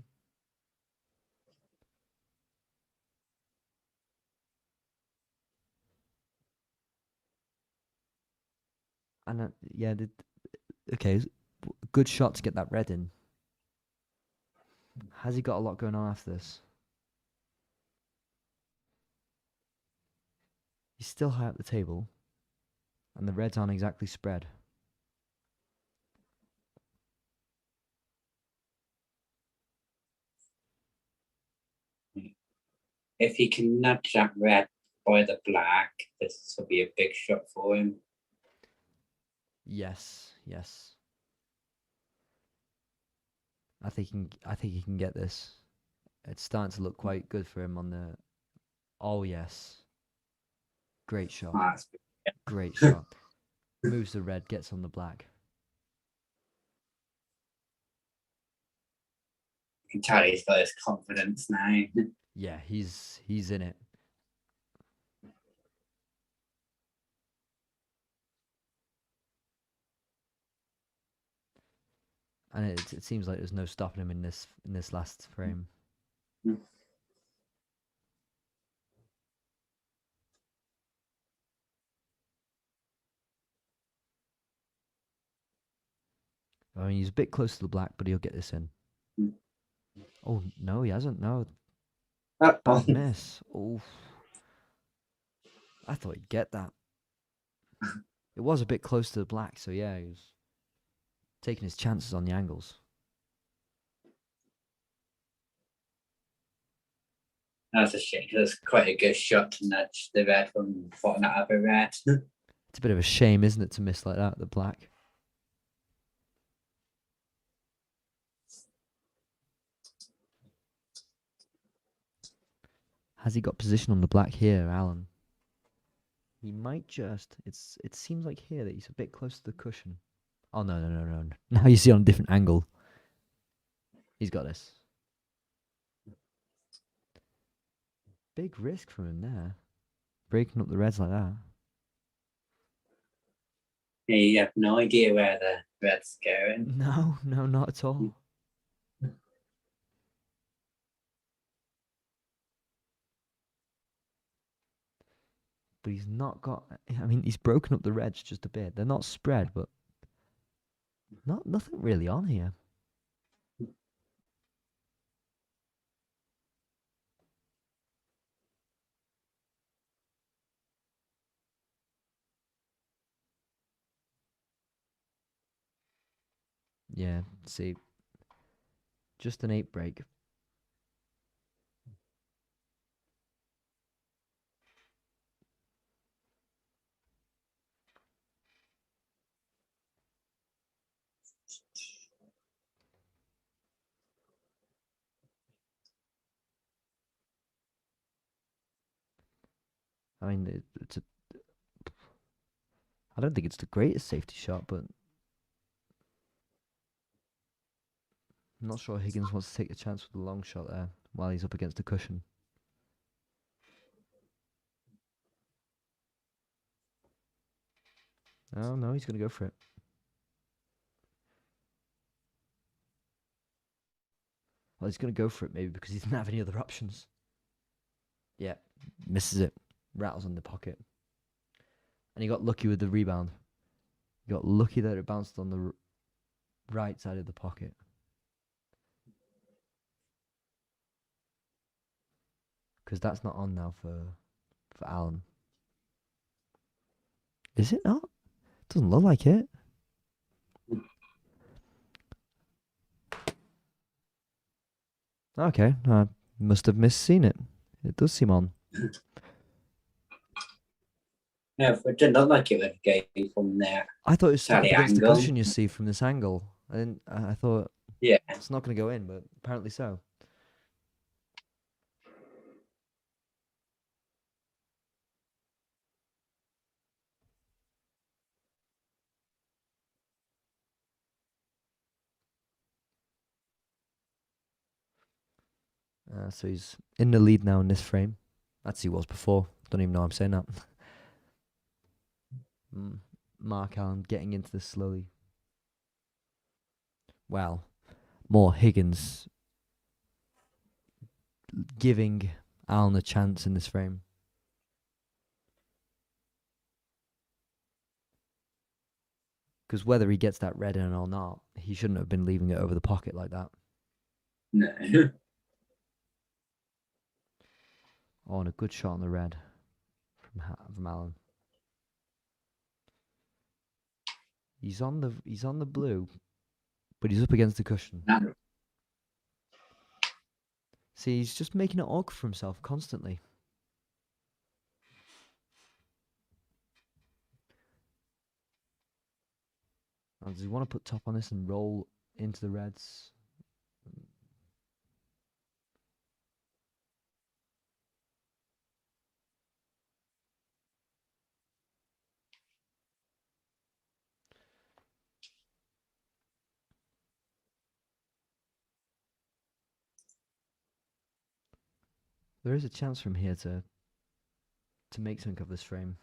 C: And yeah, okay, good shot to get that red in. Has he got a lot going on after this? He's still high up the table, and the reds aren't exactly spread.
B: If he can nudge that red by the black, this will be a big shot for him.
C: Yes. I think he can get this. It's starting to look quite good for him on the. Oh yes. Great shot. Great shot. Moves the red, gets on the black.
B: You can tell he's got his confidence now.
C: Yeah, he's in it. And it seems like there's no stopping him in this last frame. I mean, he's a bit close to the black, but he'll get this in.
B: Mm.
C: Oh, no, he hasn't. No,
B: Oh,
C: bad miss. Oh, I thought he'd get that. It was a bit close to the black, so yeah, he was taking his chances on the angles.
B: that's a shame. That's quite a good shot to nudge the red from bottom out of a red.
C: It's a bit of a shame, isn't it, to miss like that, the black? Has he got position on the black here, Alan? He might just. It seems like here that he's a bit close to the cushion. Oh, no. Now you see on a different angle. He's got this. Big risk from him there. Breaking up the reds like that.
B: You have no idea where the red's going.
C: No, not at all. But he's not got. I mean, he's broken up the reds just a bit. They're not spread, but nothing really on here. Yeah, see, just an 8 break. I mean, I don't think it's the greatest safety shot, but I'm not sure Higgins wants to take a chance with the long shot there while he's up against the cushion. Oh, no, he's going to go for it. Well, he's going to go for it maybe because he didn't have any other options. Yeah, misses it. Rattles in the pocket. And he got lucky with the rebound. He got lucky that it bounced on the right side of the pocket. Because that's not on now for Alan. Is it not? Doesn't look like it. Okay, I must have misseen it. It does seem on.
B: No, it didn't look like it would go from there.
C: I thought it was stuck up
B: Sally
C: against the
B: angle.
C: cushion, you see, from this angle. I thought
B: Yeah.
C: it's not going to go in, but apparently so. So he's in the lead now in this frame. That's he was before. Don't even know I'm saying that. Mark Allen getting into this slowly. Well, more Higgins giving Allen a chance in this frame. Because whether he gets that red in or not, he shouldn't have been leaving it over the pocket like that.
B: No.
C: Oh, and a good shot on the red from Allen. He's on the blue, but he's up against the cushion.
B: No.
C: See, he's just making it awkward for himself constantly. Oh, does he want to put top on this and roll into the reds? There is a chance from here to make something of this frame.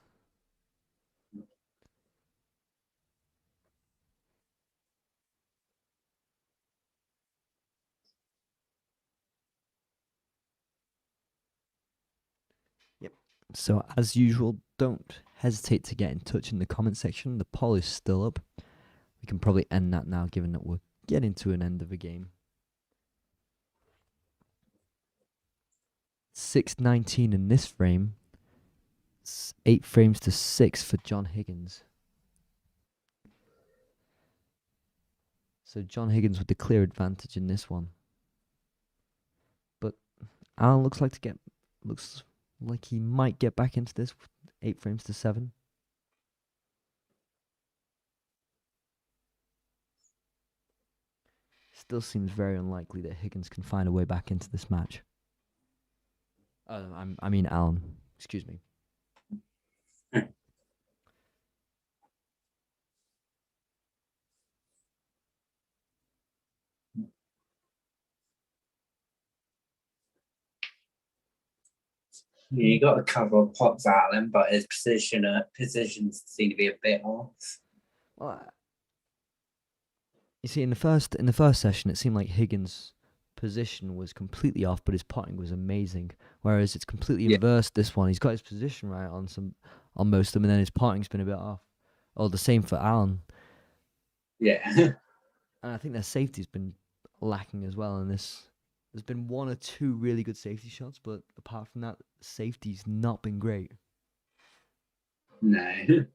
C: Yep. So as usual, don't hesitate to get in touch in the comment section. The poll is still up. We can probably end that now, given that we're getting to an end of a game. 6:19 in this frame. 8 frames to 6 for John Higgins. So John Higgins with the clear advantage in this one. But Alan looks like he might get back into this with 8 frames to 7. Still seems very unlikely that Higgins can find a way back into this match. I mean Alan. Excuse me.
B: You got a couple of pots at him, but his positions seem to be a bit off.
C: Well, you see, in the first session, it seemed like Higgins' position was completely off, but his potting was amazing. Whereas it's completely inversed this one. He's got his position right on most of them, and then his potting's been a bit off. Oh, the same for Alan.
B: Yeah.
C: And I think their safety's been lacking as well in this. There's been 1 or 2 really good safety shots, but apart from that, safety's not been great.
B: No.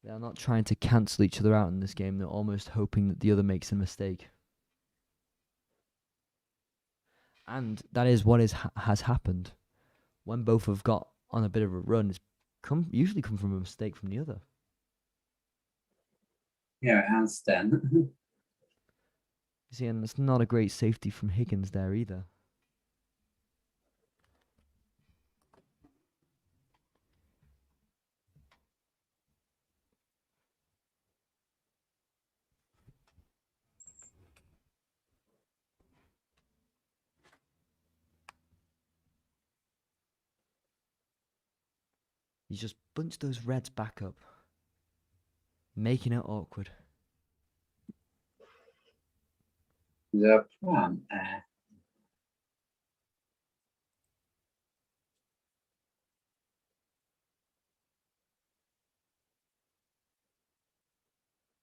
C: They're not trying to cancel each other out in this game. They're almost hoping that the other makes a mistake. And that is what has happened. When both have got on a bit of a run, it's usually come from a mistake from the other.
B: Yeah, it has done.
C: You see, and it's not a great safety from Higgins there either. You just bunch those reds back up, making it awkward.
B: The plan there.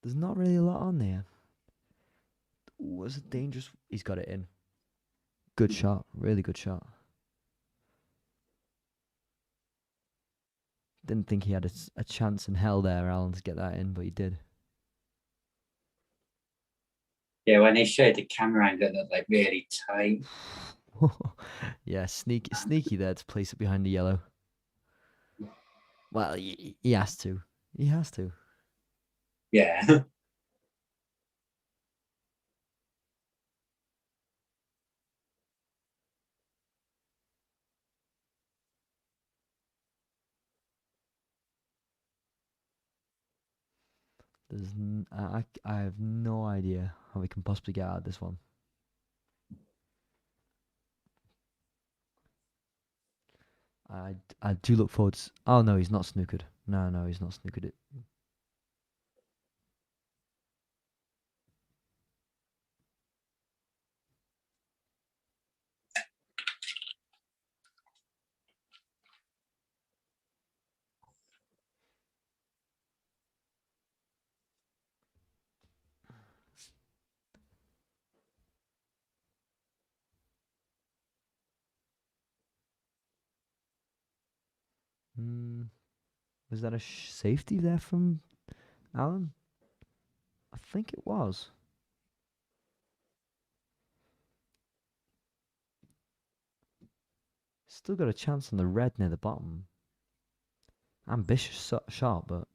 C: There's not really a lot on there. Was it dangerous? He's got it in. Good shot. Really good shot. Didn't think he had a chance in hell there, Alan, to get that in, but he did.
B: Yeah, when they showed the camera angle, it looked like really tight.
C: Yeah, sneaky there to place it behind the yellow. Well, he has to. He has to.
B: Yeah.
C: I have no idea how we can possibly get out of this one. I do look forward to... Oh, no, he's not snookered. No, he's not snookered it. Was that a safety there from Alan? I think it was. Still got a chance on the red near the bottom. Ambitious shot, but...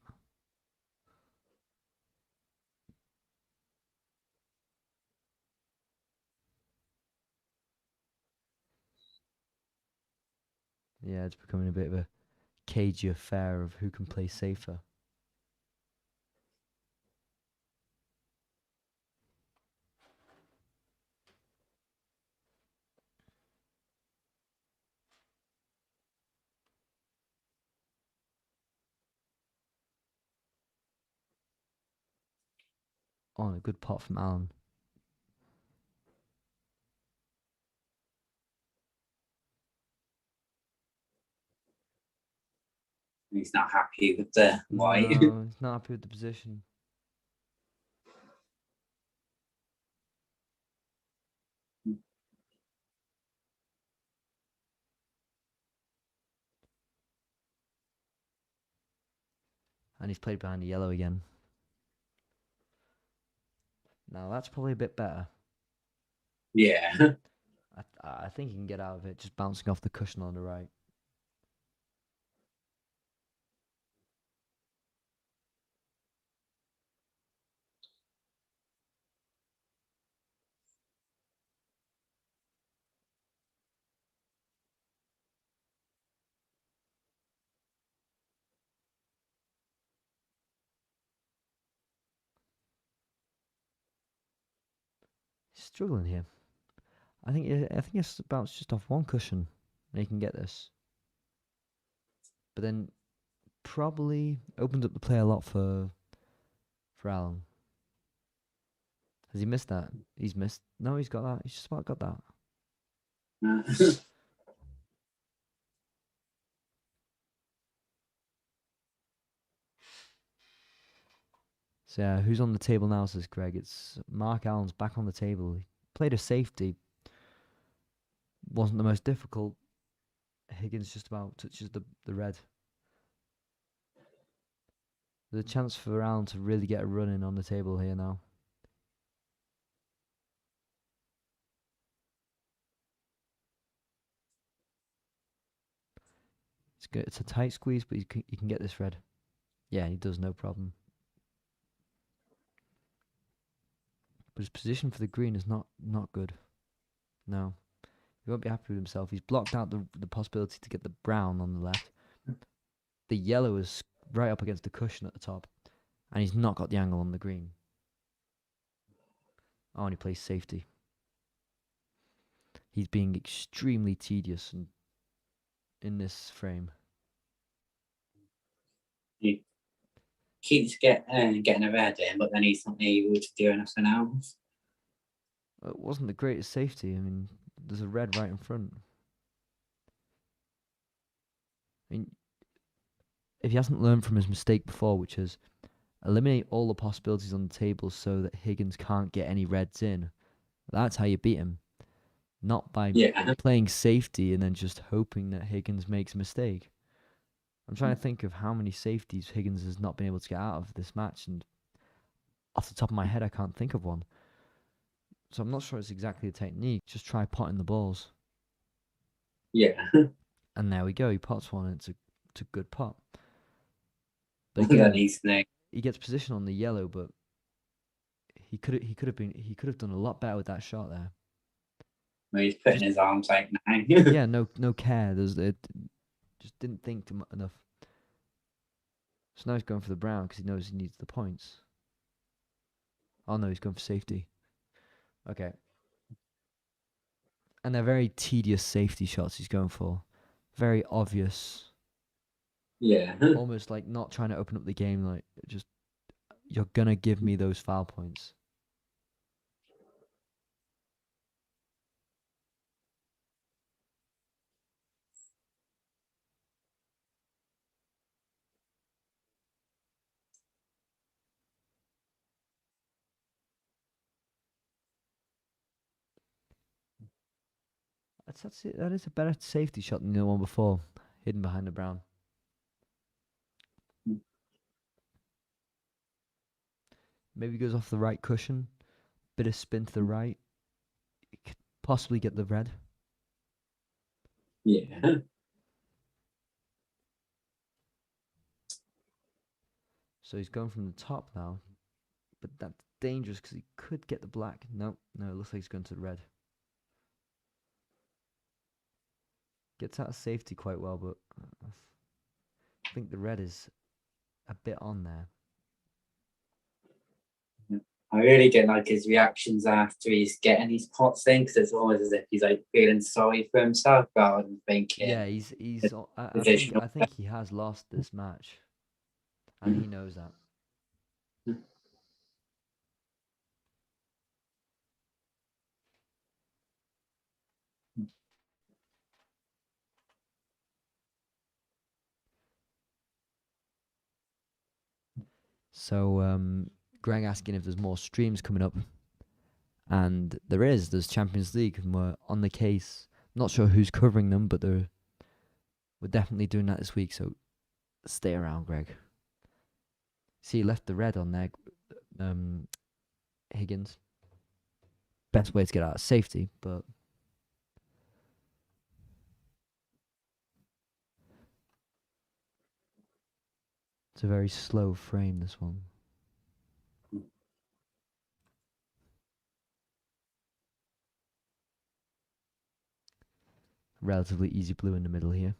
C: Yeah, it's becoming a bit of a cagey affair of who can play safer. Oh, a good pot from Alan.
B: He's not happy with the white.
C: No, he's not happy with the position. And he's played behind the yellow again. Now that's probably a bit better.
B: Yeah.
C: I think he can get out of it just bouncing off the cushion on the right. He's struggling here. I think it's bounced just off one cushion and he can get this. But then probably opened up the play a lot for Alan. Has he missed that? He's missed. No, he's got that. He's just about got that. So yeah, who's on the table now, says Greg. It's Mark Allen's back on the table. He played a safety. Wasn't the most difficult. Higgins just about touches the red. There's a chance for Allen to really get a run in on the table here now. It's good. It's a tight squeeze, but he can get this red. Yeah, he does, no problem. But his position for the green is not good. No. He won't be happy with himself. He's blocked out the possibility to get the brown on the left. The yellow is right up against the cushion at the top. And he's not got the angle on the green. Oh, and he plays safety. He's being extremely tedious in this frame.
B: He keeps getting a red in, but then he's not able to do anything else.
C: It wasn't the greatest safety. I mean, there's a red right in front. I mean, if he hasn't learned from his mistake before, which is eliminate all the possibilities on the table so that Higgins can't get any reds in, that's how you beat him. Not by playing safety and then just hoping that Higgins makes a mistake. I'm trying to think of how many safeties Higgins has not been able to get out of this match, and off the top of my head, I can't think of one. So I'm not sure it's exactly a technique. Just try potting the balls.
B: Yeah.
C: And there we go. He pots one. And it's a good pot. But
B: Again,
C: again, he gets position on the yellow, but he could have done a lot better with that shot there.
B: Well, he's putting his arms out now.
C: Yeah, no care. It just didn't think enough. So now he's going for the brown because he knows he needs the points. Oh no, he's going for safety. Okay. And they're very tedious safety shots he's going for. Very obvious.
B: Yeah.
C: Almost like not trying to open up the game, like just you're gonna give me those foul points. That's it. That is a better safety shot than the one before, hidden behind the brown. Maybe goes off the right cushion, bit of spin to the right. Could possibly get the red.
B: Yeah.
C: So he's going from the top now, but that's dangerous because he could get the black. No, it looks like he's going to the red. Gets out of safety quite well, but I think the red is a bit on there.
B: I really don't like his reactions after he's getting his pots in, because it's almost as if he's like feeling sorry for himself rather than thinking.
C: Yeah, he's. I think he has lost this match, and he knows that. So Greg asking if there's more streams coming up, and there's Champions League, and we're on the case. Not sure who's covering them, but we're definitely doing that this week. So stay around, Greg. See, you left the red on there, Higgins. Best way to get out of safety, but it's a very slow frame, this one. Relatively easy blue in the middle here.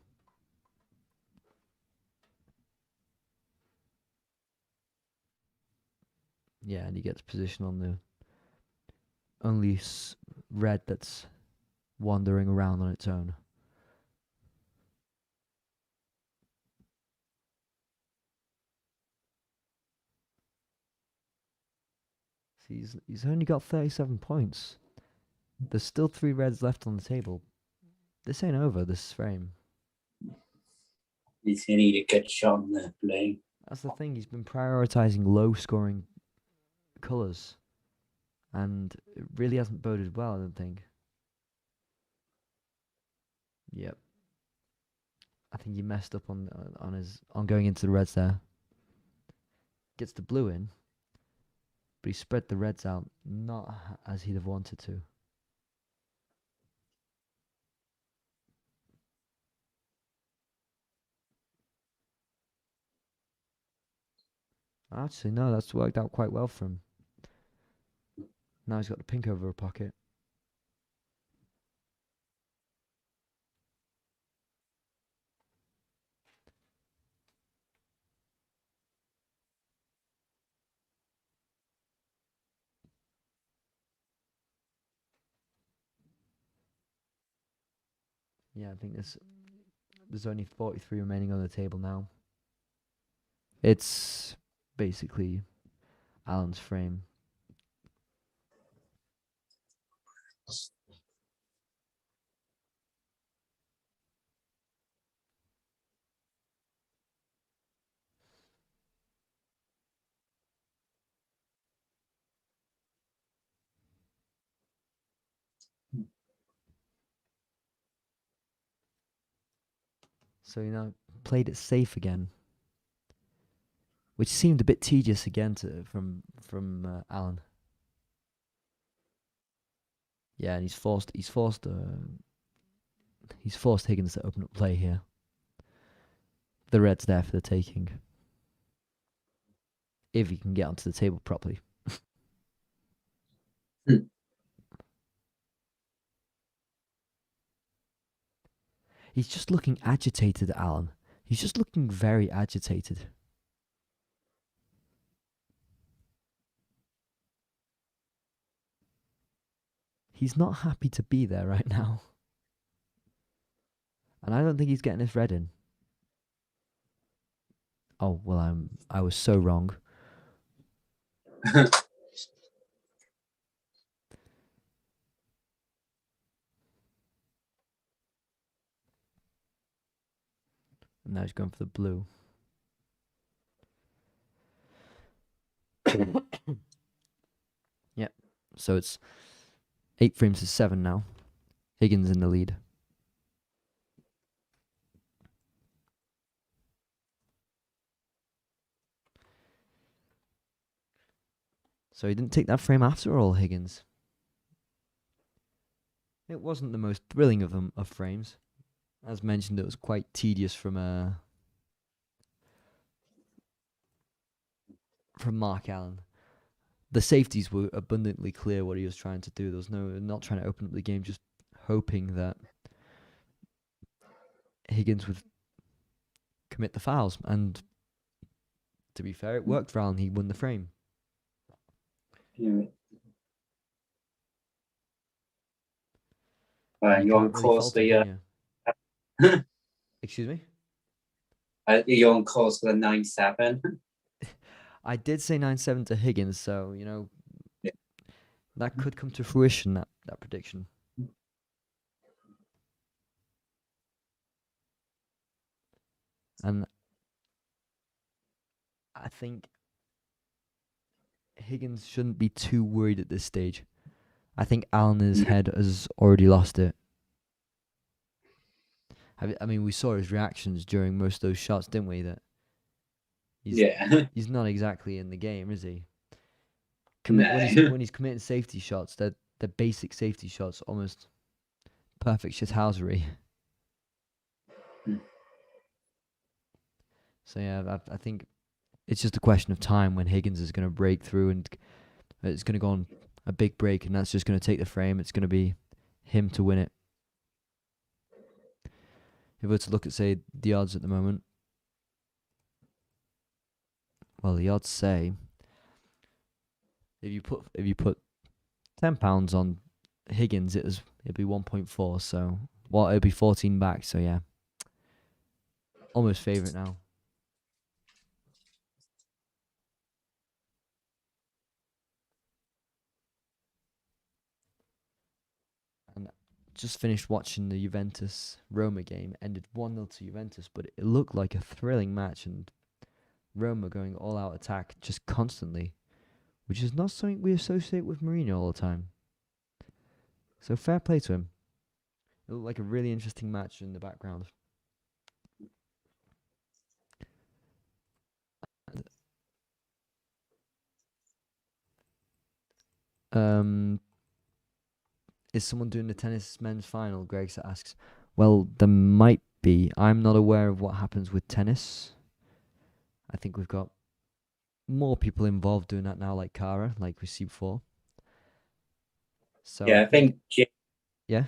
C: Yeah, and he gets position on the only red that's wandering around on its own. See, he's only got 37 points. There's still 3 reds left on the table. This ain't over, this frame.
B: He's going to need a good shot on the blue.
C: That's the thing, he's been prioritizing low-scoring colours. And it really hasn't boded well, I don't think. Yep. I think he messed up on going into the reds there. Gets the blue in, but he spread the reds out not as he'd have wanted to. Actually, no, that's worked out quite well for him. Now he's got the pink over a pocket. Yeah, I think there's only 43 remaining on the table now. It's basically Alan's frame. So, played it safe again, which seemed a bit tedious again from Alan. Yeah, and he's forced Higgins to open up play here. The red's there for the taking, if he can get onto the table properly. He's just looking agitated, Alan. He's just looking very agitated. He's not happy to be there right now. And I don't think he's getting this red in. Oh, well, I was so wrong. And now he's going for the blue. Yep. So it's 8 frames to 7 now. Higgins in the lead. So he didn't take that frame after all, Higgins. It wasn't the most thrilling of frames. As mentioned, it was quite tedious from Mark Allen. The safeties were abundantly clear what he was trying to do. There was not trying to open up the game, just hoping that Higgins would commit the fouls. And to be fair, it worked for Allen. He won the frame.
B: Yeah. You're on course for the...
C: Excuse me?
B: You're on course for the 9-7.
C: I did say 9-7 to Higgins, so,
B: yeah.
C: That could come to fruition, that prediction. And I think Higgins shouldn't be too worried at this stage. I think Allen in his head has already lost it. I mean, we saw his reactions during most of those shots, didn't we? That he's not exactly in the game, is he? When he's committing safety shots, they're basic safety shots, almost perfect shithousery. So yeah, I think it's just a question of time when Higgins is going to break through and it's going to go on a big break, and that's just going to take the frame. It's going to be him to win it. If we were to look at, say, the odds at the moment, well, the odds say if you put £10 on Higgins, it'd be 1.4. So it'd be 14 back. So yeah, almost favourite now. And just finished watching the Juventus-Roma game. Ended 1-0 to Juventus, but it looked like a thrilling match, and Roma going all-out attack just constantly, which is not something we associate with Mourinho all the time. So fair play to him. It looked like a really interesting match in the background. Is someone doing the tennis men's final? Greg asks. Well, there might be. I'm not aware of what happens with tennis. I think we've got more people involved doing that now, like Cara, like we see before. So
B: yeah, I think
C: yeah.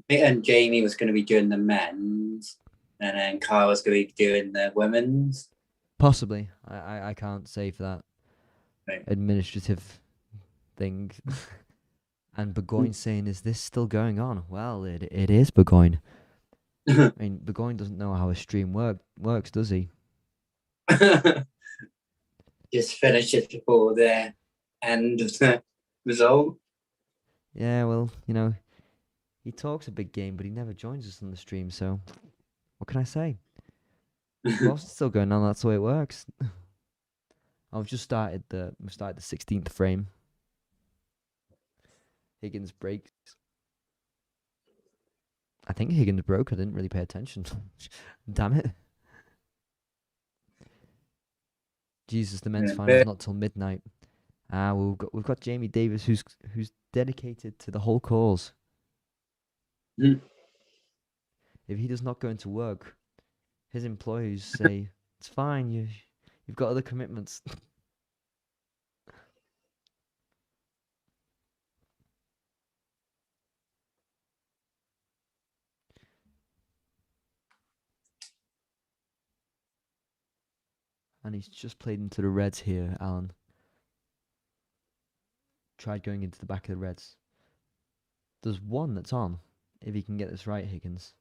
B: And Jamie was going to be doing the men's, and then Cara was going to be doing the women's.
C: Possibly. I can't say for that administrative thing. And Burgoyne's saying, is this still going on? Well, it is Burgoyne. I mean, Burgoyne doesn't know how a stream works, does he?
B: Just finish it before the end of the result.
C: Yeah, well, he talks a big game, but he never joins us on the stream, so what can I say? Of course it's still going on, that's the way it works. I've just started the 16th frame. Higgins breaks. I think Higgins broke. I didn't really pay attention. Damn it. Jesus, the men's final's not till midnight. We've got Jamie Davies who's dedicated to the whole cause. If he does not go into work, his employees say, it's fine, you've got other commitments. And he's just played into the Reds here, Alan. Tried going into the back of the Reds. There's one that's on, if he can get this right, Higgins.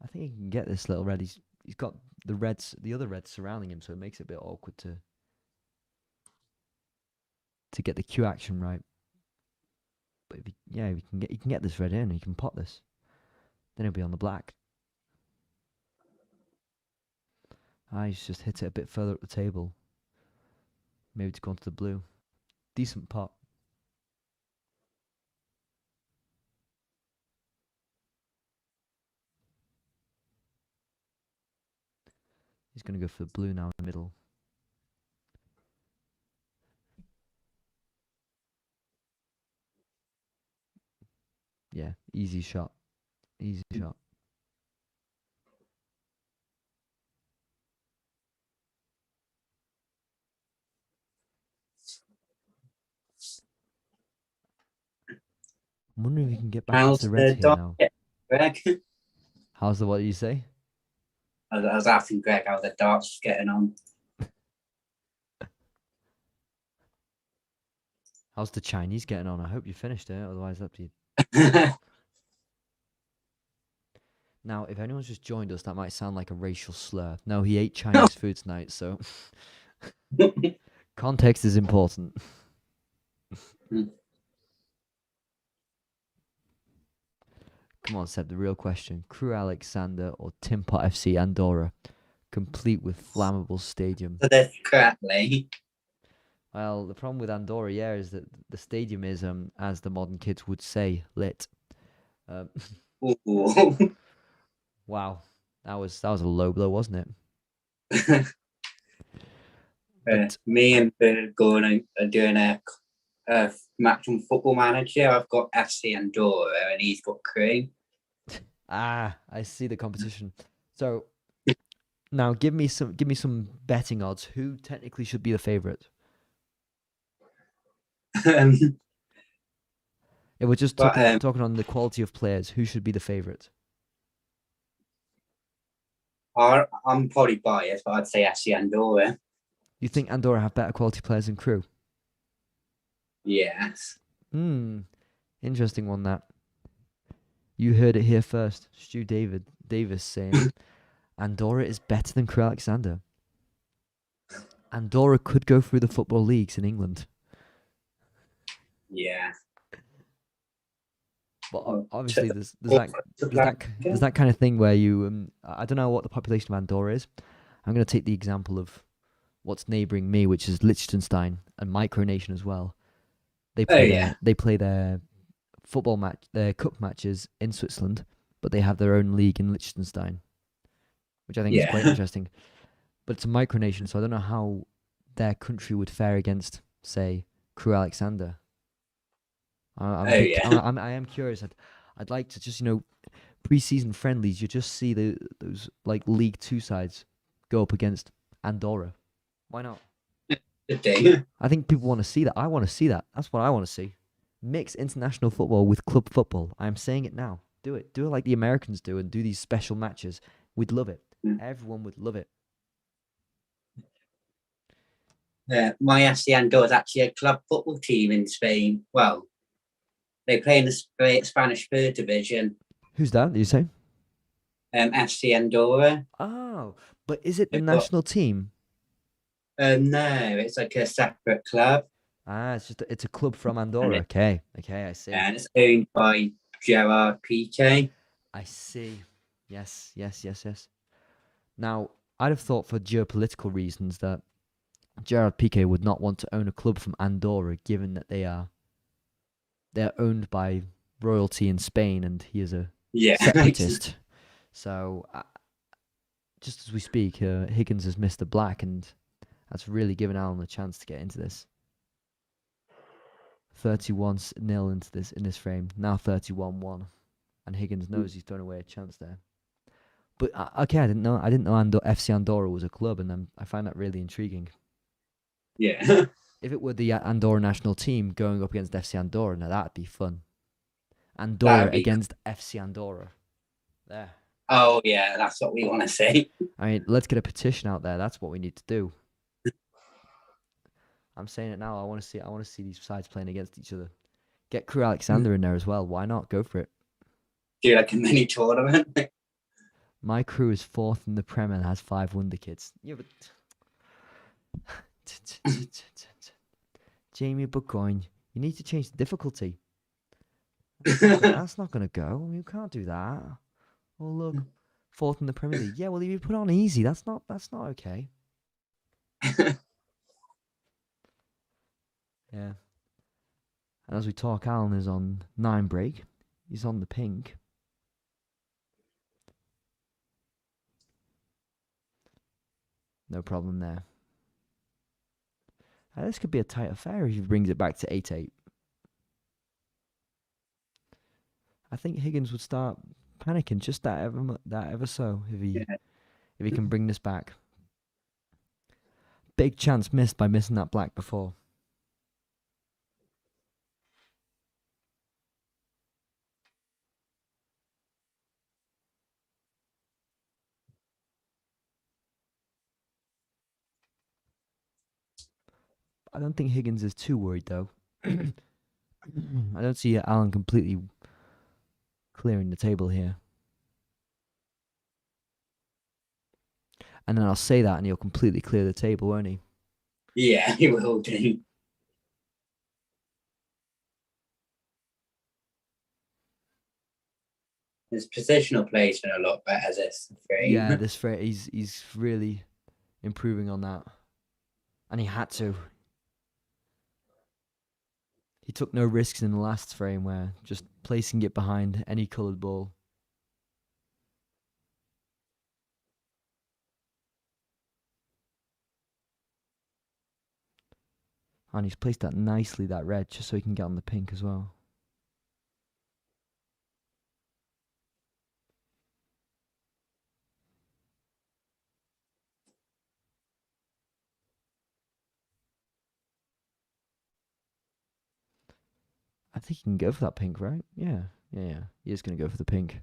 C: I think he can get this little red. He's got the other Reds surrounding him, so it makes it a bit awkward to get the cue action right. But if he can get this red in, he can pot this. Then he'll be on the black. He's just hit it a bit further up the table. Maybe to go onto the blue. Decent pot. He's going to go for the blue now in the middle. Yeah, easy shot. Easy shot. I'm wondering if he can get back
B: How's
C: into the Reds here now.
B: Greg?
C: How's the what did you say?
B: I was asking Greg how the darts getting on.
C: How's the Chinese getting on? I hope you finished it, otherwise that'd be... Now, if anyone's just joined us, that might sound like a racial slur. No, he ate Chinese food tonight, so... Context is important. Come on, Seb, the real question. Crew Alexander or Tin Pot FC Andorra? Complete with flammable stadium.
B: So that's correctly.
C: Well, the problem with Andorra, yeah, is that the stadium is, as the modern kids would say, lit.
B: Ooh.
C: Wow, that was a low blow, wasn't it? But
B: Me and Bert going and doing a match on Football Manager. I've got FC Andorra and he's got Crew.
C: I see the competition. So now give me some betting odds. Who technically should be the favorite? If we're just talking on the quality of players, who should be the favorite?
B: I'm probably biased, but I'd say FC Andorra.
C: You think Andorra have better quality players than Crew?
B: Yes.
C: Interesting one that. You heard it here first. Stu Davies saying Andorra is better than Crew Alexander. Andorra could go through the football leagues in England.
B: Yeah.
C: But obviously there's that kind of thing where you I don't know what the population of Andorra is. I'm going to take the example of what's neighbouring me, which is Liechtenstein and Micronation as well. They play their football match, their cup matches in Switzerland, but they have their own league in Liechtenstein, which I think is quite interesting. But it's a micronation, so I don't know how their country would fare against, say, Crew Alexander. I am curious. I'd like to just, pre-season friendlies. You just see those like League Two sides go up against Andorra. Why not? I think people want to see that. I want to see that. That's what I want to see. Mix international football with club football. I'm saying it now. Do it. Do it like the Americans do and do these special matches. We'd love it. Everyone would love it.
B: My FC Andorra is actually a club football team in Spain. Well, they play in the Spanish Third Division.
C: Who's that? Do you say?
B: FC Andorra.
C: Oh, but is it the national team?
B: No, it's like a separate club.
C: It's a club from Andorra. Okay, I see.
B: And it's owned by Gerard Piqué.
C: I see. Yes. Now, I'd have thought for geopolitical reasons that Gerard Piqué would not want to own a club from Andorra, given that they're owned by royalty in Spain, and he is a separatist. So, just as we speak, Higgins has missed the black, and that's really given Alan a chance to get into this. 31-0 in this frame. Now 31-1, and Higgins knows he's thrown away a chance there. But okay, I didn't know FC Andorra was a club, and I find that really intriguing.
B: Yeah.
C: If it were the Andorra national team going up against FC Andorra, now that'd be fun. Andorra against FC Andorra. There.
B: Oh yeah, that's what we want to see.
C: I mean, let's get a petition out there. That's what we need to do. I'm saying it now. I want to see these sides playing against each other. Get Crew Alexander in there as well. Why not? Go for it.
B: Do like a mini tournament.
C: My Crew is 4th in the Prem and has 5 Wonder Kids. Yeah, but Jamie Burgoyne, you need to change the difficulty. That's not going to go. You can't do that. Oh look, 4th in the Premier League. Yeah, well, if you put on easy, that's not okay. Yeah. And as we talk, Alan is on 9 break. He's on the pink. No problem there. This could be a tight affair if he brings it back to 8-8. I think Higgins would start panicking just that ever so if he can bring this back. Big chance missed by missing that black before. I don't think Higgins is too worried though. I don't see Alan completely clearing the table here. And then I'll say that and he'll completely clear the table, won't he?
B: Yeah, he will do. His positional play's been a lot better this frame.
C: Yeah, this frame, he's really improving on that. And he had to. He took no risks in the last frame where just placing it behind any coloured ball. And he's placed that nicely, that red, just so he can get on the pink as well. I think he can go for that pink, right? Yeah. He is going to go for the pink.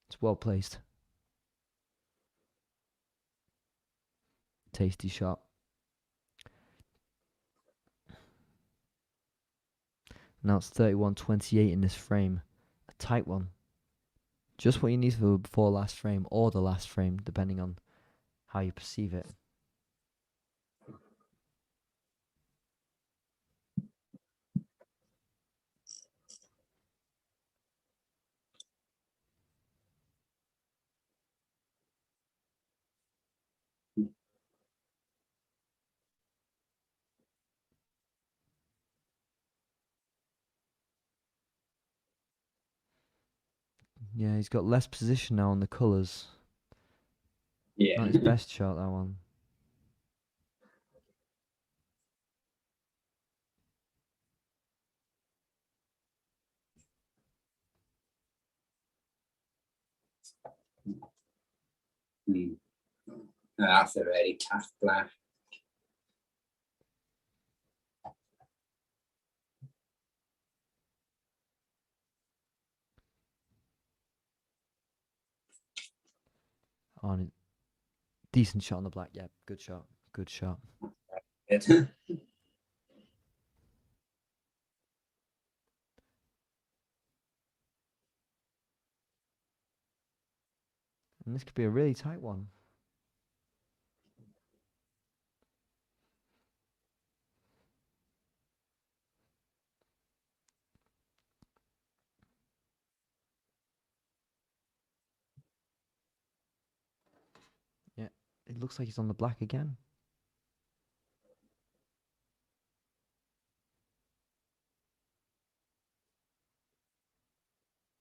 C: It's well placed. Tasty shot. Now it's 31-28 in this frame. A tight one. Just what you need for before last frame or the last frame, depending on how you perceive it. Yeah, he's got less position now on the colours.
B: Yeah.
C: Not his best shot, that one.
B: That's a really tough black.
C: On decent shot on the black. Yeah, good shot. Good shot.
B: Good.
C: And this could be a really tight one. Yeah, it looks like he's on the black again.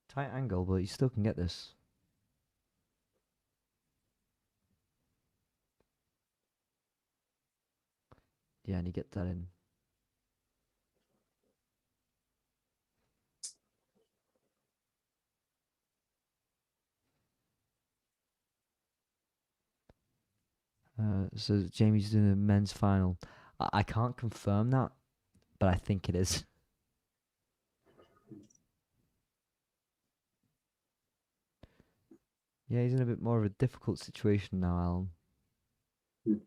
C: Tight angle, but he still can get this. Yeah, and he gets that in. So Jamie's doing the men's final. I can't confirm that, but I think it is. Yeah, he's in a bit more of a difficult situation now, Alan.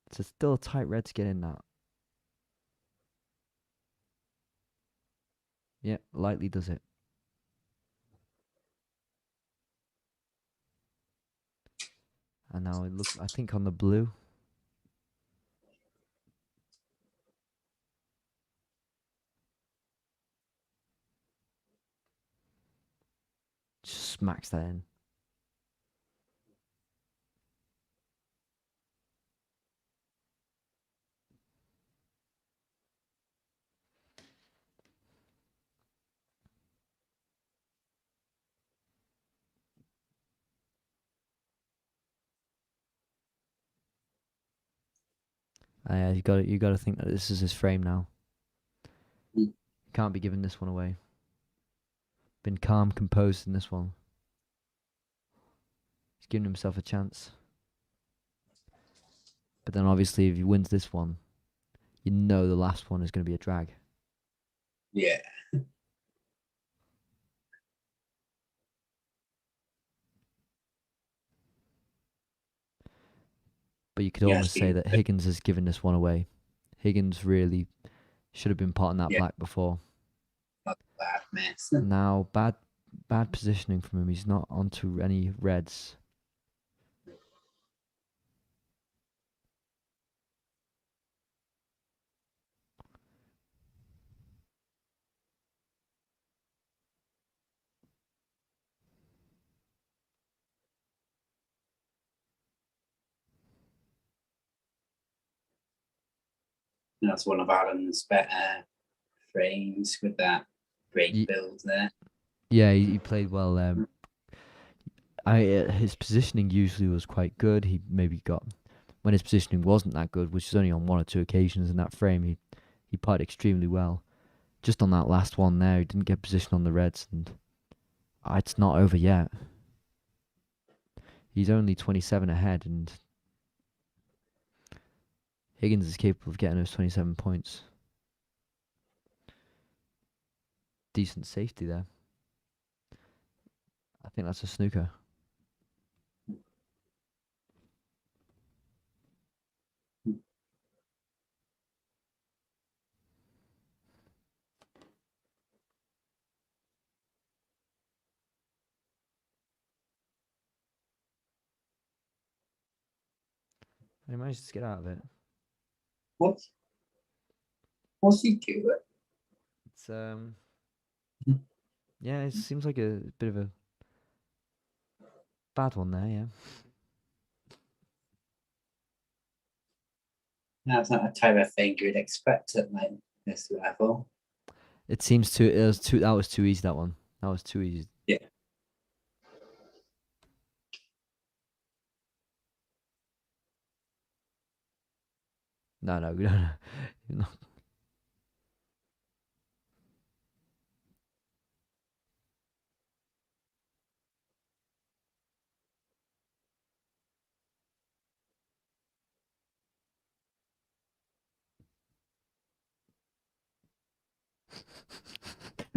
C: It's still a tight red to get in that. Yeah, lightly does it. And now it looks, I think, on the blue. Just smacks that in. You got to think that this is his frame now. Can't be giving this one away. Been calm, composed in this one. He's giving himself a chance. But then obviously if he wins this one, you know the last one is going to be a drag.
B: Yeah.
C: But you could almost say that Higgins has given this one away. Higgins really should have been part in that black before.
B: Not a bad mess.
C: Now, bad positioning from him. He's not onto any reds.
B: That's one of Alan's better frames with that break
C: Ye-
B: build there.
C: Yeah, he played well. His positioning usually was quite good. He maybe got when his positioning wasn't that good, which is only on 1 or 2 occasions in that frame. He played extremely well. Just on that last one there, he didn't get position on the reds, and it's not over yet. He's only 27 ahead, and Higgins is capable of getting those 27 points. Decent safety there. I think that's a snooker. He managed to get out of it.
B: What's he doing?
C: It's yeah, it seems like a bit of a bad one there, yeah.
B: That's not a type of thing you would expect at this level.
C: It seems that was too easy, that one. That was too easy.
B: Yeah.
C: No, we don't. No.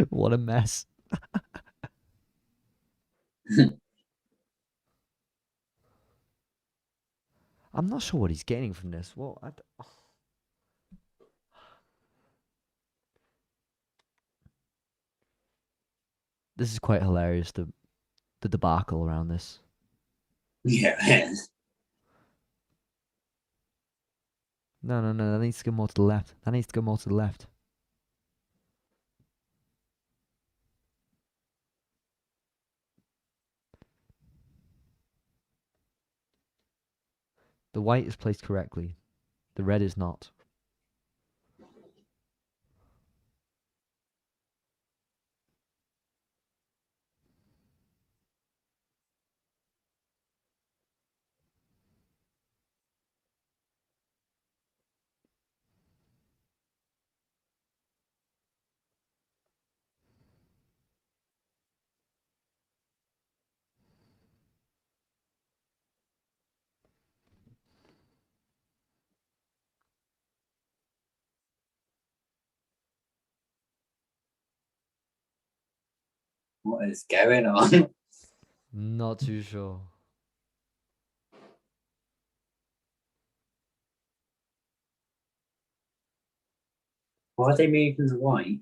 C: What a mess. I'm not sure what he's gaining from this. This is quite hilarious, the debacle around this.
B: Yeah.
C: No, that needs to go more to the left. That needs to go more to the left. The white is placed correctly. The red is not.
B: What is going on?
C: Not too sure.
B: Why are they moving the white?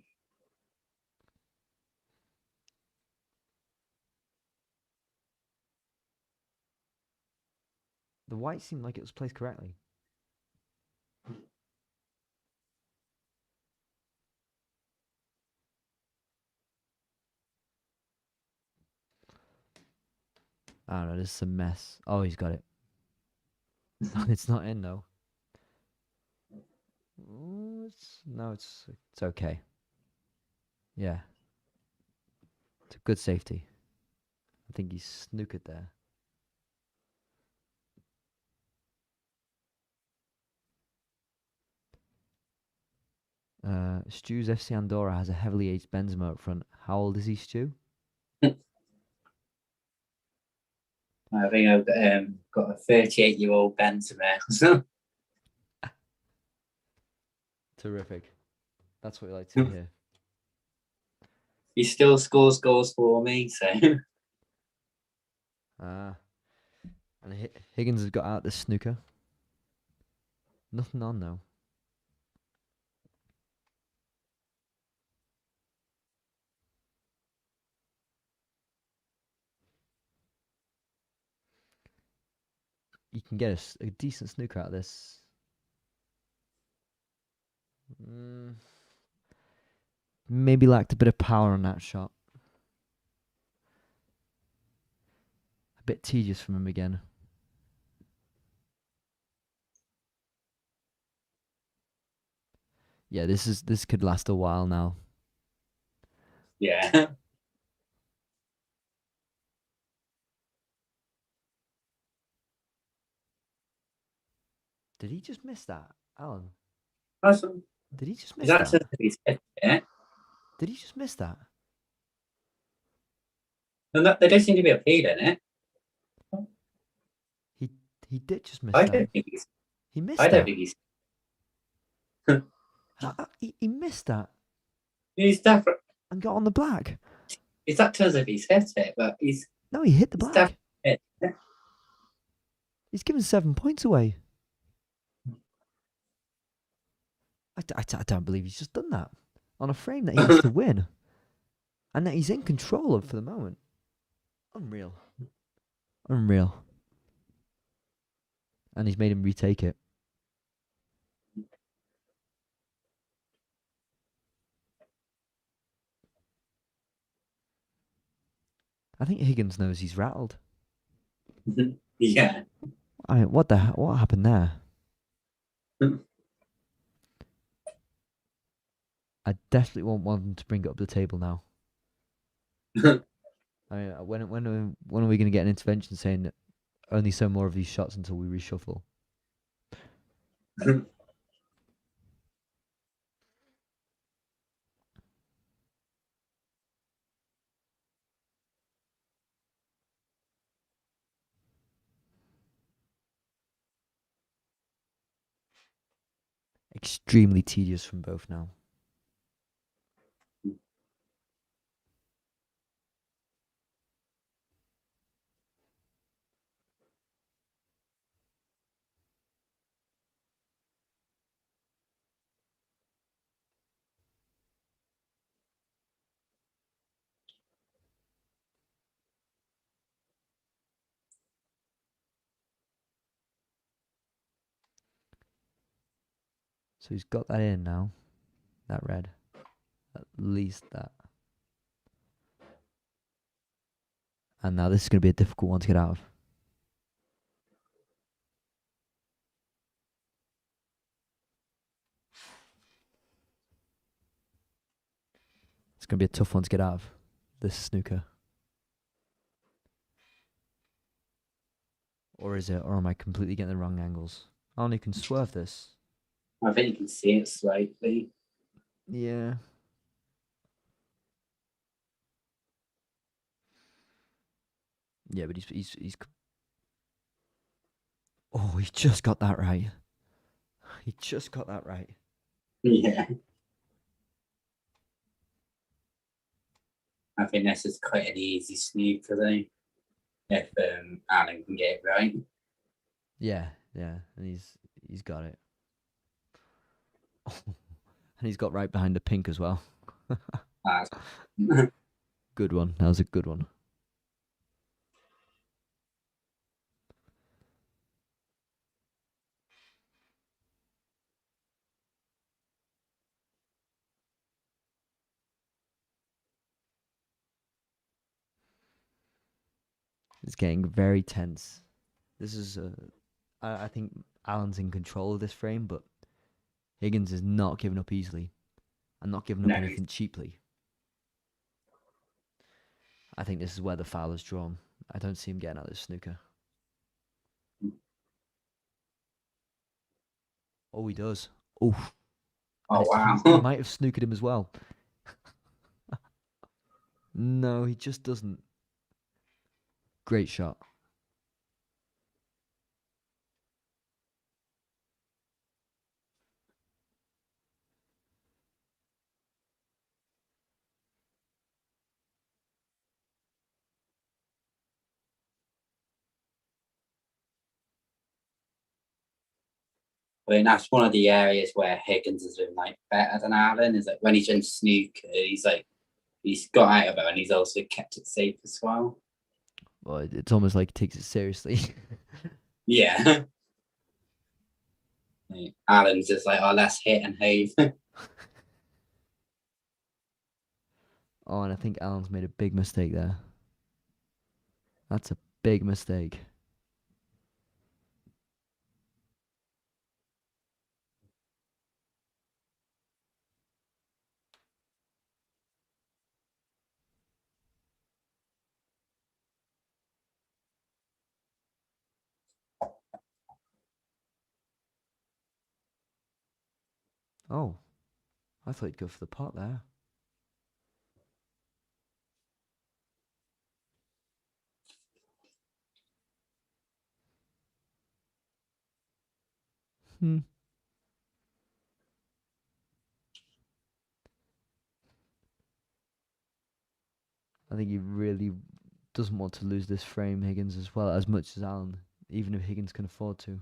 C: The white seemed like it was placed correctly. I don't know, this is a mess. Oh, he's got it. It's not in though. It's okay. Yeah. It's a good safety. I think he's snookered there. Stu's FC Andorra has a heavily aged Benzema up front. How old is he, Stu?
B: I think I've got a 38-year-old Benzema.
C: Terrific. That's what we like to hear.
B: He still scores goals for me, so.
C: And Higgins has got out the snooker. Nothing on though. You can get a decent snooker out of this. Maybe lacked a bit of power on that shot. A bit tedious from him again. Yeah, this could last a while now.
B: Yeah.
C: Did he just miss that, Alan?
B: Awesome.
C: Did he just
B: Is
C: miss
B: that
C: that?
B: supposed to be it?
C: Did he just miss that?
B: And they don't seem to be appealing it.
C: He did just miss
B: I
C: that.
B: don't think he's.
C: He missed
B: I don't
C: that.
B: think he's.
C: He missed that
B: He's definitely.
C: and got on the black.
B: Is that turns if he's hit it, but he's.
C: No, he hit the
B: He's
C: black.
B: definitely hit.
C: He's given 7 points away. I don't believe he's just done that on a frame that he needs to win, and that he's in control of for the moment. Unreal. And he's made him retake it. I think Higgins knows he's rattled.
B: Yeah.
C: I mean, what happened there? I definitely won't want them to bring it up the table now. I mean, when are we going to get an intervention saying that only so more of these shots until we reshuffle? Extremely tedious from both now. So he's got that in now. That red. At least that. And now this is going to be a difficult one to get out of. It's going to be a tough one to get out of. This snooker. Or is it? Or am I completely getting the wrong angles? I only can swerve this.
B: I think you can see it slightly.
C: Yeah. Yeah, but he's. Oh, he just got that right. He just got that right.
B: Yeah. I think this is quite an easy snooker though. If Alan can get it right.
C: Yeah, and he's got it. And he's got right behind the pink as well. Good one. That was a good one. It's getting very tense. This is I think Alan's in control of this frame, but Higgins is not giving up easily and not giving up anything cheaply. I think this is where the foul is drawn. I don't see him getting out of this snooker. Oh, he does. Oof.
B: Oh, wow.
C: He might have snookered him as well. No, he just doesn't. Great shot.
B: I mean, that's one of the areas where Higgins has been like better than Alan. Is that when he's in snooker, he's got out of it and he's also kept it safe as well.
C: Well, it's almost like he takes it seriously.
B: Yeah. Alan's just like, oh, let's hit and hope.
C: Oh, and I think Alan's made a big mistake there. That's a big mistake. Oh, I thought he'd go for the pot there. Hmm. I think he really doesn't want to lose this frame, Higgins, as well, as much as Allen, even if Higgins can afford to.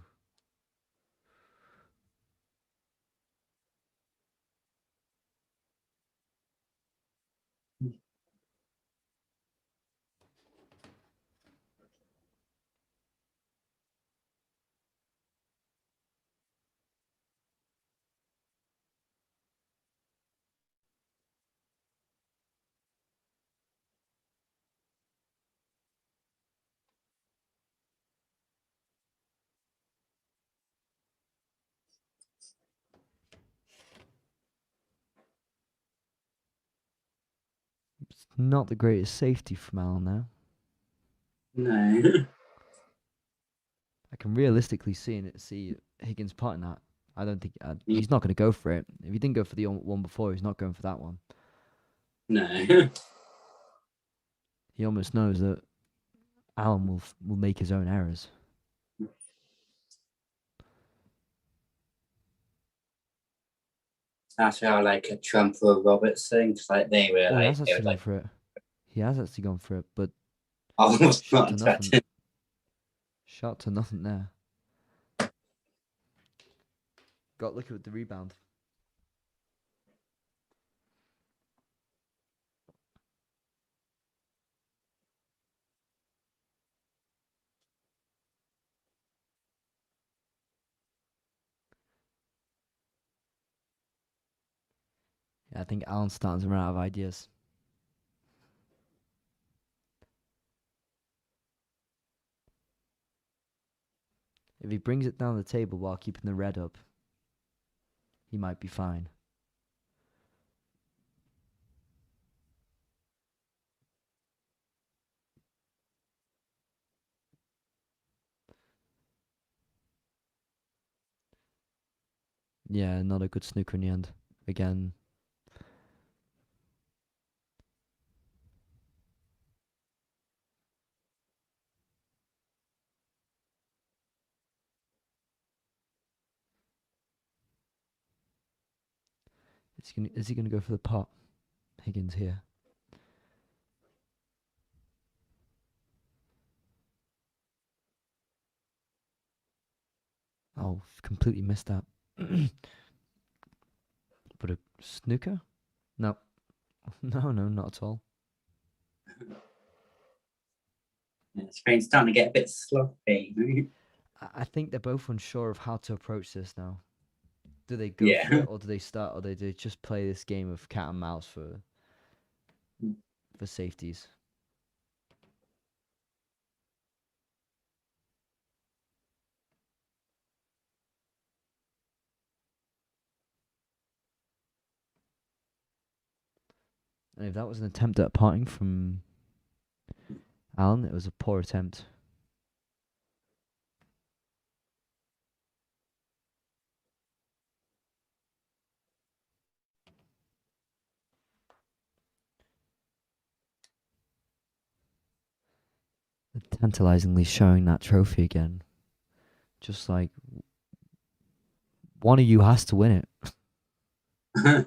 C: It's not the greatest safety from Allen now.
B: No.
C: I can realistically see Higgins potting that. I don't think he's not going to go for it. If he didn't go for the one before, he's not going for that one.
B: No.
C: He almost knows that Allen will make his own errors.
B: That's how like a Trump or a Robertson, 'cause, like they were
C: Oh, he
B: like
C: has
B: they
C: actually
B: were
C: gone
B: like
C: for it. He has actually gone for it, but
B: almost
C: shot
B: not
C: to nothing.
B: touching.
C: Shot to nothing there. Got lucky with the rebound. Yeah, I think Allen's starting to run out of ideas. If he brings it down the table while keeping the red up, he might be fine. Yeah, not a good snooker in the end. Again. Is he gonna go for the pot? Higgins here. Oh, completely missed that. But a snooker? No. No, not at all.
B: Spain's starting to get a bit sloppy.
C: I think they're both unsure of how to approach this now. Do they go
B: Yeah.
C: for it, or do they start, or do they just play this game of cat and mouse for safeties? And if that was an attempt at potting from Allen, it was a poor attempt. Tantalizingly showing that trophy again. Just like one of you has to win it.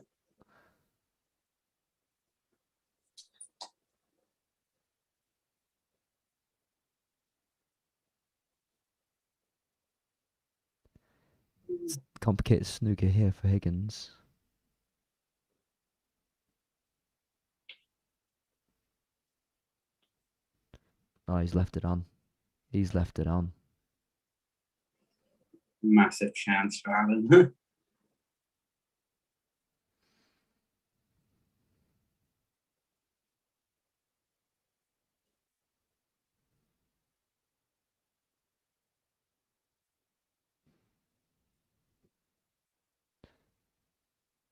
C: Complicated snooker here for Higgins. Oh, he's left it on. He's left it on.
B: Massive chance for Alan.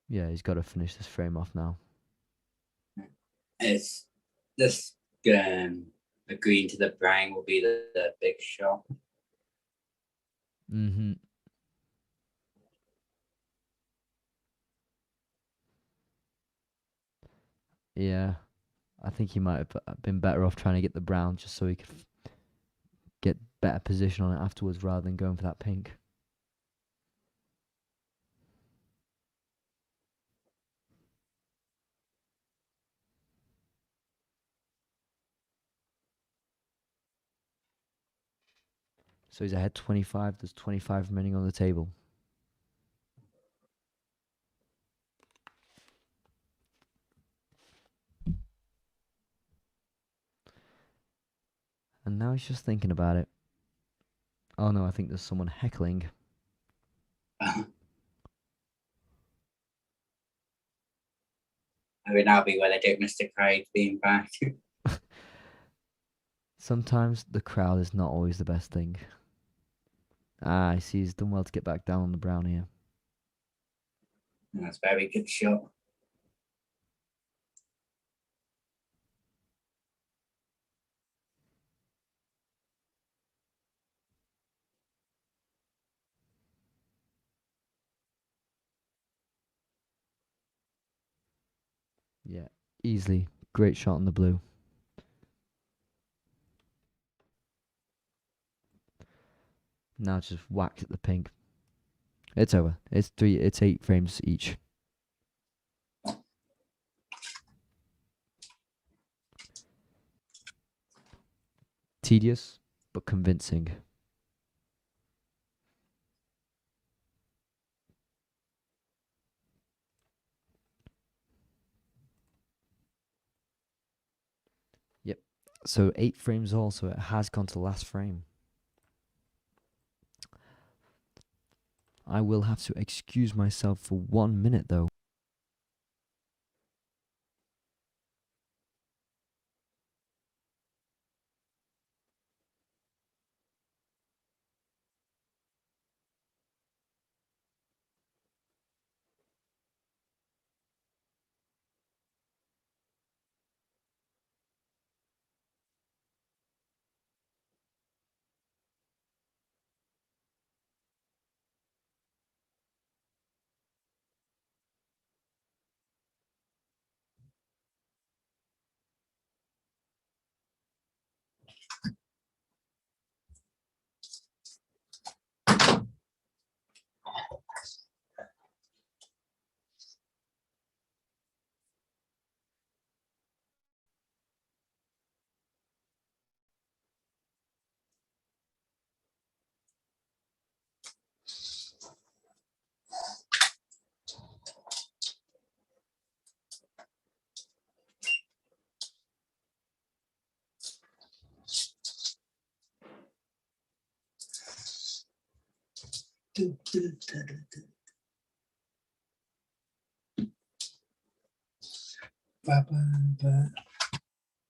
C: Yeah, he's got to finish this frame off now.
B: It's this agreeing to the brine will be the big shot.
C: Mm-hmm. Yeah, I think he might have been better off trying to get the brown just so he could get better position on it afterwards rather than going for that pink. So he's ahead 25. There's 25 remaining on the table. And now he's just thinking about it. Oh no, I think there's someone heckling.
B: I mean, that'll be where they don't miss the crowd being back.
C: Sometimes the crowd is not always the best thing. Ah, I see he's done well to get back down on the brown here.
B: That's a very good shot.
C: Yeah, easily. Great shot on the blue. Now just whacked at the pink. It's over. It's 8 frames each. Tedious, but convincing. Yep. So 8 frames all, so it has gone to the last frame. I will have to excuse myself for 1 minute though.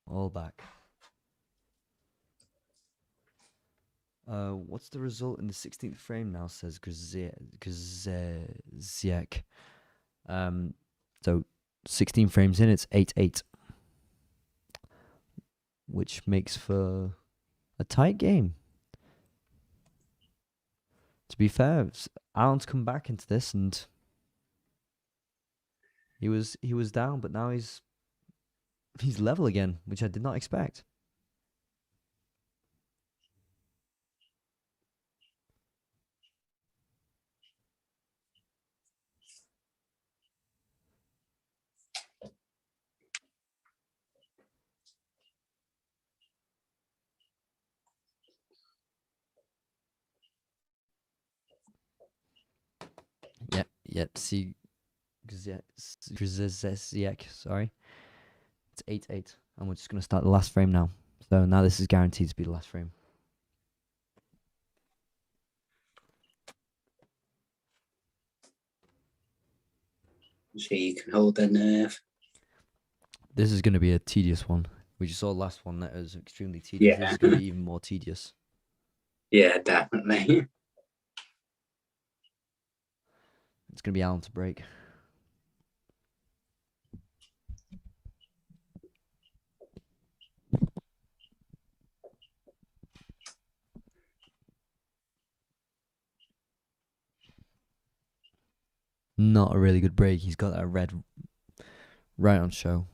C: All back. What's the result in the 16th frame now, says Ziek. So 16 frames in, it's 8-8. Which makes for a tight game. To be fair, Alan's come back into this and he was down, but now he's level again, which I did not expect. See, Grzeziek, sorry. It's 8-8, and we're just going to start the last frame now. So now this is guaranteed to be the last frame.
B: So you can hold the nerve.
C: This is going to be a tedious one. We just saw the last one that was extremely tedious.
B: Yeah.
C: This is going to be even more tedious.
B: Yeah, definitely.
C: It's going to be Alan to break. Not a really good break. He's got that red right on show.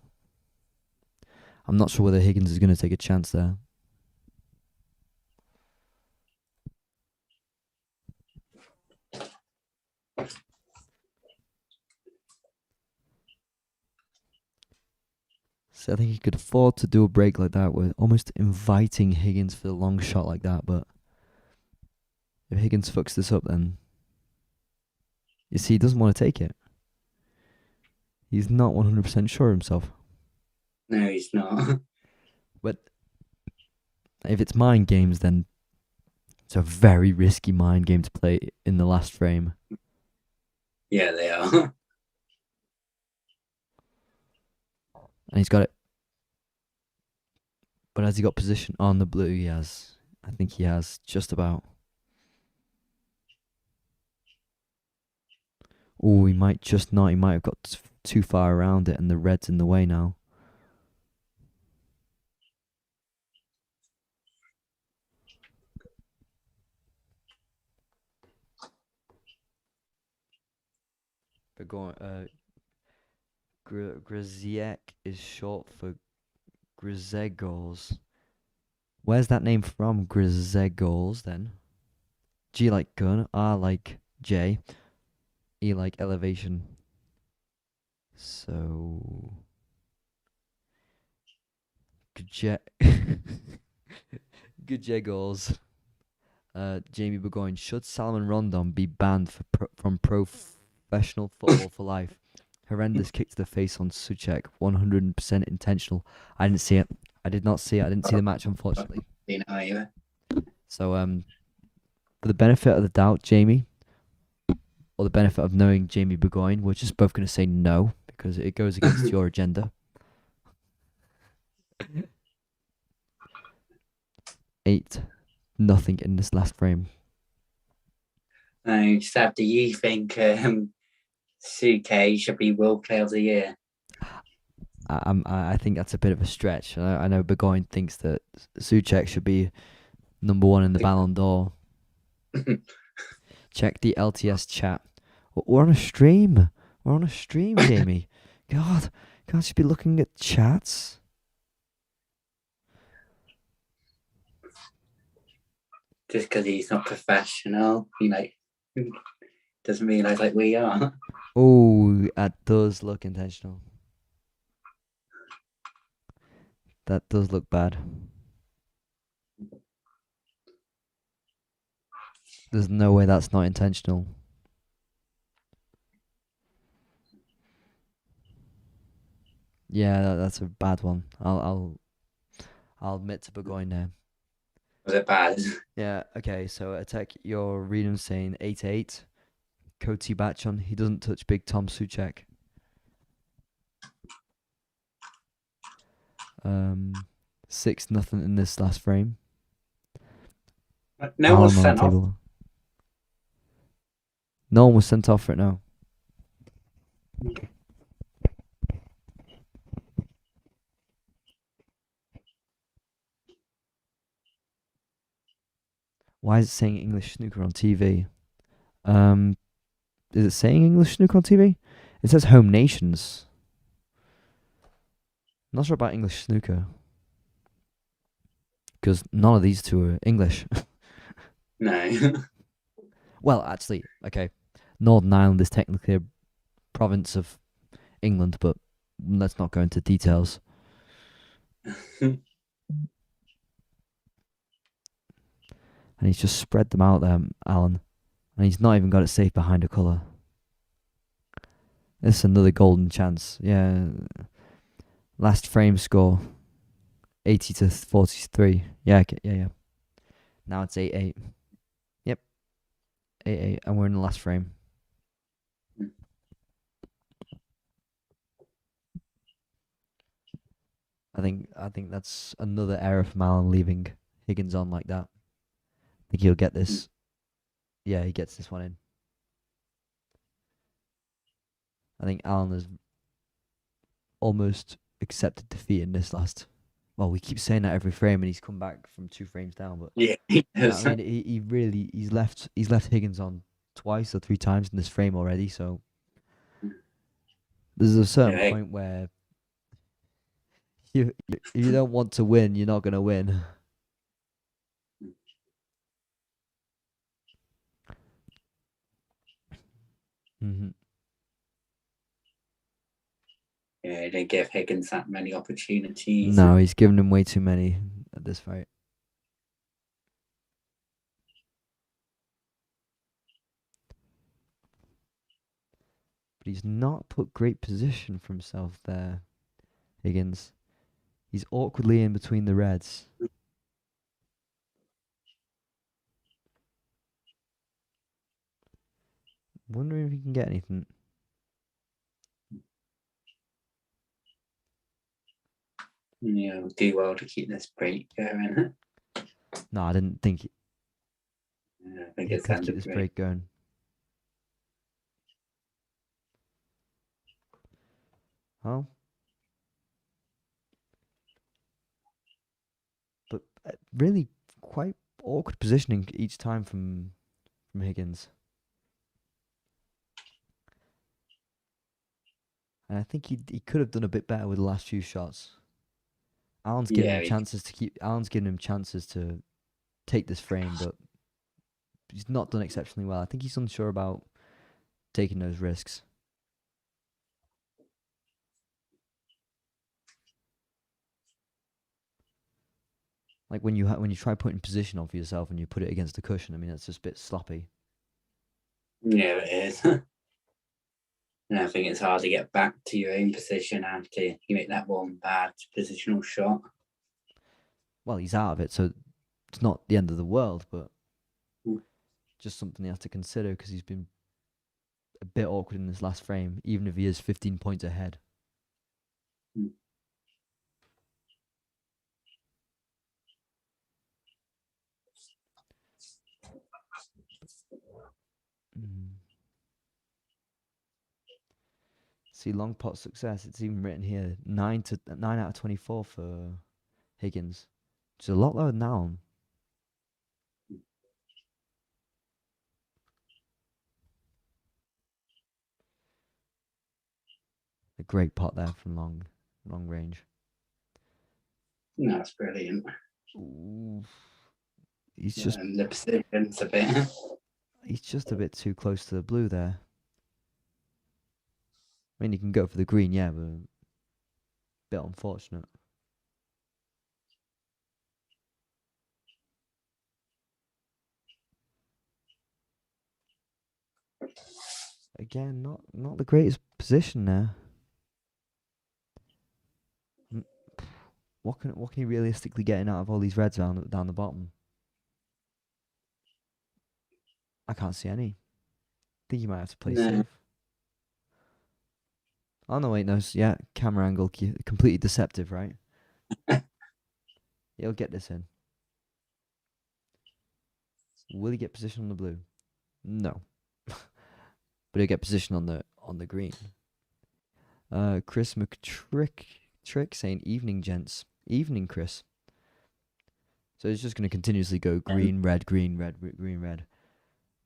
D: I'm not sure whether Higgins is going to take a chance there. So I think he could afford to do a break like that. We're almost inviting Higgins for the long shot like that, but if Higgins fucks this up, then you see, he doesn't want to take it. He's not 100% sure himself.
B: No, he's not.
D: But if it's mind games, then it's a very risky mind game to play in the last frame.
B: Yeah, they are.
D: And he's got it. But has he got position on the blue? He has. I think he has, just about. Oh, he might just not. He might have got too far around it and the red's in the way now. Griziek is short for Grizegos. Where's that name from? Grizegos, then. G like gun, R like J, E like elevation. So Gujegos. Jamie Burgoyne. Should Salomon Rondon be banned from professional football for life? Horrendous kick to the face on Suchek. 100% intentional. I didn't see it. I did not see it. I didn't see the match, unfortunately. So, for the benefit of the doubt, Jamie, or the benefit of knowing Jamie Burgoyne, we're just both going to say no because it goes against your agenda. 8-0 in this last frame.
B: Sab, do you think Suke should be World Player of the Year?
D: I think that's a bit of a stretch. I know Burgoyne thinks that Suchek should be number 1 in the Ballon d'Or. Check the LTS chat. We're on a stream. We're on a stream, Jamie. God, can't you be looking at chats?
B: Just because he's not professional, he doesn't realise like we are.
D: Oh, that does look intentional. That does look bad. There's no way that's not intentional. Yeah, that's a bad one. I'll admit to Burgoyne now.
B: Was it bad?
D: Yeah, okay, so attack your reading saying 8-8. Koti Bachon, he doesn't touch Big Tom Suchek. 6-0 in this last frame.
B: No one was sent off.
D: No one was sent off for it now. Why is it saying English snooker on TV? Is it saying English snooker on TV? It says Home Nations. I'm not sure about English snooker. Because none of these two are English.
B: No.
D: Well, actually, okay. Northern Ireland is technically a province of England, but let's not go into details. And he's just spread them out there, Alan. And he's not even got it safe behind a colour. This is another golden chance. Yeah. Last frame score. 80-43. Yeah, okay, yeah. Now it's 8-8. Yep. 8-8. And we're in the last frame. I think that's another error from Alan leaving Higgins on like that. I think he'll get this. Yeah, he gets this one in. I think Alan has almost accepted defeat in this last. Well, we keep saying that every frame, and he's come back from 2 frames down. But
B: yeah,
D: I mean, he's left Higgins on twice or 3 times in this frame already. So there's a certain point where
C: if you don't want to win, you're not gonna win. Hmm.
B: Yeah, they give Higgins that many opportunities.
C: No, he's given him way too many at this fight. But he's not put great position for himself there, Higgins. He's awkwardly in between the reds. Wondering if he can get anything.
B: Yeah, we'll do well to keep this break going.
C: No, I didn't think
B: Yeah, I think
C: he
B: it's
C: could
B: end
C: keep
B: of
C: this
B: break.
C: break going. Oh. But really quite awkward positioning each time from Higgins. And I think he could have done a bit better with the last few shots. Alan's giving
B: Yeah,
C: him chances to keep. Alan's giving him chances to take this frame, but he's not done exceptionally well. I think he's unsure about taking those risks. Like when you try putting position on for yourself and you put it against the cushion. I mean, that's just a bit sloppy.
B: yeah, it is. And I think it's hard to get back to your own position after you make that one bad positional shot.
C: Well, he's out of it, so it's not the end of the world, but
B: Mm.
C: just something you have to consider because he's been a bit awkward in this last frame, even if he is 15 points ahead.
B: Mm.
C: See, long pot success. It's even written here 9 out of 24 for Higgins, which is a lot lower than Allen. A great pot there from long range.
B: That's brilliant.
C: Ooh. He's just
B: And the position's a bit.
C: he's just a bit too close to the blue there. I mean, you can go for the green, yeah, but a bit unfortunate. Again, not the greatest position there. What can he realistically getting out of all these reds down the bottom? I can't see any. I think you might have to play safe. Oh no, wait, no, yeah, camera angle, completely deceptive, right? He'll get this in. Will he get position on the blue? No. But he'll get position on the green. Chris McTrick saying evening, gents. Evening, Chris. So he's just going to continuously go green, red, green, red, green, red.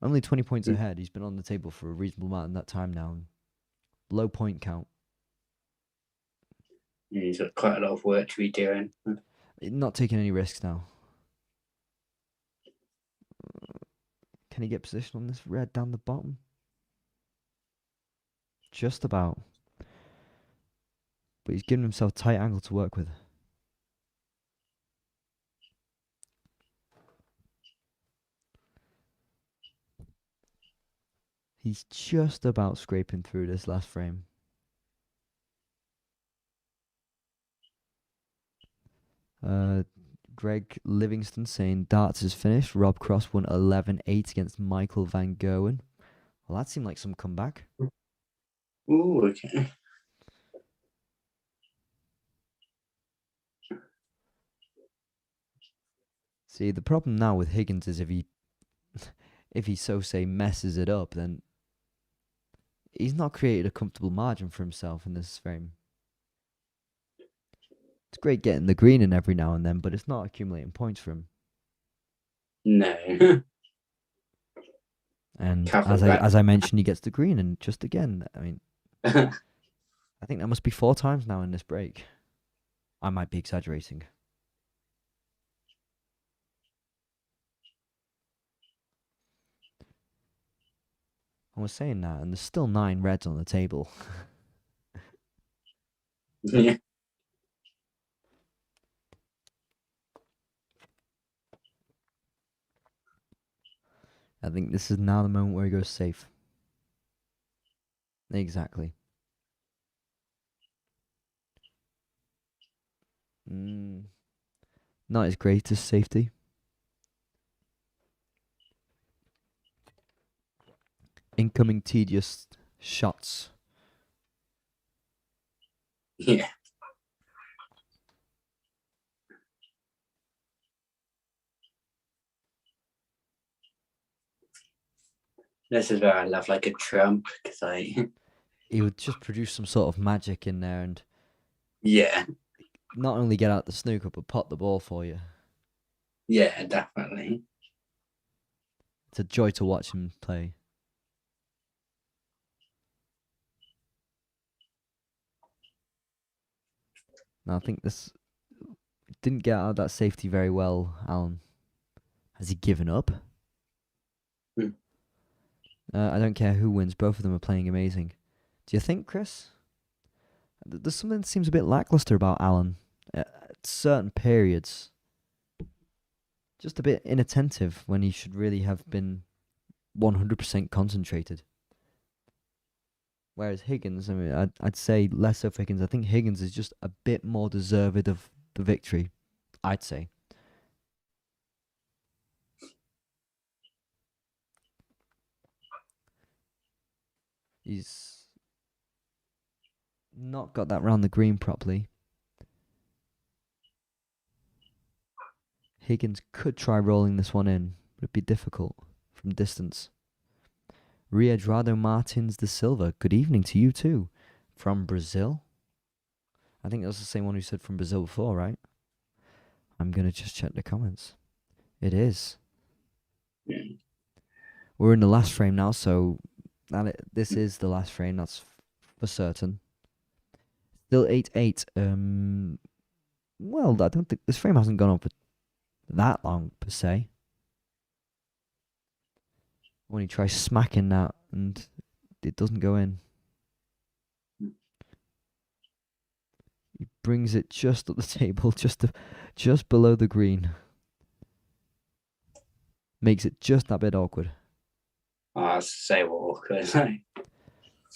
C: Only 20 points ahead. He's been on the table for a reasonable amount in that time now. Low point count.
B: Yeah, he's got quite a lot of work to be doing.
C: Not taking any risks now. Can he get position on this red down the bottom? Just about. But he's giving himself a tight angle to work with. He's just about scraping through this last frame. Greg Livingston saying darts is finished. Rob Cross won 11-8 against Michael Van Gerwen. Well, that seemed like some comeback.
B: Ooh, okay.
C: See, the problem now with Higgins is if he so say messes it up, then he's not created a comfortable margin for himself in this frame. It's great getting the green in every now and then, but it's not accumulating points for him.
B: No.
C: And as I mentioned, he gets the green, and just again, I mean, I think that must be 4 times now in this break.
D: I might be exaggerating. I was saying that, and there's still 9 reds on the table.
B: Yeah.
D: I think this is now the moment where he goes safe. Exactly. Not his greatest safety. Incoming tedious shots.
B: Yeah. This is where I love like a trump because
D: He would just produce some sort of magic in there and
B: yeah,
D: not only get out the snooker but pot the ball for you.
B: yeah, definitely.
D: It's a joy to watch him play. Now I think this didn't get out of that safety very well, Alan. Has he given up? I don't care who wins. Both of them are playing amazing. Do you think, Chris? There's something that seems a bit lackluster about Alan at certain periods. Just a bit inattentive when he should really have been 100% concentrated. Whereas Higgins, I mean, I'd say less so for Higgins. I think Higgins is just a bit more deserved of the victory, I'd say. He's not got that round the green properly. Higgins could try rolling this one in, but it'd be difficult from distance. Riedrado Martins de Silva, good evening to you too. From Brazil? I think that was the same one who said from Brazil before, right? I'm going to just check the comments. It is.
B: Yeah.
D: We're in the last frame now, so this is the last frame, that's for certain. Still 8-8. Well, I don't think this frame hasn't gone on for that long, per se. When he tries smacking that and it doesn't go in. He brings it just up the table, just below the green. Makes it just that bit awkward.
B: Oh, it's so awkward.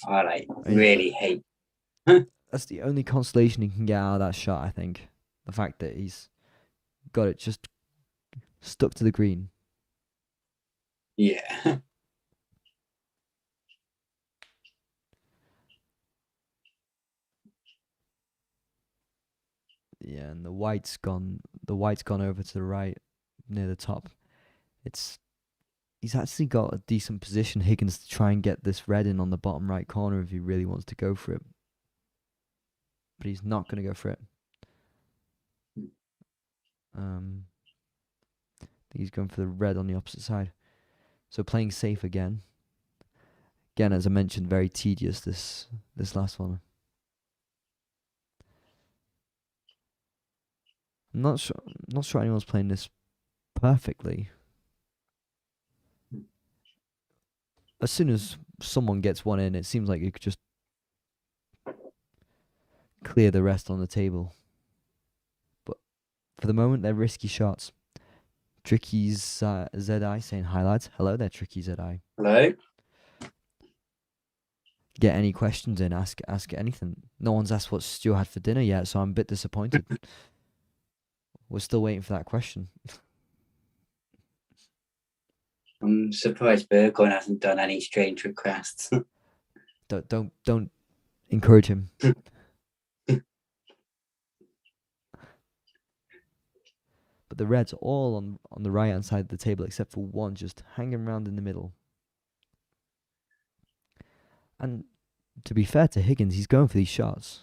B: I really hate.
D: That's the only consolation he can get out of that shot, I think. The fact that he's got it just stuck to the green.
B: Yeah.
D: Yeah, and the white's gone over to the right near the top. He's actually got a decent position, Higgins, to try and get this red in on the bottom right corner if he really wants to go for it. But he's not going to go for it. He's going for the red on the opposite side. So playing safe again. Again, as I mentioned, very tedious this last one. I'm not sure anyone's playing this perfectly. As soon as someone gets one in, it seems like you could just clear the rest on the table. But for the moment, they're risky shots. Tricky's ZI saying highlights. Hello there, Tricky ZI.
B: Hello.
D: Get any questions in, ask anything. No one's asked what Stuart had for dinner yet, so I'm a bit disappointed. We're still waiting for that question.
B: I'm surprised Burgoyne hasn't done any strange requests.
D: Don't encourage him. But the reds are all on the right hand side of the table except for one just hanging around in the middle. And to be fair to Higgins, he's going for these shots.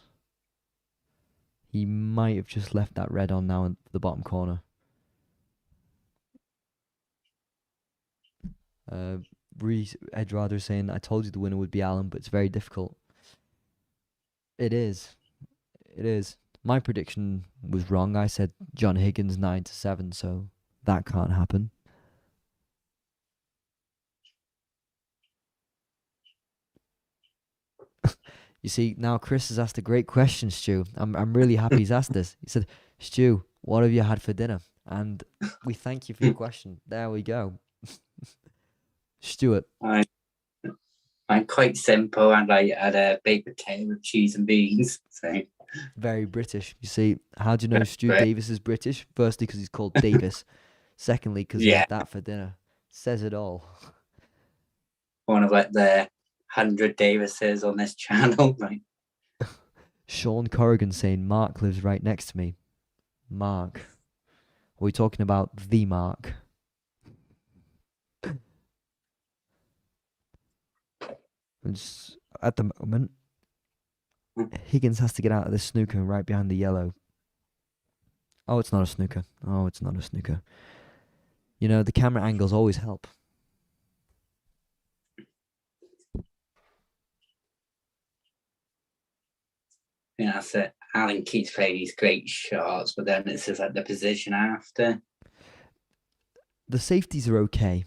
D: He might have just left that red on now in the bottom corner. Edrado saying, I told you the winner would be Alan, but it's very difficult. It is.
C: My prediction was wrong. I said John Higgins 9-7, so that can't happen. You see, now Chris has asked a great question, Stu. I'm really happy he's asked this. He said, Stu, what have you had for dinner? And we thank you for your question. There we go. Stuart.
B: I'm quite simple, and I had a baked potato with cheese and beans. So
C: Very British. You see, how do you know Stu
B: Right.
C: Davis is British? Firstly, because he's called Davis. Secondly, because he
B: Yeah.
C: had that for dinner. Says it all.
B: one of like the 100 Davises on this channel. Like,
C: Sean Corrigan saying Mark lives right next to me. Mark. Are we talking about the Mark? It's, at the moment, Higgins has to get out of this snooker right behind the yellow. Oh, it's not a snooker. Oh, it's not a snooker. You know, the camera angles always help.
B: yeah, that's it. Alan keeps playing these great shots, but then it's just like the position after.
C: The safeties are okay.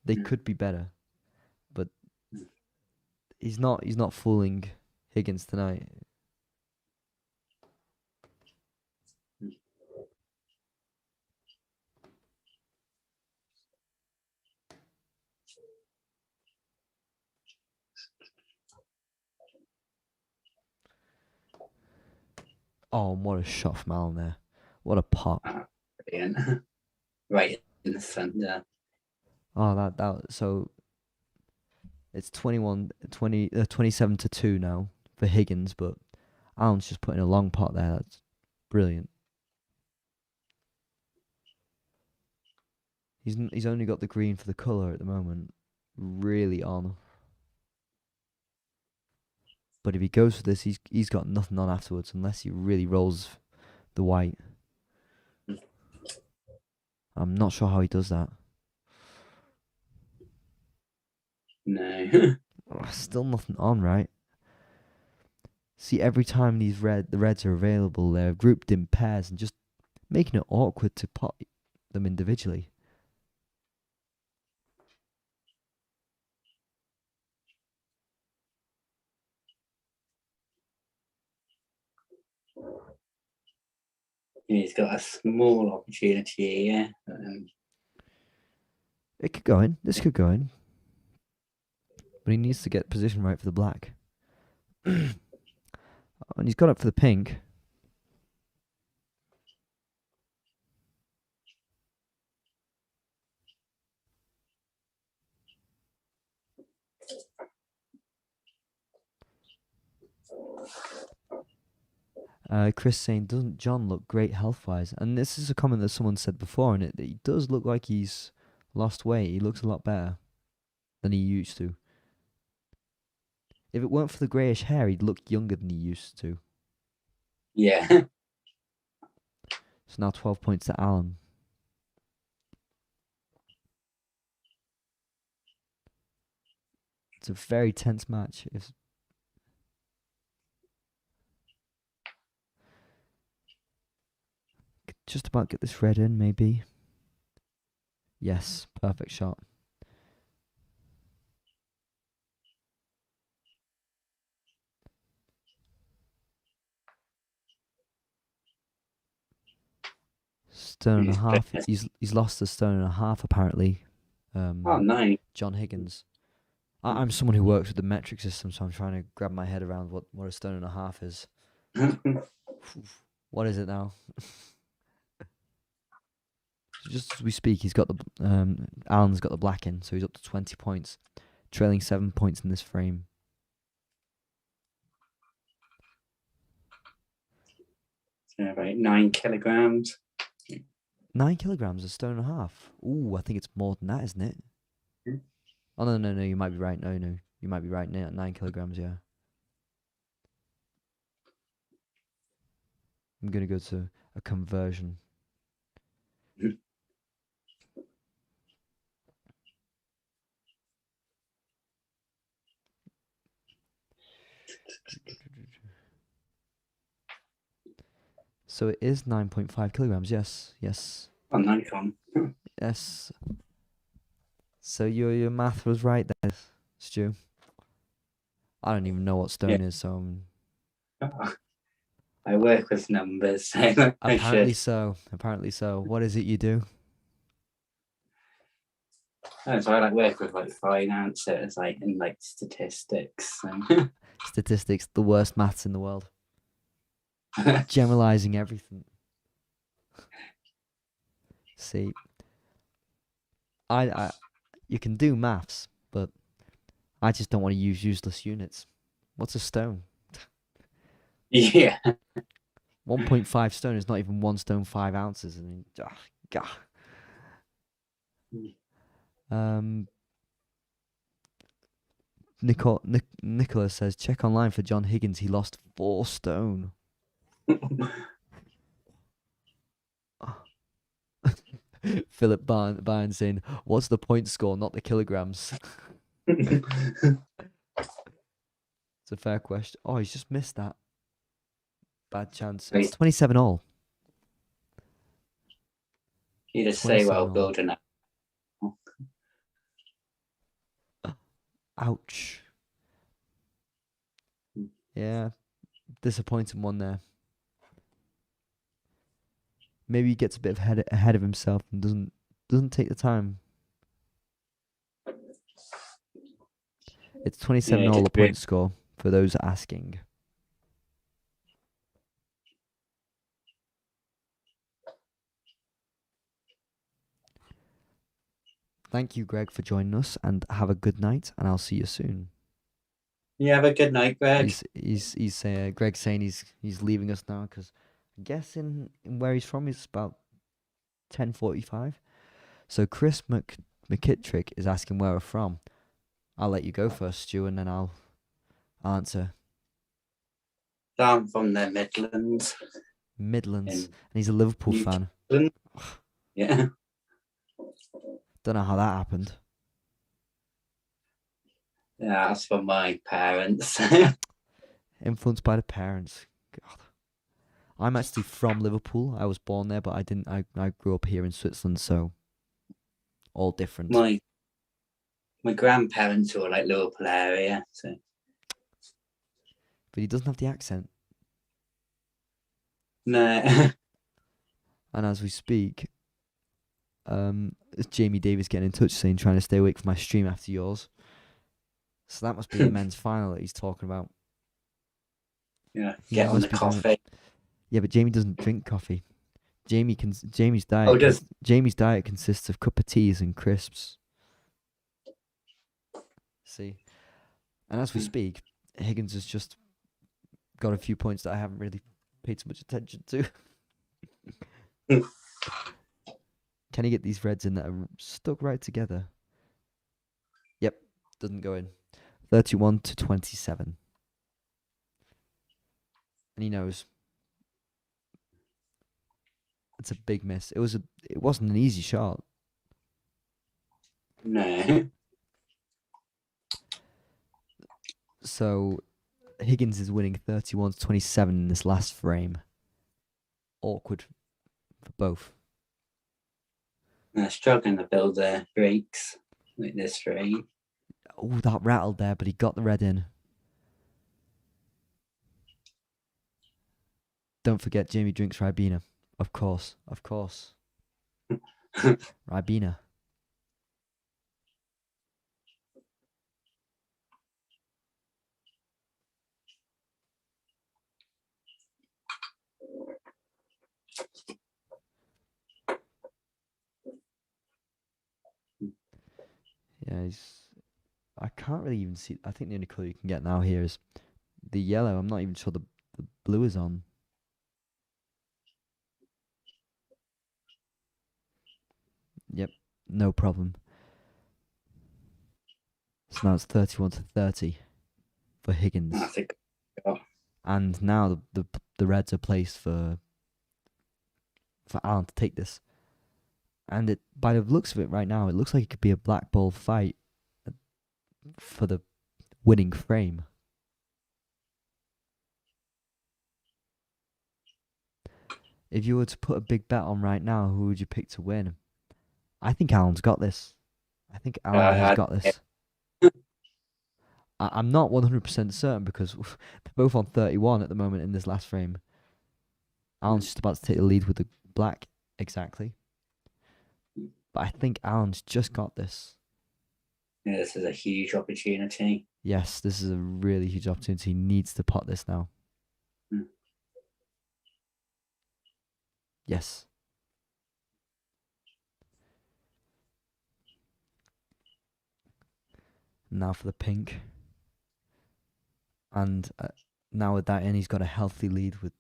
C: They
B: Mm.
C: could be better, but he's not fooling Higgins tonight. Oh, what a shot from Alan there. What a pop.
B: Brilliant. Right in the centre.
C: Oh, that so it's 27-2 now for Higgins, but Alan's just putting a long pot there. That's brilliant. He's only got the green for the colour at the moment. Really on. But if he goes for this, he's got nothing on afterwards unless he really rolls the white. I'm not sure how he does that.
B: No.
C: Oh, still nothing on, right? See, every time the reds are available, they're grouped in pairs and just making it awkward to pot them individually.
B: He's got a small opportunity here.
C: It could go in. This could go in. But he needs to get position right for the black. And he's got it for the pink. Chris saying, doesn't John look great health-wise? And this is a comment that someone said before, and it does look like he's lost weight. He looks a lot better than he used to. If it weren't for the greyish hair, he'd look younger than he used to.
B: Yeah.
C: So now 12 points to Alan. It's a very tense match. If just about get this red in, maybe. Yes, perfect shot. Stone and a half. He's lost a stone and a half apparently.
B: Oh, no.
C: John Higgins. I'm someone who works with the metric system, so I'm trying to grab my head around what a stone and a half is. What is it now? Just as we speak, he's got the Alan's got the black in, so he's up to 20 points, trailing 7 points in this frame.
B: Yeah, right, 9 kilograms.
C: 9 kilograms, a stone and a half. Ooh, I think it's more than that, isn't it? Oh no, you might be right. No, you might be right. 9 kilograms, yeah. I'm gonna go to a conversion. So it is 9.5 kilograms. Yes, yes,
B: Oh, nice one.
C: yes. So your math was right there, Stu. I don't even know what stone is, so
B: I work with numbers, so I
C: apparently
B: should.
C: so. Apparently so. What is it you do?
B: Oh, so I like work with like finances, like in like statistics. So.
C: Statistics, the worst maths in the world. Generalizing everything. See, I you can do maths, but I just don't want to use useless units. What's a stone?
B: Yeah.
C: 1.5 stone is not even 1 stone 5 ounces. I mean, gah. Um, Nicholas says check online for John Higgins. He lost 4 stone. Philip Barnes saying, "What's the point score, not the kilograms?" It's a fair question. Oh, he's just missed that. Bad chance. It's 27 all.
B: You just say,
C: 27
B: well,
C: all.
B: building up.
C: Ouch. Yeah, disappointing one there. Maybe he gets a bit ahead of himself and doesn't take the time. It's 27 all the point score for those asking. Thank you, Greg, for joining us, and have a good night. And I'll see you soon.
B: You have a good night, Greg.
C: He's Greg's saying he's leaving us now because I guess in where he's from is about 10:45. So Chris McKittrick is asking where we're from. I'll let you go first, Stu, and then I'll answer.
B: I'm from the Midlands.
C: Midlands, and he's a Liverpool fan.
B: Yeah.
C: Don't know how that happened.
B: Yeah, that's from my parents.
C: Influenced by the parents. God. I'm actually from Liverpool. I was born there, but I didn't. I grew up here in Switzerland, so all different.
B: My grandparents were like Liverpool area, so.
C: But he doesn't have the accent.
B: No.
C: And as we speak, it's Jamie Davies getting in touch saying trying to stay awake for my stream after yours. So that must be the men's final that he's talking about.
B: Yeah, get on the coffee.
C: Yeah, but Jamie doesn't drink coffee. Jamie's diet consists of cup of teas and crisps. See, and as we speak, Higgins has just got a few points that I haven't really paid so much attention to. Can he get these reds in that are stuck right together? Yep, doesn't go in. 31-27. And he knows. It's a big miss. It wasn't an easy shot.
B: No.
C: So Higgins is winning 31-27 in this last frame. Awkward for both.
B: They're struggling to build their breaks like this frame.
C: Oh, that rattled there, but he got the red in. Don't forget Jamie drinks Ribena. Of course. Ribena. Yeah, I can't really even see. I think the only colour you can get now here is the yellow. I'm not even sure the blue is on. Yep, no problem. So now it's 31-30 for Higgins. And now the reds are placed for Alan to take this. And it, by the looks of it right now, it looks like it could be a black ball fight for the winning frame. if you were to put a big bet on right now, who would you pick to win? I think Alan's got this. I think Alan has got this. I'm not 100% certain because they're both on 31 at the moment in this last frame. Alan's just about to take the lead with the black, exactly. But I think Alan's just got this.
B: Yeah, this is a huge opportunity.
C: Yes, this is a really huge opportunity. He needs to pot this now. Yes. Now for the pink. And now with that in, he's got a healthy lead with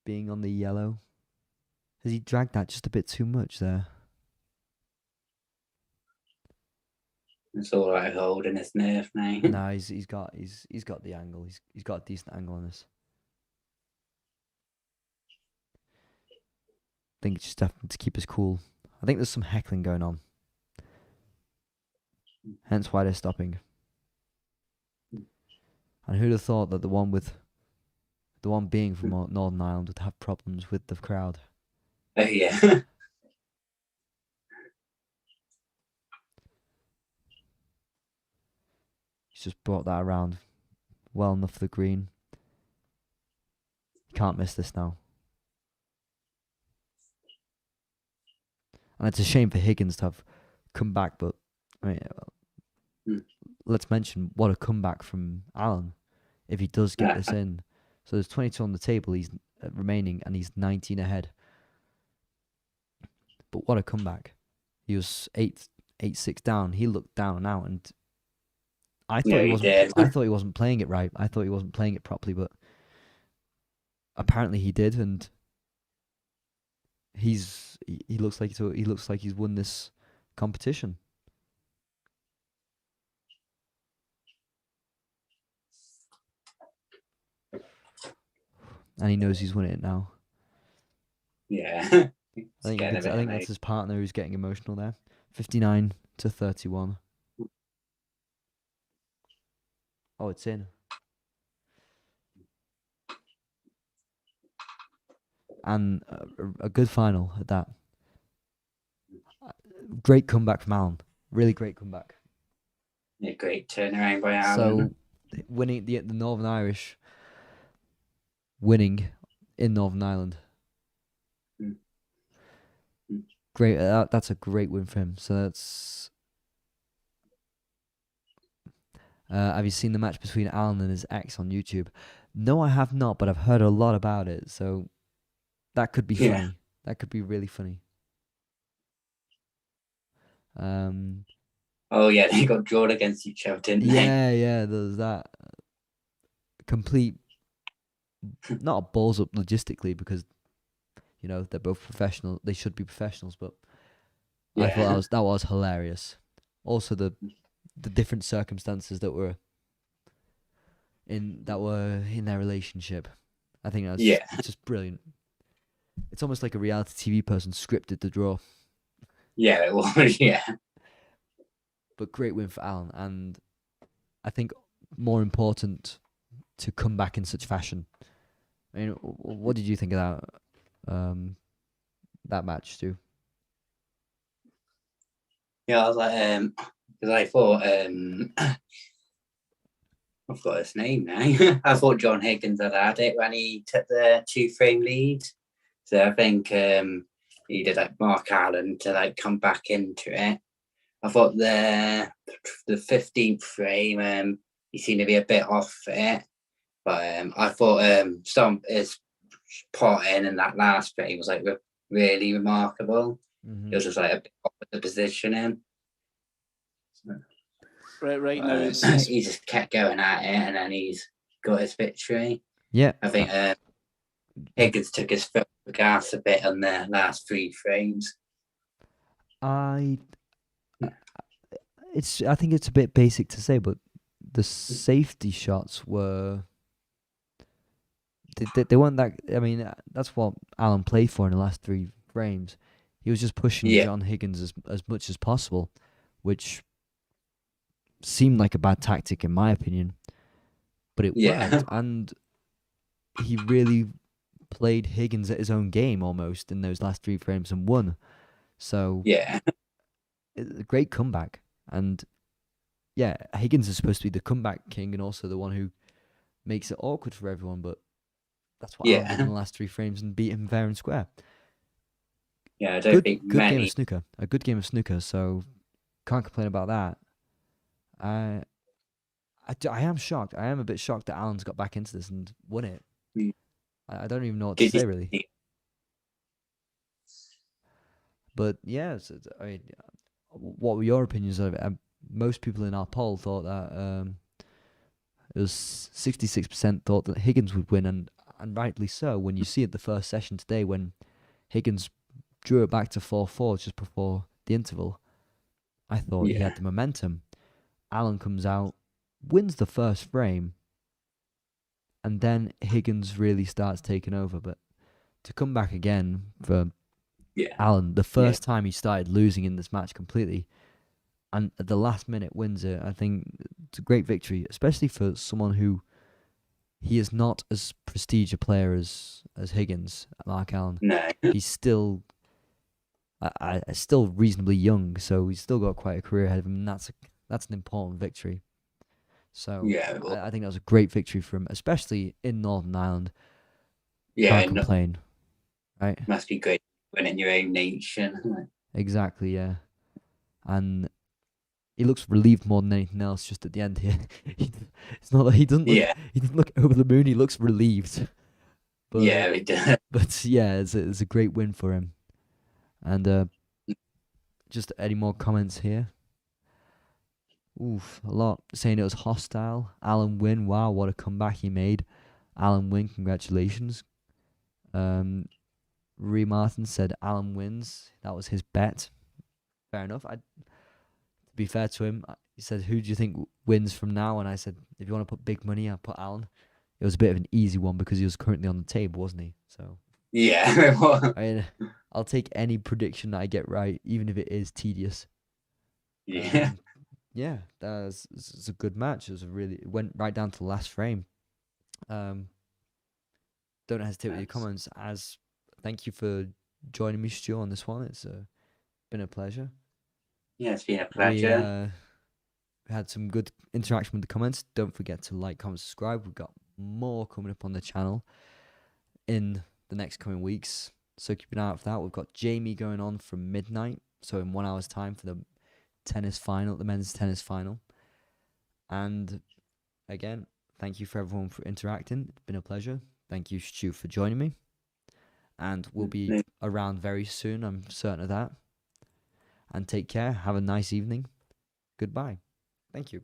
C: being on the yellow. Has he dragged that just a bit too much there?
B: It's all right holding his nerve now.
C: No, he's got the angle. He's got a decent angle on this. I think it's just having to keep us cool. I think there's some heckling going on. Hence why they're stopping. And who'd have thought that the one being from Northern Ireland would have problems with the crowd?
B: Oh yeah.
C: He's just brought that around well enough for the green. You can't miss this now. And it's a shame for Higgins to have come back, but I mean, let's mention what a comeback from Alan if he does get this in. So there's 22 on the table. He's remaining, and he's 19 ahead. But what a comeback! He was 8-6 down. He looked down and out, and I thought he wasn't. I thought he wasn't playing it right. I thought he wasn't playing it properly, but apparently he did, and he looks like he's won this competition. And he knows he's winning it now.
B: Yeah.
C: I think that's his partner who's getting emotional there. 59-31. Oh, it's in. And a good final at that. Great comeback from Alan. Really great comeback.
B: A great turnaround by Alan.
C: So, winning the Northern Irish winning in Northern Ireland. Great. That's a great win for him. So that's. Have you seen the match between Alan and his ex on YouTube? No, I have not, but I've heard a lot about it. So that could be funny. That could be really funny.
B: Oh yeah, they got drawn against each other, didn't they?
C: Yeah. There's that complete, not a balls up logistically because, you know, they're both professional. They should be professionals, but I thought that was hilarious. Also, the different circumstances that were in their relationship. I think that's just brilliant. It's almost like a reality TV person scripted the draw.
B: Yeah, it was. Yeah.
C: But great win for Alan, and I think more important to come back in such fashion. I mean, what did you think of that match, Stu?
B: Yeah, I was like, because I thought, I've got his name now. I thought John Higgins had it when he took the 2-frame lead. So I think he did like Mark Allen to like come back into it. I thought the 15th frame, he seemed to be a bit off it, but I thought some his potting in that last frame was like really remarkable.
C: Mm-hmm.
B: It was just like a bit off the positioning.
A: Right now,
B: he just kept going at it, and then he's got his victory.
C: Yeah,
B: I think Higgins took his foot off the gas a bit on the last 3 frames.
C: I think it's a bit basic to say, but the safety shots were they weren't that. I mean, that's what Alan played for in the last 3 frames. He was just pushing John Higgins as much as possible, which seemed like a bad tactic in my opinion, but it worked, and he really played Higgins at his own game almost in those last 3 frames and won. So
B: Yeah.
C: a great comeback. And yeah, Higgins is supposed to be the comeback king and also the one who makes it awkward for everyone, but that's what Alan did in the
B: Yeah.
C: last 3 frames and beat him fair and square.
B: Yeah. I don't think
C: Good game
B: many.
C: of snooker. A good game of snooker, so can't complain about that. I am shocked. I am a bit shocked that Alan's got back into this and won it.
B: Mm.
C: I don't even know what to
B: Did you
C: say, really.
B: see-
C: But yeah, I mean, what were your opinions of it? Most people in our poll thought that it was 66% thought that Higgins would win, and rightly so. When you see it the first session today, when Higgins drew it back to 4-4 just before the interval, I thought he
B: Yeah.
C: had the momentum. Alan comes out, wins the first frame, and then Higgins really starts taking over. But to come back again for
B: Yeah.
C: Alan, the first time he started losing in this match completely, and at the last minute wins it, I think it's a great victory, especially for someone who he is not as prestige a player as Higgins, Mark Allen.
B: No.
C: He's still still reasonably young, so he's still got quite a career ahead of him, and that's an important victory. So
B: Yeah. Well,
C: I think that was a great victory for him, especially in Northern Ireland.
B: yeah.
C: Can't complain, right?
B: Must be great winning your own nation.
C: Exactly, yeah. And he looks relieved more than anything else. Just at the end here, it's not like he doesn't look.
B: Yeah.
C: He doesn't look over the moon. He looks relieved. But,
B: Yeah. It does.
C: But yeah, it's a great win for him. And just any more comments here? Oof, a lot saying it was hostile. Alan Wynn, wow, what a comeback he made. Alan Wynn, congratulations. Ree Martin said Alan wins. That was his bet. Fair enough. To be fair to him, he said, "Who do you think wins from now?" And I said, "If you want to put big money, I'll put Alan." It was a bit of an easy one because he was currently on the table, wasn't he? So
B: Yeah.
C: I mean, I'll take any prediction that I get right, even if it is tedious.
B: Yeah.
C: Yeah, it's a good match. It went right down to the last frame. Don't hesitate with your comments. Thank you for joining me, Stu, on this one. It's been a pleasure.
B: Yeah. It's been a
C: We
B: pleasure.
C: had some good interaction with the comments. Don't forget to like, comment, subscribe. We've got more coming up on the channel in the next coming weeks, so keep an eye out for that. We've got Jamie going on from midnight, so in 1 hour's time, for the men's tennis final. And again, thank you for everyone for interacting. It's been a pleasure. Thank you, Stu, for joining me. And we'll be around very soon, I'm certain of that. And take care. Have a nice evening. Goodbye. Thank you.